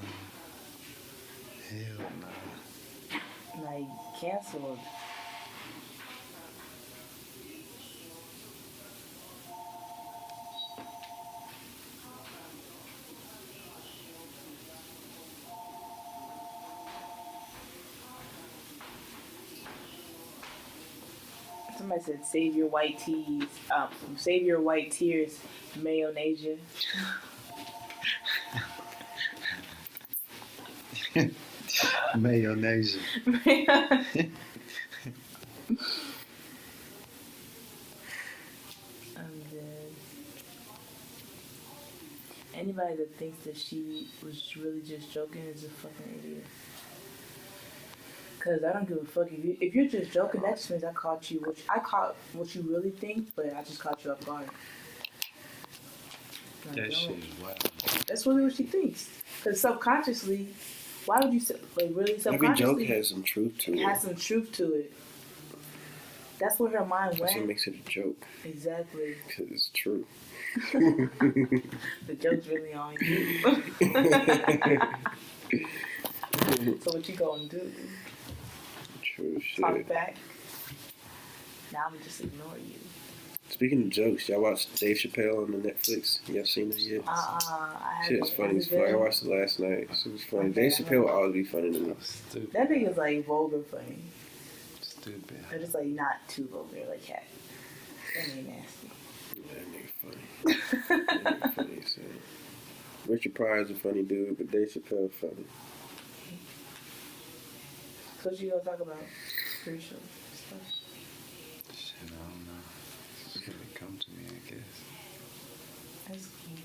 [SPEAKER 11] Hell nah.
[SPEAKER 3] Like, canceled. Somebody said, save your white tears. Save your white tears, Mayonasia.
[SPEAKER 11] Mayonnaise.
[SPEAKER 3] I'm dead. Anybody that thinks that she was really just joking is a fucking idiot. Cause I don't give a fuck if you're just joking. That just means I caught what you really think, but I just caught you off guard. Like,
[SPEAKER 11] That shit is wild.
[SPEAKER 3] That's really what she thinks. Cause subconsciously, why would you really subconsciously?
[SPEAKER 4] Every joke has some truth to it.
[SPEAKER 3] Has some truth to it. That's what her mind went.
[SPEAKER 4] That's what makes it a joke.
[SPEAKER 3] Exactly.
[SPEAKER 4] Because it's true.
[SPEAKER 3] The joke's really on you. So what you gonna do?
[SPEAKER 4] True shit.
[SPEAKER 3] Talk back. Now I'm just ignore you.
[SPEAKER 4] Speaking of jokes, y'all watched Dave Chappelle on the Netflix? Y'all seen that yet?
[SPEAKER 3] I
[SPEAKER 4] Shit was funny as fuck. I watched it last night. It was funny. Dave Chappelle will always be funny to me.
[SPEAKER 11] Stupid.
[SPEAKER 3] That nigga's like vulgar funny.
[SPEAKER 11] Stupid.
[SPEAKER 3] But it's like not too vulgar, like cat. That nigga nasty.
[SPEAKER 4] Yeah, that nigga funny. That nigga funny, so. Richard Pryor's a funny dude, but Dave Chappelle funny.
[SPEAKER 3] So what you gonna talk about? Spiritual stuff?
[SPEAKER 11] Shit, I don't know. It's gonna come to me, I guess.
[SPEAKER 3] That's cool.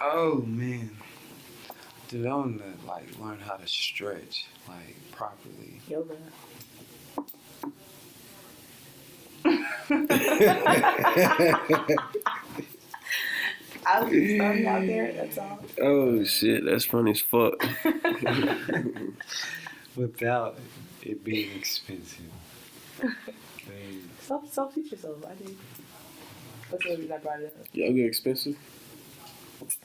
[SPEAKER 11] Oh man, dude, I want to like learn how to stretch like properly.
[SPEAKER 3] Yoga. I was just throwing out there, that's all.
[SPEAKER 4] Oh shit, that's funny as fuck.
[SPEAKER 11] Without it being expensive.
[SPEAKER 3] Self-teach yourself, I did. That's the reason I brought it up.
[SPEAKER 4] Yoga expensive?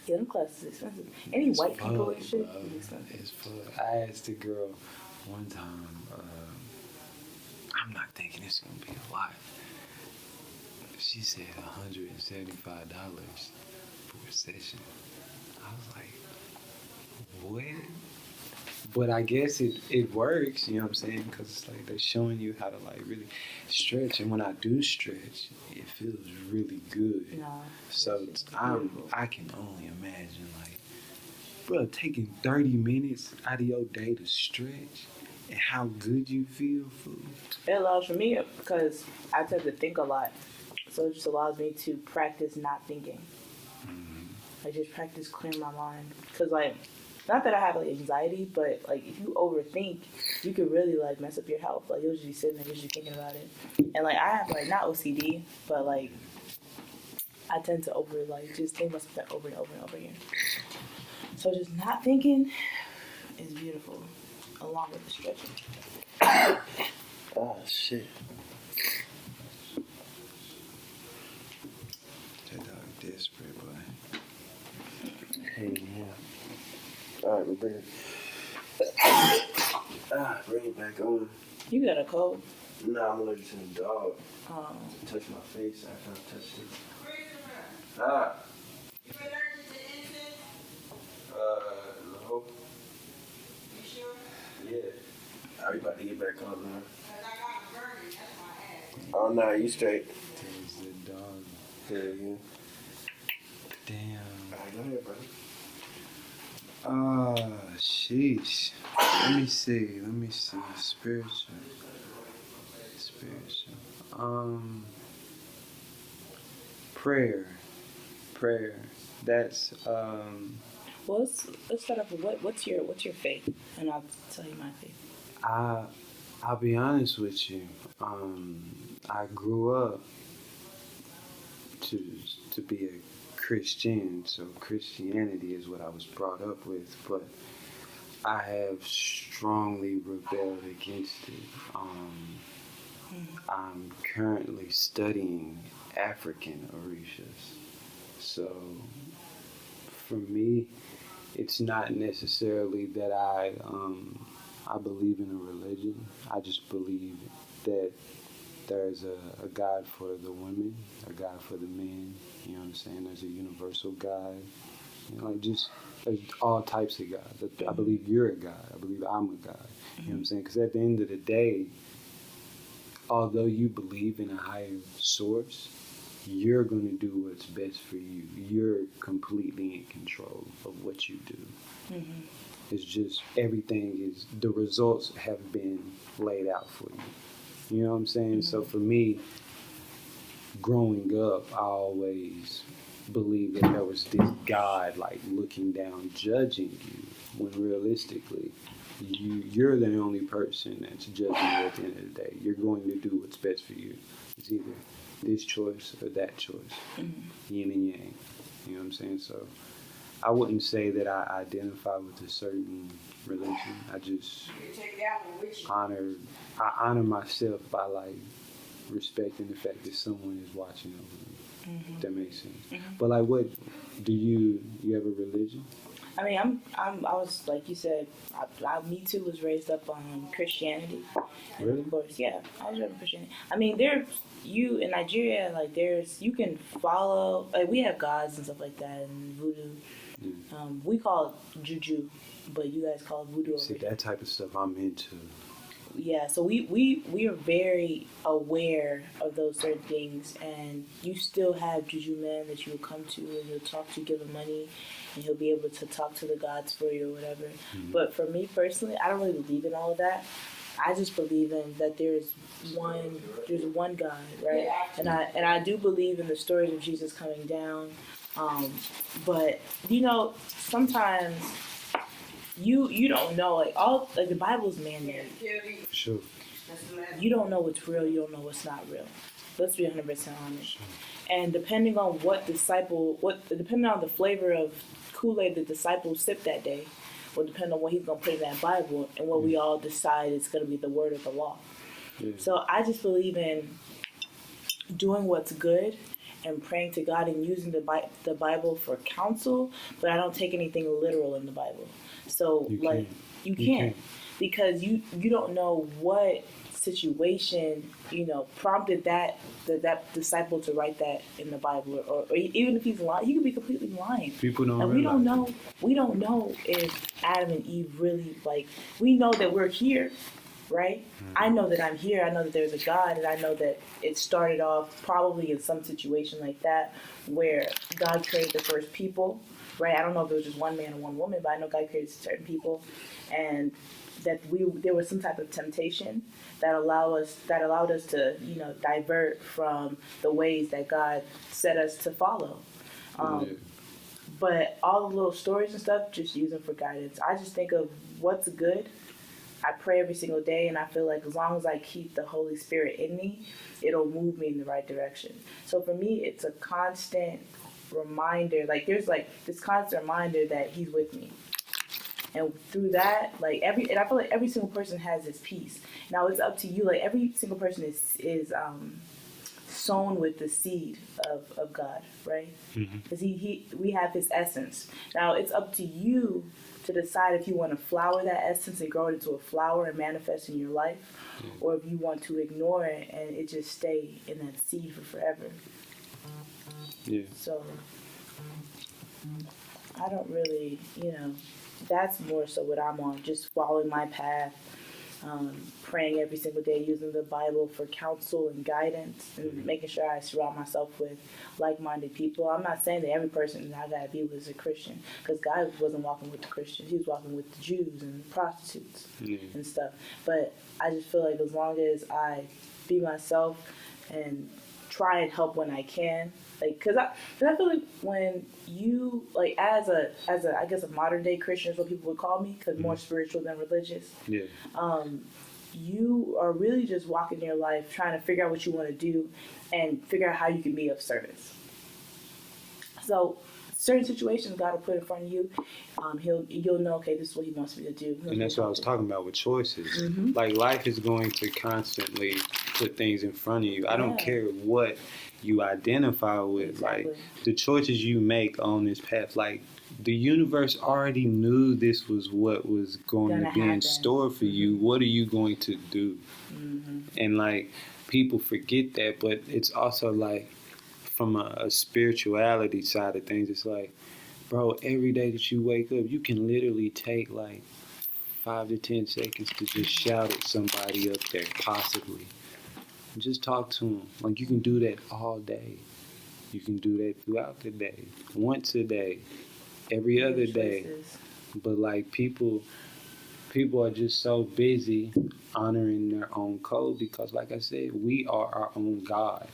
[SPEAKER 3] Yeah, them classes is expensive. Any
[SPEAKER 11] It's
[SPEAKER 3] white people
[SPEAKER 11] fun,
[SPEAKER 3] and shit
[SPEAKER 11] bro.
[SPEAKER 3] is expensive.
[SPEAKER 11] It's fun. I asked the girl one time, I'm not thinking it's gonna be a lot. She said $175 for a session. I was like, what? But I guess it works, you know what I'm saying? Because it's like they're showing you how to like really stretch. And when I do stretch, it feels really good.
[SPEAKER 3] No,
[SPEAKER 11] So I can only imagine like, bro, taking 30 minutes out of your day to stretch and how good you feel, fool.
[SPEAKER 3] It allows for me because I tend to think a lot. So it just allows me to practice not thinking. I just practice clearing my mind. Because, like, not that I have, like, anxiety, but, like, if you overthink, you could really, like, mess up your health. Like, you'll just be sitting there, you'll just be thinking about it. And, like, I have, like, not OCD, but, like, I tend to just think about something over and over and over again. So just not thinking is beautiful, along with the stretching.
[SPEAKER 4] Oh, shit.
[SPEAKER 11] That dog desperate, boy.
[SPEAKER 4] Hey, yeah. Alright, we'll bring it. Bring it back on.
[SPEAKER 3] You got a cold?
[SPEAKER 4] Nah, I'm allergic to the dog. Touch my face after I touched it.
[SPEAKER 10] You allergic to incense?
[SPEAKER 4] No.
[SPEAKER 10] You sure?
[SPEAKER 4] Yeah. Are we about to get back on now?
[SPEAKER 10] Cause I got a burning, that's my ass.
[SPEAKER 4] Oh, nah, you straight.
[SPEAKER 11] There's the dog.
[SPEAKER 4] Hell yeah.
[SPEAKER 11] Damn.
[SPEAKER 4] Alright, go ahead, brother.
[SPEAKER 11] Sheesh. Let me see. Spiritual. Prayer. That's
[SPEAKER 3] Well, let's start off with what's your faith, and I'll tell you my faith.
[SPEAKER 11] I'll be honest with you. I grew up to be a Christian, so Christianity is what I was brought up with. But
[SPEAKER 5] I have strongly rebelled against it. I'm currently studying African Orishas. So for me, it's not necessarily that I believe in a religion. I just believe that there's a God for the women, a God for the men. You know what I'm saying? There's a universal God. You know, like just there's all types of gods. I believe you're a God. I believe I'm a God. You know what I'm saying? Because at the end of the day, although you believe in a higher source, you're going to do what's best for you. You're completely in control of what you do. Mm-hmm. It's just the results have been laid out for you. You know what I'm saying? Mm-hmm. So for me, growing up, I always believed that there was this God like looking down, judging you, when realistically, you're the only person that's judging you at the end of the day. You're going to do what's best for you. It's either this choice or that choice, yin and yang. You know what I'm saying? So I wouldn't say that I identify with a certain religion. I just honor myself by like respecting the fact that someone is watching over me. If that makes sense. But like, what do you have a religion?
[SPEAKER 3] I mean, I was like you said, me too was raised up on Christianity. And
[SPEAKER 5] really?
[SPEAKER 3] Of course, yeah, I was raised up Christianity. I mean, you in Nigeria, like you can follow, like we have gods and stuff like that and voodoo. We call it juju, but you guys call it voodoo.
[SPEAKER 5] See, that type of stuff I'm into.
[SPEAKER 3] Yeah, so we are very aware of those certain things, and you still have juju men that you will come to and you'll talk to, give him money, and he'll be able to talk to the gods for you or whatever. Mm-hmm. But for me personally, I don't really believe in all of that. I just believe in that there's one God, right? And I do believe in the stories of Jesus coming down. But you know, sometimes you don't know, like the Bible's man-made.
[SPEAKER 5] Sure.
[SPEAKER 3] You don't know what's real, you don't know what's not real. Let's be 100% honest. Sure. And depending on depending on the flavor of Kool-Aid the disciples sip that day, will depend on what he's gonna put in that Bible and what we all decide is gonna be the word of the law. Yeah. So I just believe in doing what's good and praying to God and using the Bible for counsel, but I don't take anything literal in the Bible. So you can't because you don't know what situation prompted that disciple to write that in the Bible, or even if he's lying, he could be completely lying.
[SPEAKER 5] People don't.
[SPEAKER 3] And we don't know if Adam and Eve really we know that we're here. Right? I know that I'm here. I know that there's a God, and I know that it started off probably in some situation like that where God created the first people, right? I don't know if it was just one man and one woman, but I know God created certain people, and that there was some type of temptation that allowed us to divert from the ways that God set us to follow. But all the little stories and stuff, just use them for guidance. I just think of what's good. I pray every single day, and I feel like as long as I keep the Holy Spirit in me, it'll move me in the right direction. So for me, it's a constant reminder. There's this constant reminder that He's with me, and through that, and I feel like every single person has this peace. Now it's up to you. Like every single person is sown with the seed of God, right? Because we have His essence. Now it's up to you to decide if you want to flower that essence and grow it into a flower and manifest in your life, or if you want to ignore it and it just stay in that seed for forever. Yeah. So I don't really, that's more so what I'm on, just following my path, praying every single day, using the Bible for counsel and guidance, and making sure I surround myself with like-minded people. I'm not saying that every person that I gotta be with is a Christian, because God wasn't walking with the Christians. He was walking with the Jews and the prostitutes and stuff. But I just feel like as long as I be myself and try and help when I can, because I feel like when you as a I guess a modern day Christian is what people would call me, because more spiritual than religious. Yeah. You are really just walking your life trying to figure out what you want to do and figure out how you can be of service. So certain situations God will put in front of you. You'll know, okay, this is what He wants me to do.
[SPEAKER 5] And that's what I was talking about with choices.
[SPEAKER 3] Mm-hmm.
[SPEAKER 5] Like, life is going to constantly put things in front of you. I don't care what you identify with.
[SPEAKER 3] Exactly.
[SPEAKER 5] Like, the choices you make on this path, like, the universe already knew this was what was going to be in store for you. What are you going to do?
[SPEAKER 3] Mm-hmm.
[SPEAKER 5] And, like, people forget that, but it's also, like, from a spirituality side of things, it's like, bro, every day that you wake up, you can literally take, like, 5 to 10 seconds to just shout at somebody up there, possibly. Just talk to them. Like, you can do that all day. You can do that throughout the day, once a day, every other day. But, like, people are just so busy honoring their own code because, like I said, we are our own God.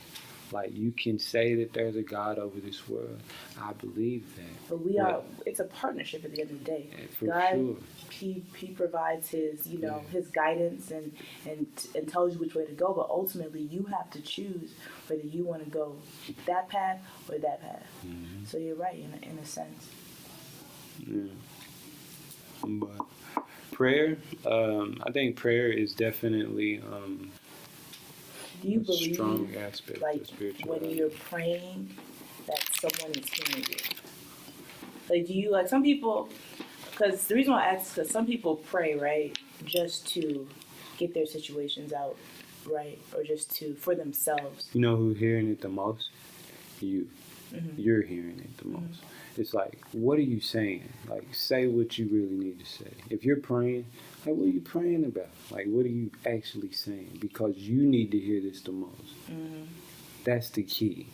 [SPEAKER 5] Like, you can say that there's a God over this world. I believe that.
[SPEAKER 3] But it's a partnership at the end of the day.
[SPEAKER 5] For
[SPEAKER 3] God,
[SPEAKER 5] sure.
[SPEAKER 3] He provides his, his guidance and tells you which way to go. But ultimately, you have to choose whether you want to go that path or that path.
[SPEAKER 5] Mm-hmm.
[SPEAKER 3] So you're right in a sense.
[SPEAKER 5] Yeah. But prayer, I think prayer is definitely
[SPEAKER 3] do you
[SPEAKER 5] a
[SPEAKER 3] believe,
[SPEAKER 5] strong aspect
[SPEAKER 3] like,
[SPEAKER 5] of spirituality.
[SPEAKER 3] when you're praying that someone is hearing you? Like, do you, like, some people, because the reason why I ask is because some people pray, right, just to get their situations out, right, or just for themselves.
[SPEAKER 5] You know who's hearing it the most? You.
[SPEAKER 3] Mm-hmm.
[SPEAKER 5] You're hearing it the most. Mm-hmm. It's like, what are you saying? Like, say what you really need to say. If you're praying, like, what are you praying about? Like, what are you actually saying? Because you need to hear this the most.
[SPEAKER 3] Mm-hmm.
[SPEAKER 5] That's the key.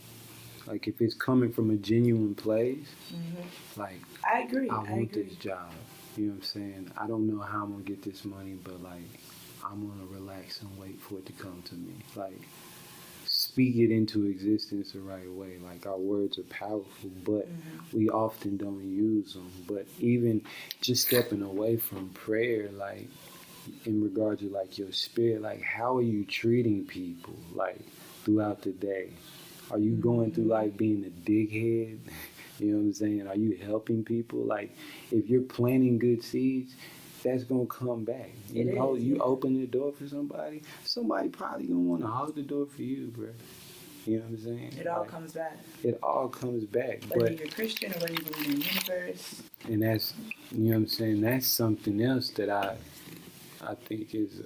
[SPEAKER 5] Like, if it's coming from a genuine place,
[SPEAKER 3] mm-hmm.
[SPEAKER 5] like,
[SPEAKER 3] I agree.
[SPEAKER 5] I want this job. You know what I'm saying? I don't know how I'm going to get this money, but, like, I'm going to relax and wait for it to come to me. Like, speak it into existence the right way. Like, our words are powerful, but we often don't use them. But even just stepping away from prayer, like, in regard to, like, your spirit, like, how are you treating people, like, throughout the day? Are you going through, like, being a dickhead? You know what I'm saying? Are you helping people? Like, if you're planting good seeds, that's going to come back. You open the door for somebody probably going to want to hold the door for you, bro. You know what I'm saying?
[SPEAKER 3] It all comes back.
[SPEAKER 5] It all comes back.
[SPEAKER 3] Whether you're Christian or whether you believe in the universe.
[SPEAKER 5] And that's, you know what I'm saying, that's something else that I think is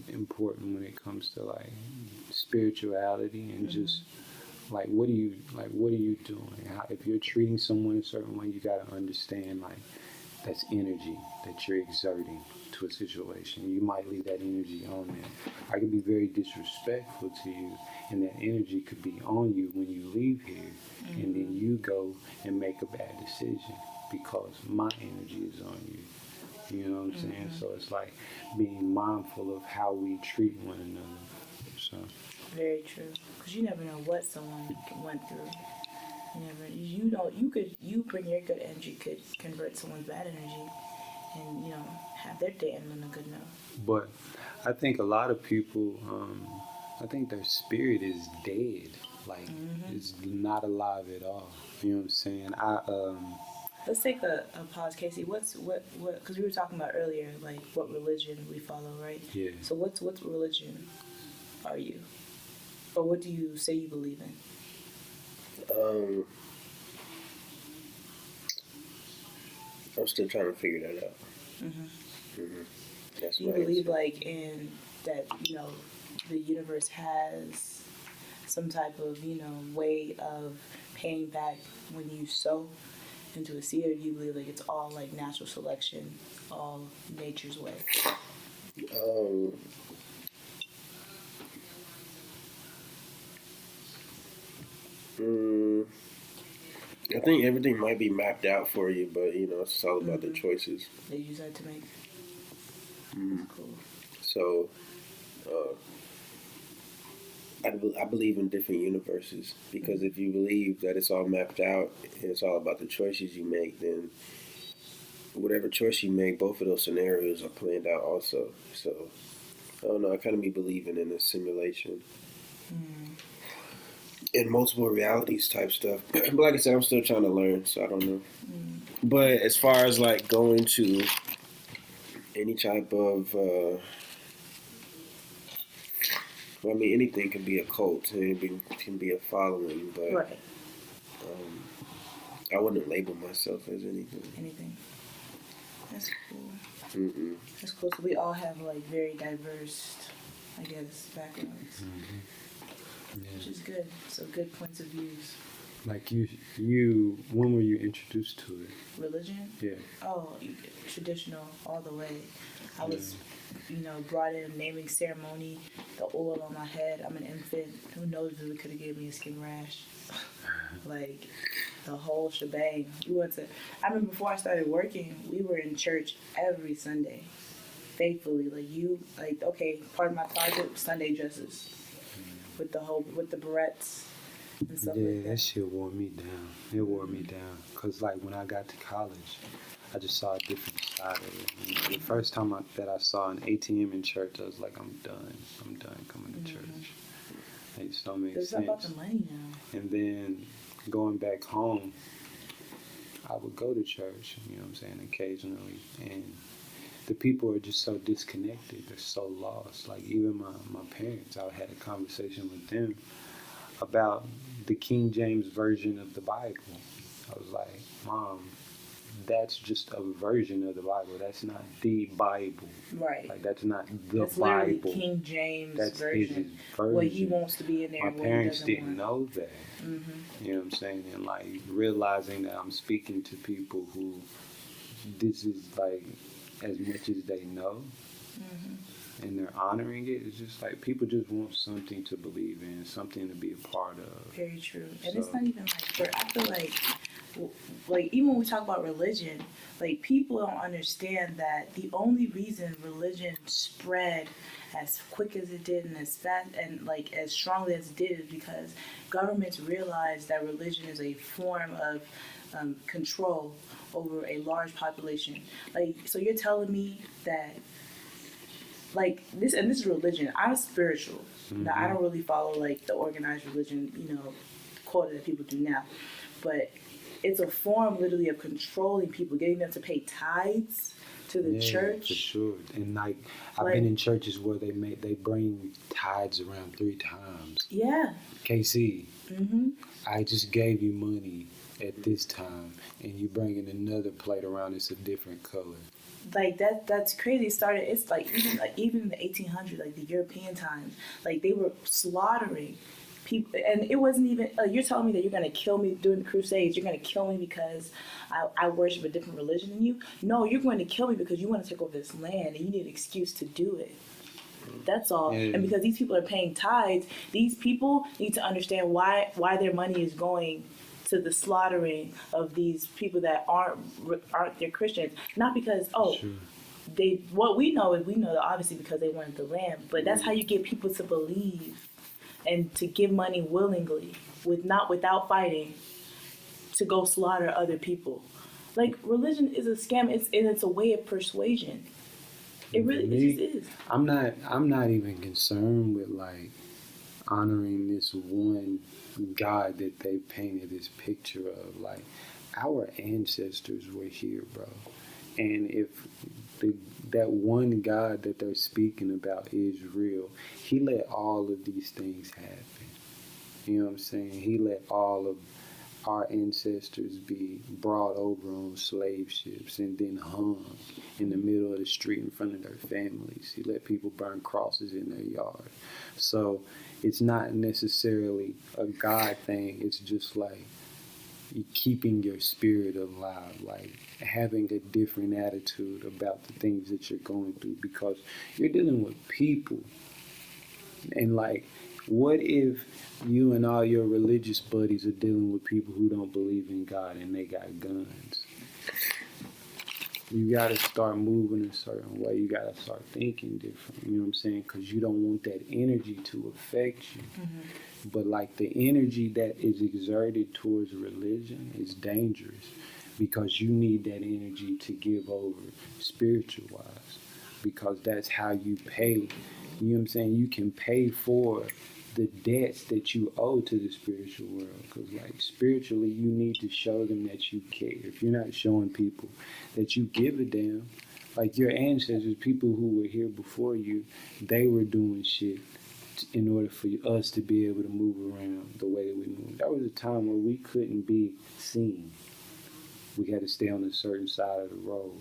[SPEAKER 5] important when it comes to, like, spirituality and just, like, what are you doing? If you're treating someone a certain way, you got to understand, like, that's energy that you're exerting to a situation. You might leave that energy on there. I could be very disrespectful to you, and that energy could be on you when you leave here, and then you go and make a bad decision because my energy is on you. You know what I'm saying? So it's like being mindful of how we treat one another. So.
[SPEAKER 3] Very true. Because you never know what someone went through. You bring your good energy could convert someone's bad energy and, have their day end on a good note.
[SPEAKER 5] But I think a lot of people, I think their spirit is dead. Like, it's not alive at all. You know what I'm saying?
[SPEAKER 3] Let's take a pause, Casey. What, because we were talking about earlier, like, what religion we follow, right?
[SPEAKER 5] Yeah. So
[SPEAKER 3] what religion are you? Or what do you say you believe in?
[SPEAKER 4] I'm still trying to figure that out. That's
[SPEAKER 3] do you believe, like, in that, the universe has some type of, way of paying back when you sow into a seed, or do you believe, like, it's all, like, natural selection, all nature's way?
[SPEAKER 4] I think everything might be mapped out for you, but, it's all about the choices
[SPEAKER 3] that you decide to make. Cool.
[SPEAKER 4] So, I believe in different universes, because if you believe that it's all mapped out and it's all about the choices you make, then whatever choice you make, both of those scenarios are planned out also. So, I don't know, I kind of be believing in a simulation. and multiple realities type stuff. But like I said, I'm still trying to learn, so I don't know. But as far as like going to any type of, I mean, anything can be a cult, anything can be a following, but
[SPEAKER 3] Right.
[SPEAKER 4] I wouldn't label myself as anything.
[SPEAKER 3] Anything. That's cool.
[SPEAKER 4] Mm-mm.
[SPEAKER 3] That's cool. So we all have like very diverse, I guess, backgrounds, which is good. So good points of views.
[SPEAKER 5] Like you, when were you introduced to it?
[SPEAKER 3] Religion?
[SPEAKER 5] Yeah.
[SPEAKER 3] Oh, traditional all the way. I was, brought in naming ceremony, the oil on my head. I'm an infant. Who knows if it could have given me a skin rash? Like the whole shebang. I remember before I started working, we were in church every Sunday, faithfully. Okay, part of my closet, Sunday dresses, with the barrettes and stuff like that.
[SPEAKER 5] That shit wore me down. It wore me down. Cause like when I got to college, I just saw a different side of it. The first time that I saw an ATM in church, I was like, I'm done coming to church. It just don't make sense.
[SPEAKER 3] It's about the money now.
[SPEAKER 5] And then going back home, I would go to church, occasionally. And the people are just so disconnected. They're so lost. Like even my parents, I had a conversation with them about the King James version of the Bible. I was like, Mom, that's just a version of the Bible. That's not the Bible.
[SPEAKER 3] Right.
[SPEAKER 5] Like that's not the
[SPEAKER 3] it's
[SPEAKER 5] Bible.
[SPEAKER 3] King James
[SPEAKER 5] that's
[SPEAKER 3] version.
[SPEAKER 5] His version.
[SPEAKER 3] What he wants to be in there.
[SPEAKER 5] My parents didn't know that.
[SPEAKER 3] Mm-hmm.
[SPEAKER 5] You know what I'm saying? And like realizing that I'm speaking to people who this is like as much as they know.
[SPEAKER 3] Mm-hmm.
[SPEAKER 5] And they're honoring it. It's just like people just want something to believe in, something to be a part of.
[SPEAKER 3] Very true. And it's not even I feel like even when we talk about religion, like people don't understand that the only reason religion spread as quick as it did and as fast and like as strongly as it did is because governments realized that religion is a form of control over a large population. Like, so you're telling me that like this, and this is religion. I'm spiritual.
[SPEAKER 5] Mm-hmm.
[SPEAKER 3] Now I don't really follow like the organized religion, quota that people do now, but it's a form literally of controlling people, getting them to pay tithes to the church.
[SPEAKER 5] For sure. And like I've been in churches where they bring tithes around 3 times.
[SPEAKER 3] Yeah.
[SPEAKER 5] KC,
[SPEAKER 3] Mm-hmm.
[SPEAKER 5] I just gave you money at this time, and you bringing another plate around. It's a different color.
[SPEAKER 3] Like that's crazy. It's like even in the 1800s, like the European times, like they were slaughtering people, and it wasn't even. You're telling me that you're gonna kill me during the Crusades? You're gonna kill me because I worship a different religion than you? No, you're going to kill me because you want to take over this land, and you need an excuse to do it. That's all.
[SPEAKER 5] Yeah.
[SPEAKER 3] And because these people are paying tithes, these people need to understand why their money is going to the slaughtering of these people that aren't they're Christians, not because what we know that obviously because they wanted the land, but that's how you get people to believe and to give money willingly without fighting to go slaughter other people. Like religion is a scam. It's a way of persuasion. It just is.
[SPEAKER 5] I'm not even concerned with like honoring this one God that they painted this picture of. Like our ancestors were here, bro, and if that one God that they're speaking about is real, he let all of these things happen. You know what I'm saying? He let all of our ancestors be brought over on slave ships and then hung in the middle of the street in front of their families. He let people burn crosses in their yard. So it's not necessarily a God thing. It's just like keeping your spirit alive, like having a different attitude about the things that you're going through, because you're dealing with people. And like, what if you and all your religious buddies are dealing with people who don't believe in God and they got guns? You got to start moving a certain way. You got to start thinking different. You know what I'm saying? Because you don't want that energy to affect you. Mm-hmm. But like the energy that is exerted towards religion is dangerous, because you need that energy to give over spiritual wise, because that's how you pay. You know what I'm saying? You can pay for the debts that you owe to the spiritual world. Because, like, spiritually, you need to show them that you care. If you're not showing people that you give a damn, like your ancestors, people who were here before you, they were doing shit in order for us to be able to move around the way that we move. That was a time where we couldn't be seen. We had to stay on a certain side of the road.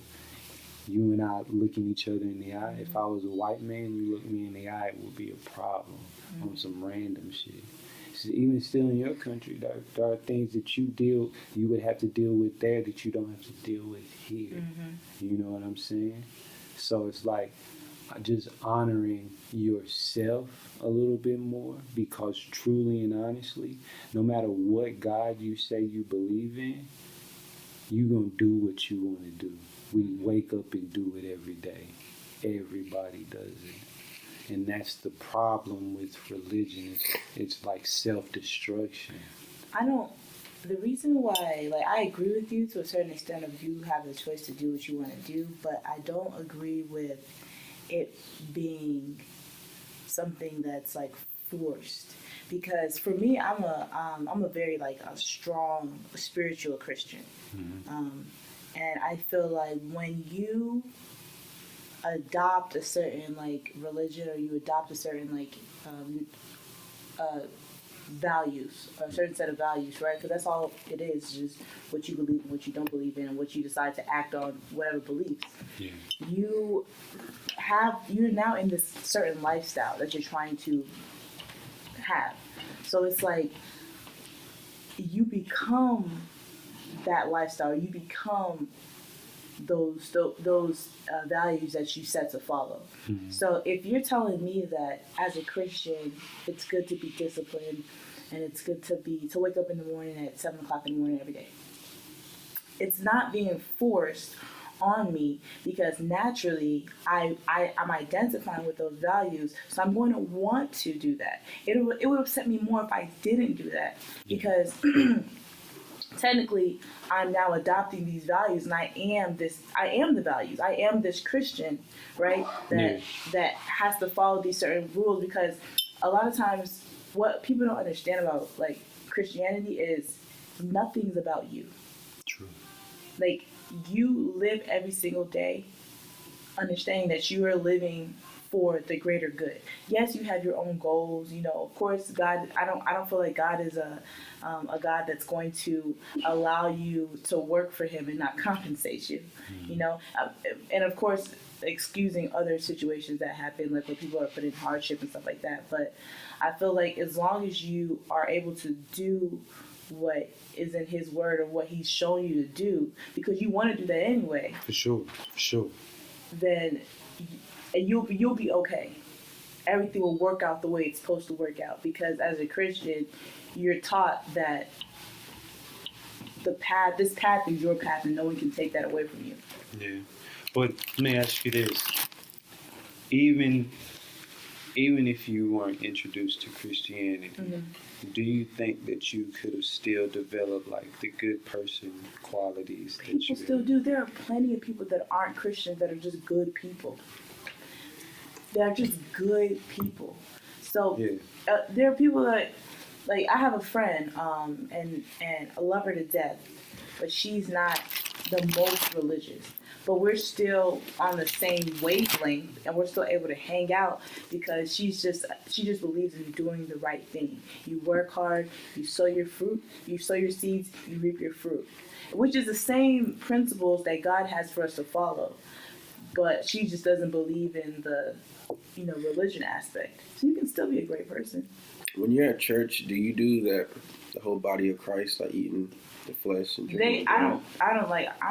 [SPEAKER 5] You and I looking each other in the eye. If I was a white man, you look me in the eye, it would be a problem on some random shit. So even still in your country, there are things that you would have to deal with there that you don't have to deal with here. You know what I'm saying? So it's like just honoring yourself a little bit more, because truly and honestly, no matter what God you say you believe in, you're going to do what you want to do. We wake up and do it every day. Everybody does it. And that's the problem with religion. It's like self-destruction.
[SPEAKER 3] The reason why, like, I agree with you to a certain extent of you have the choice to do what you want to do, but I don't agree with it being something that's, like, forced. Because for me, I'm a very, like, a strong spiritual Christian. And I feel like when you adopt a certain, like, religion, or you adopt a certain, like, values, or a certain set of values, right? Because that's all it is, just what you believe and what you don't believe in, and what you decide to act on, whatever beliefs. Yeah. You're now in this certain lifestyle that you're trying to have. So it's like you become that lifestyle. You become those values that you set to follow. So if you're telling me that as a Christian, it's good to be disciplined, and it's good to wake up in the morning at 7 o'clock in the morning every day, it's not being forced on me, because naturally I'm identifying with those values, so I'm going to want to do that. It would upset me more if I didn't do that, because technically I'm now adopting these values, and I am the values. I am this Christian, right? That has to follow these certain rules, because a lot of times what people don't understand about, like, Christianity is nothing's about you.
[SPEAKER 5] True.
[SPEAKER 3] Like, you live every single day understanding that you are living for the greater good. Yes, you have your own goals. You know, of course, God. I don't feel like God is a God that's going to allow you to work for Him and not compensate you. You know, and of course, excusing other situations that happen, like when people are put in hardship and stuff like that. But I feel like as long as you are able to do what is in His word, or what He's shown you to do, because you want to do that anyway.
[SPEAKER 5] For sure.
[SPEAKER 3] Then you'll be okay. Everything will work out the way it's supposed to work out, because as a Christian, you're taught that this path is your path, and no one can take that away from you.
[SPEAKER 5] Yeah, but let me ask you this: even if you weren't introduced to Christianity, do you think that you could have still developed, like, the good person qualities that
[SPEAKER 3] people still do? There are plenty of people that aren't Christians that are just good people. They're just good people. So there are people that, like, I have a friend, and I love her to death, but she's not the most religious. But we're still on the same wavelength, and we're still able to hang out, because she just believes in doing the right thing. You work hard, you sow your fruit, you sow your seeds, you reap your fruit, which is the same principles that God has for us to follow. But she just doesn't believe in the, religion aspect. So you can still be a great person.
[SPEAKER 4] When you're at church, do you do that, the whole body of Christ, like eating the flesh and drinking?
[SPEAKER 3] I don't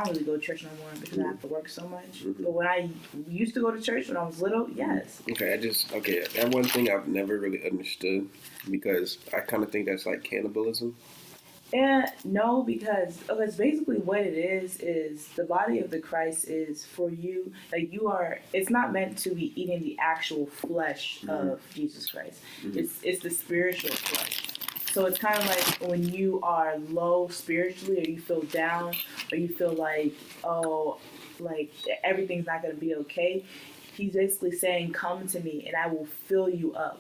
[SPEAKER 3] really go to church no more, because I have to work so much. But when I used to go to church when I was little, yes.
[SPEAKER 4] That one thing I've never really understood, because I kind of think that's like cannibalism.
[SPEAKER 3] No, because basically what it is the body of the Christ is for you. Like, it's not meant to be eating the actual flesh of Jesus Christ. It's the spiritual flesh. So it's kind of like when you are low spiritually, or you feel down, or you feel like, everything's not going to be okay. He's basically saying, come to me and I will fill you up.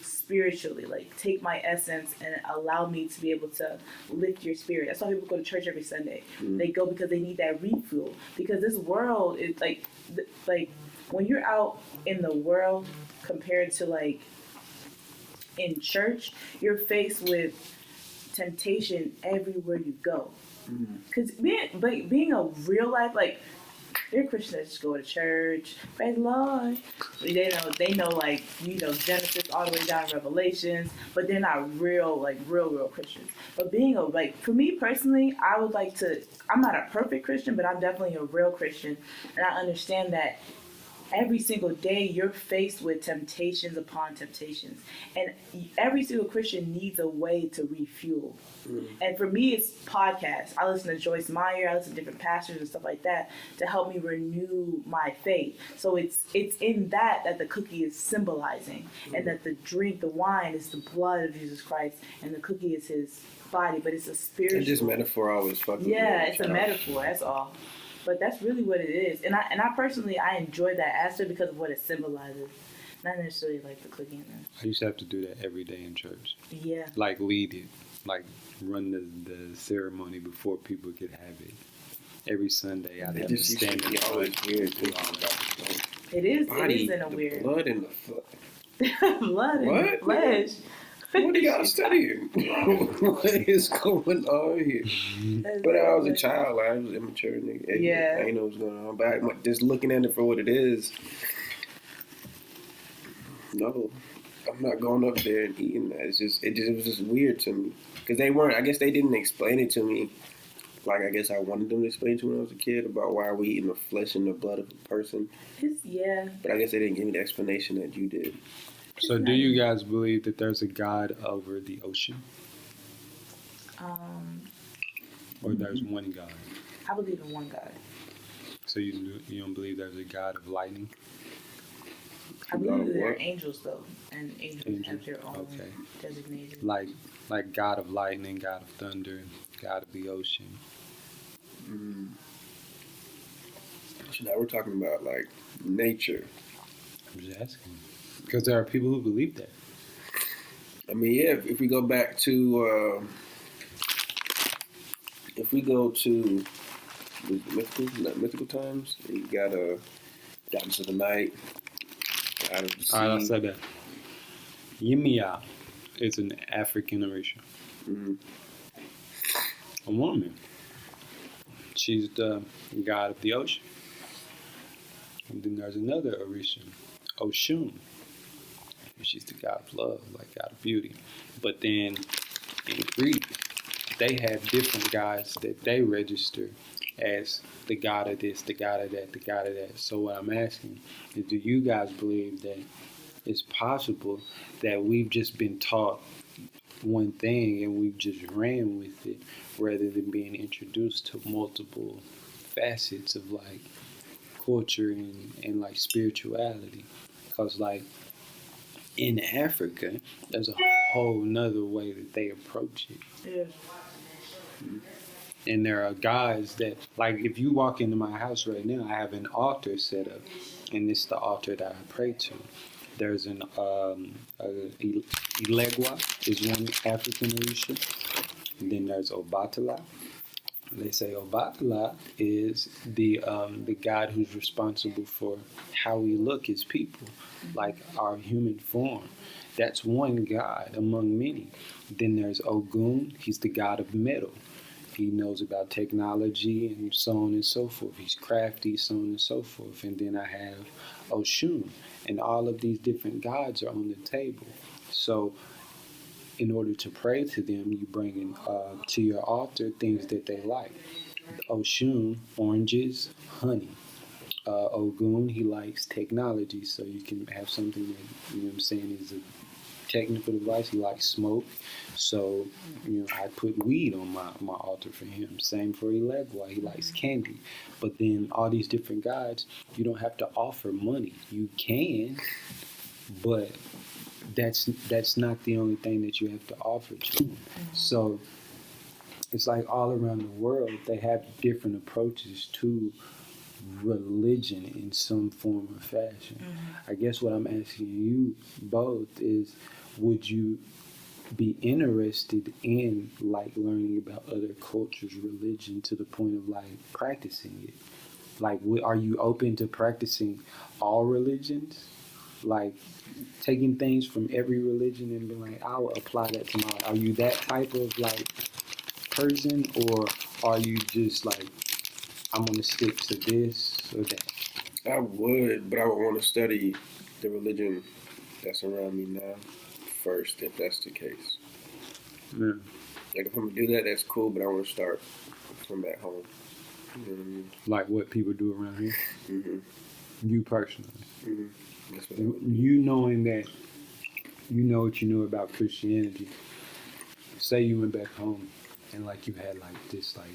[SPEAKER 3] spiritually, like take my essence and allow me to be able to lift your spirit. That's why people go to church every Sunday. They go because they need that refuel. Because this world is like when you're out in the world compared to like in church, you're faced with temptation everywhere you go. Because being a real life, like, they're Christians that just go to church, praise the Lord. They know like, Genesis all the way down to Revelations, but they're not real Christians. But being for me personally, I would like to, I'm not a perfect Christian, but I'm definitely a real Christian. And I understand that every single day you're faced with temptations upon temptations. And every single Christian needs a way to refuel. And for me, it's podcasts. I listen to Joyce Meyer, I listen to different pastors and stuff like that to help me renew my faith. So it's in that the cookie is symbolizing, and that the wine is the blood of Jesus Christ, and the cookie is his body, but it's a spiritual.
[SPEAKER 4] And just metaphor always fucking.
[SPEAKER 3] Yeah, it's a metaphor, that's all. But that's really what it is. And I personally, I enjoy that aspect because of what it symbolizes. Not necessarily like the cookie in there.
[SPEAKER 5] I used to have to do that every day in church.
[SPEAKER 3] Yeah.
[SPEAKER 5] Like lead it. Like run the ceremony before people could have it. Every Sunday I'd have to stand in the
[SPEAKER 4] always weird too.
[SPEAKER 3] It is in a weird.
[SPEAKER 4] Blood in the flesh.
[SPEAKER 3] Blood in the flesh.
[SPEAKER 4] What are y'all studying? What is going on here? But I was a child. I was immature. Nigga.
[SPEAKER 3] Yeah.
[SPEAKER 4] I didn't know what's going on. But just looking at it for what it is, no, I'm not going up there and eating that. It was just weird to me. Because I guess they didn't explain it to me. Like, I guess I wanted them to explain to me when I was a kid about why we eating the flesh and the blood of a person.
[SPEAKER 3] Yeah.
[SPEAKER 4] But I guess they didn't give me the explanation that you did.
[SPEAKER 5] So do you guys believe that there's a God over the ocean? Or there's one God?
[SPEAKER 3] I believe in one God.
[SPEAKER 5] So you don't believe there's a God of lightning?
[SPEAKER 3] I believe that there are angels, though. And angels have their own designated.
[SPEAKER 5] Like God of lightning, God of thunder, God of the ocean.
[SPEAKER 4] So now we're talking about, like, nature.
[SPEAKER 5] I'm just asking. Because there are people who believe that.
[SPEAKER 4] I mean, yeah, if we go back to, mythical times, you got Goddess of the Night, God of the Sea.
[SPEAKER 5] I'll say that. Yemaya is an African Orisha. A woman. She's the god of the ocean. And then there's another Orisha, Oshun. She's the god of love, like god of beauty. But then in Greek, they have different gods that they register as the god of this, the god of that, the god of that. So what I'm asking is, do you guys believe that it's possible that we've just been taught one thing and we've just ran with it rather than being introduced to multiple facets of like culture and like spirituality? Because like in Africa, there's a whole nother way that they approach it.
[SPEAKER 3] Yeah.
[SPEAKER 5] And there are guys that, like, if you walk into my house right now, I have an altar set up, and it's the altar that I pray to. There's an Ilegwa is one African Orisha, and then there's Obatala. They say Obatala is the God who's responsible for how we look as people, like our human form. That's one God among many. Then there's Ogun. He's the God of metal. He knows about technology and so on and so forth. He's crafty, so on and so forth. And then I have Oshun. And all of these different gods are on the table. So in order to pray to them, you bring in to your altar things that they like. Oshun, oranges, honey. Ogun, he likes technology, so you can have something that, you know what I'm saying, is a technical device. He likes smoke, so I put weed on my altar for him. Same for Ilegwa, he likes candy. But then all these different gods, you don't have to offer money. You can, but that's not the only thing that you have to offer to them. So it's like all around the world, they have different approaches to religion in some form or fashion. I guess what I'm asking you both is, would you be interested in like learning about other cultures' religion to the point of like practicing it? Like, are you open to practicing all religions? Like taking things from every religion and being like, I will apply that to my. Are you that type of like person, or are you just like, I'm gonna stick to this or that?
[SPEAKER 4] I would, but I would want to study the religion that's around me now first, if that's the case.
[SPEAKER 5] Yeah.
[SPEAKER 4] Like, if I'm gonna do that, that's cool, but I want to start from back home. You know what I mean?
[SPEAKER 5] Like what people do around here?
[SPEAKER 4] Mm-hmm.
[SPEAKER 5] You personally?
[SPEAKER 4] Mm-hmm. That's what I would do.
[SPEAKER 5] You knowing that, you know what you know about Christianity. Say you went back home and like you had like this like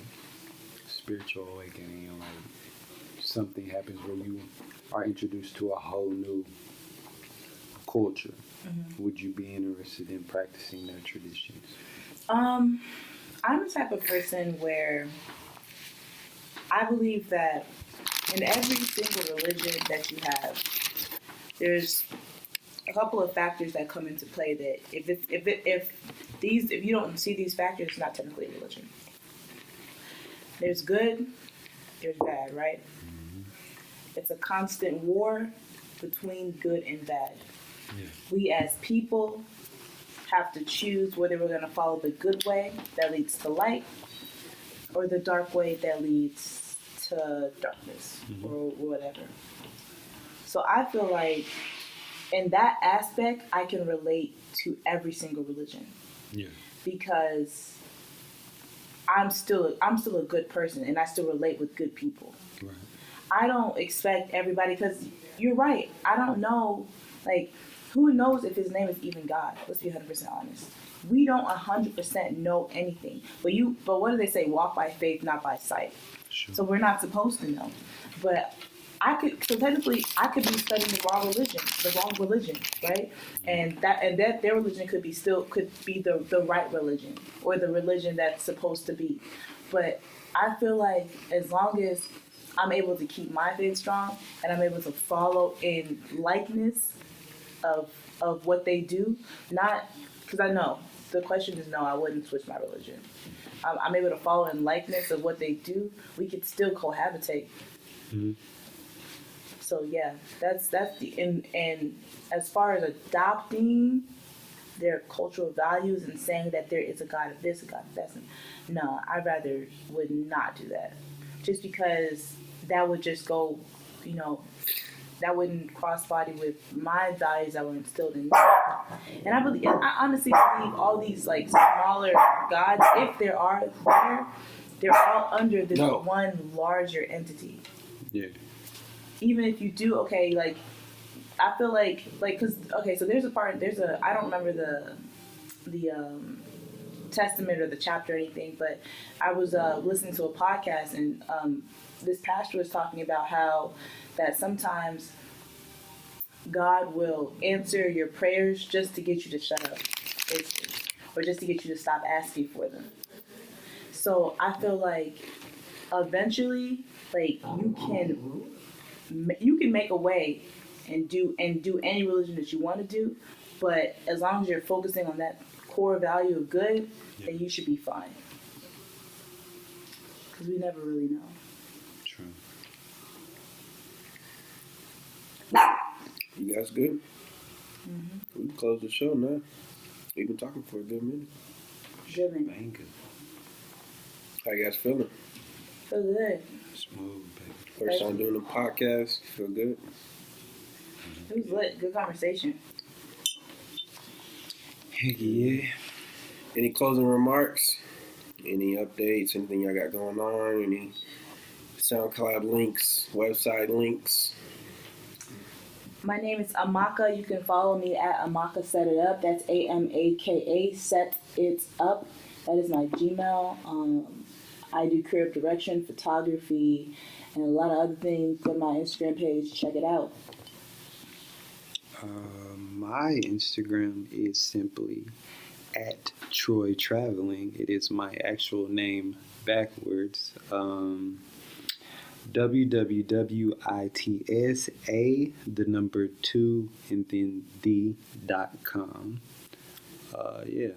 [SPEAKER 5] spiritual awakening and like something happens where you are introduced to a whole new culture. Mm-hmm. Would you be interested in practicing their traditions?
[SPEAKER 3] I'm the type of person where I believe that in every single religion that you have, there's a couple of factors that come into play that if you don't see these factors, it's not technically a religion. There's good, there's bad, right? Mm-hmm. It's a constant war between good and bad. Yeah. We as people have to choose whether we're going to follow the good way that leads to light or the dark way that leads to darkness, mm-hmm. or whatever. So I feel like in that aspect, I can relate to every single religion. Yeah. Because I'm still a good person and I still relate with good people. Right. I don't expect everybody, because you're right. I don't know, like, who knows if his name is even God? Let's be 100% honest. We don't 100% know anything. But what do they say? Walk by faith, not by sight. Sure. So we're not supposed to know. But technically I could be studying the wrong religion, right? And that their religion could be the right religion, or the religion that's supposed to be. But I feel like as long as I'm able to keep my faith strong and I'm able to follow in likeness of what they do, not because I know the question is no, I wouldn't switch my religion. I'm able to follow in likeness of what they do. We could still cohabitate. Mm-hmm. So yeah, that's the and as far as adopting their cultural values and saying that there is a God of this, a God of that, no, I rather would not do that. Just because that would just go, that wouldn't cross body with my values that were instilled in me. And I honestly believe all these like smaller gods, if there are there, they're all under this one larger entity. Yeah. Even if you do, okay, like, I feel like, cause, okay, so I don't remember the testament or the chapter or anything, but I was listening to a podcast and this pastor was talking about how that sometimes God will answer your prayers just to get you to shut up, basically, or just to get you to stop asking for them. So I feel like eventually, like, you can make a way and do any religion that you want to do, but as long as you're focusing on that core value of good, then you should be fine. Because we never really know.
[SPEAKER 5] True.
[SPEAKER 4] You guys good? Mm-hmm. We can close the show now. We've been talking for a good minute.
[SPEAKER 3] Good minute.
[SPEAKER 4] How you guys feeling?
[SPEAKER 3] Feel good.
[SPEAKER 5] Smooth, baby.
[SPEAKER 4] First time doing a podcast. Feel good?
[SPEAKER 3] It was lit. Good conversation.
[SPEAKER 4] Heck yeah. Any closing remarks? Any updates? Anything y'all got going on? Any SoundCloud links? Website links?
[SPEAKER 3] My name is Amaka. You can follow me at Amaka Set It Up. That's AMAKA Set It Up. That is my Gmail. I do creative direction, photography, and a lot of other things on my Instagram page. Check it out.
[SPEAKER 5] My Instagram is simply at Troy Traveling. It is my actual name backwards. www.itsa, the number 2, and then d.com. Yeah,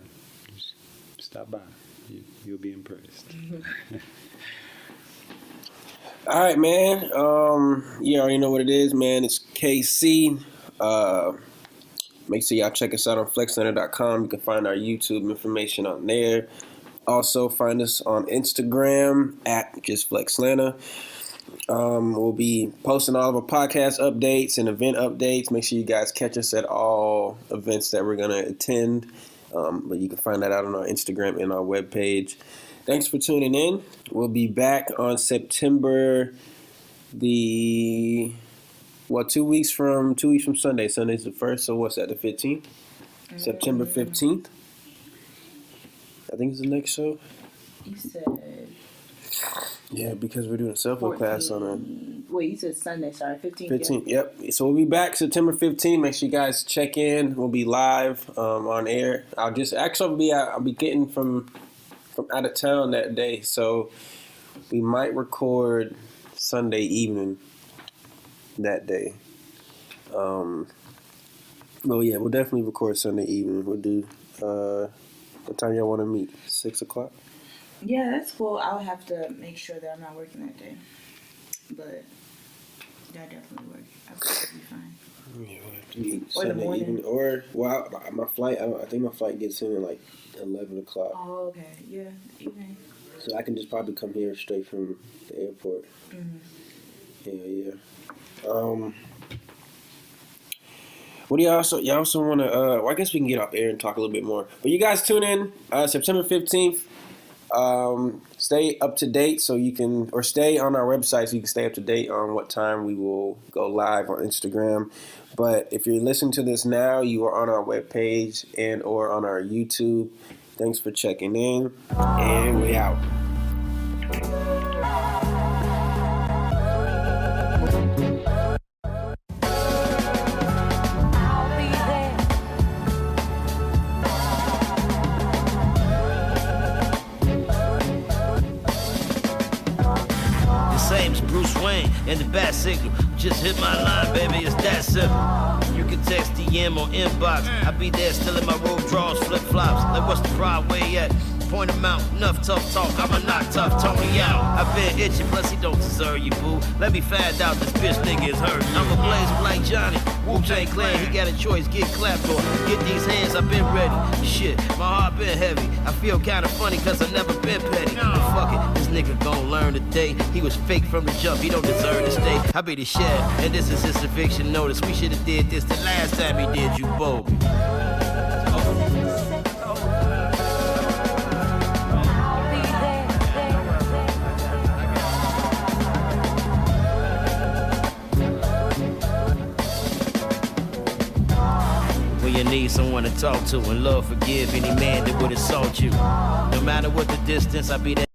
[SPEAKER 5] just stop by. You'll be impressed.
[SPEAKER 4] All right, man. You already know what it is, man. It's KC. Make sure y'all check us out on FLXtalk.com. You can find our YouTube information on there. Also, find us on Instagram at JustFlexLana. We'll be posting all of our podcast updates and event updates. Make sure you guys catch us at all events that we're going to attend. But you can find that out on our Instagram and our webpage. Thanks for tuning in. We'll be back on September 2 weeks from Sunday. Sunday's the 1st, so what's that, the 15th? September 15th. I think it's the next show.
[SPEAKER 3] You said...
[SPEAKER 4] Yeah, because we're doing a cell phone class on a...
[SPEAKER 3] Wait, you said Sunday, sorry, 15th?
[SPEAKER 4] 15th, yep. So we'll be back September 15th. Make sure you guys check in. We'll be live on air. I'll be getting from out of town that day, so we might record Sunday evening that day. Well, yeah, we'll definitely record Sunday evening. We'll do, what time y'all want to meet? 6 o'clock?
[SPEAKER 3] Yeah, that's cool. I'll have to make sure that I'm not working that day. But that definitely work. I'll be fine.
[SPEAKER 4] Yeah, we'll have to meet
[SPEAKER 3] Or the
[SPEAKER 4] Sunday
[SPEAKER 3] morning.
[SPEAKER 4] evening. Or, well, my flight, I think my flight gets in at like 11 o'clock.
[SPEAKER 3] Oh, okay. Yeah, evening.
[SPEAKER 4] So I can just probably come here straight from the airport.
[SPEAKER 3] Mm-hmm.
[SPEAKER 4] Yeah. What do y'all also want to? Well, I guess we can get off air and talk a little bit more. But you guys tune in September 15th. Stay up to date so you can, or stay on our website so you can stay up to date on what time we will go live on Instagram. But if you're listening to this now, you are on our webpage and or on our YouTube. Thanks for checking in, and we out.
[SPEAKER 1] Bruce Wayne and the bat signal. Just hit my line, baby, it's that simple. You can text DM or inbox. I be there still in my robe drawers, flip flops. Like what's the problem, where you at? Point him out, enough tough talk. I'ma knock tough Tony out. I been itching, plus he don't deserve you, boo. Let me find out this bitch nigga is hurt. I'm a blazer like Johnny. Wu-Tang Clan, he got a choice, get clapped or get these hands, I've been ready. Shit, my heart been heavy. I feel kinda funny cause I never been petty. But fuck it, this nigga gon' learn today. He was fake from the jump, he don't deserve to stay. I be the chef, and this is his eviction notice. We should've did this the last time he did you both. You need someone to talk to and love, forgive any man that would assault you. No matter what the distance, I be there.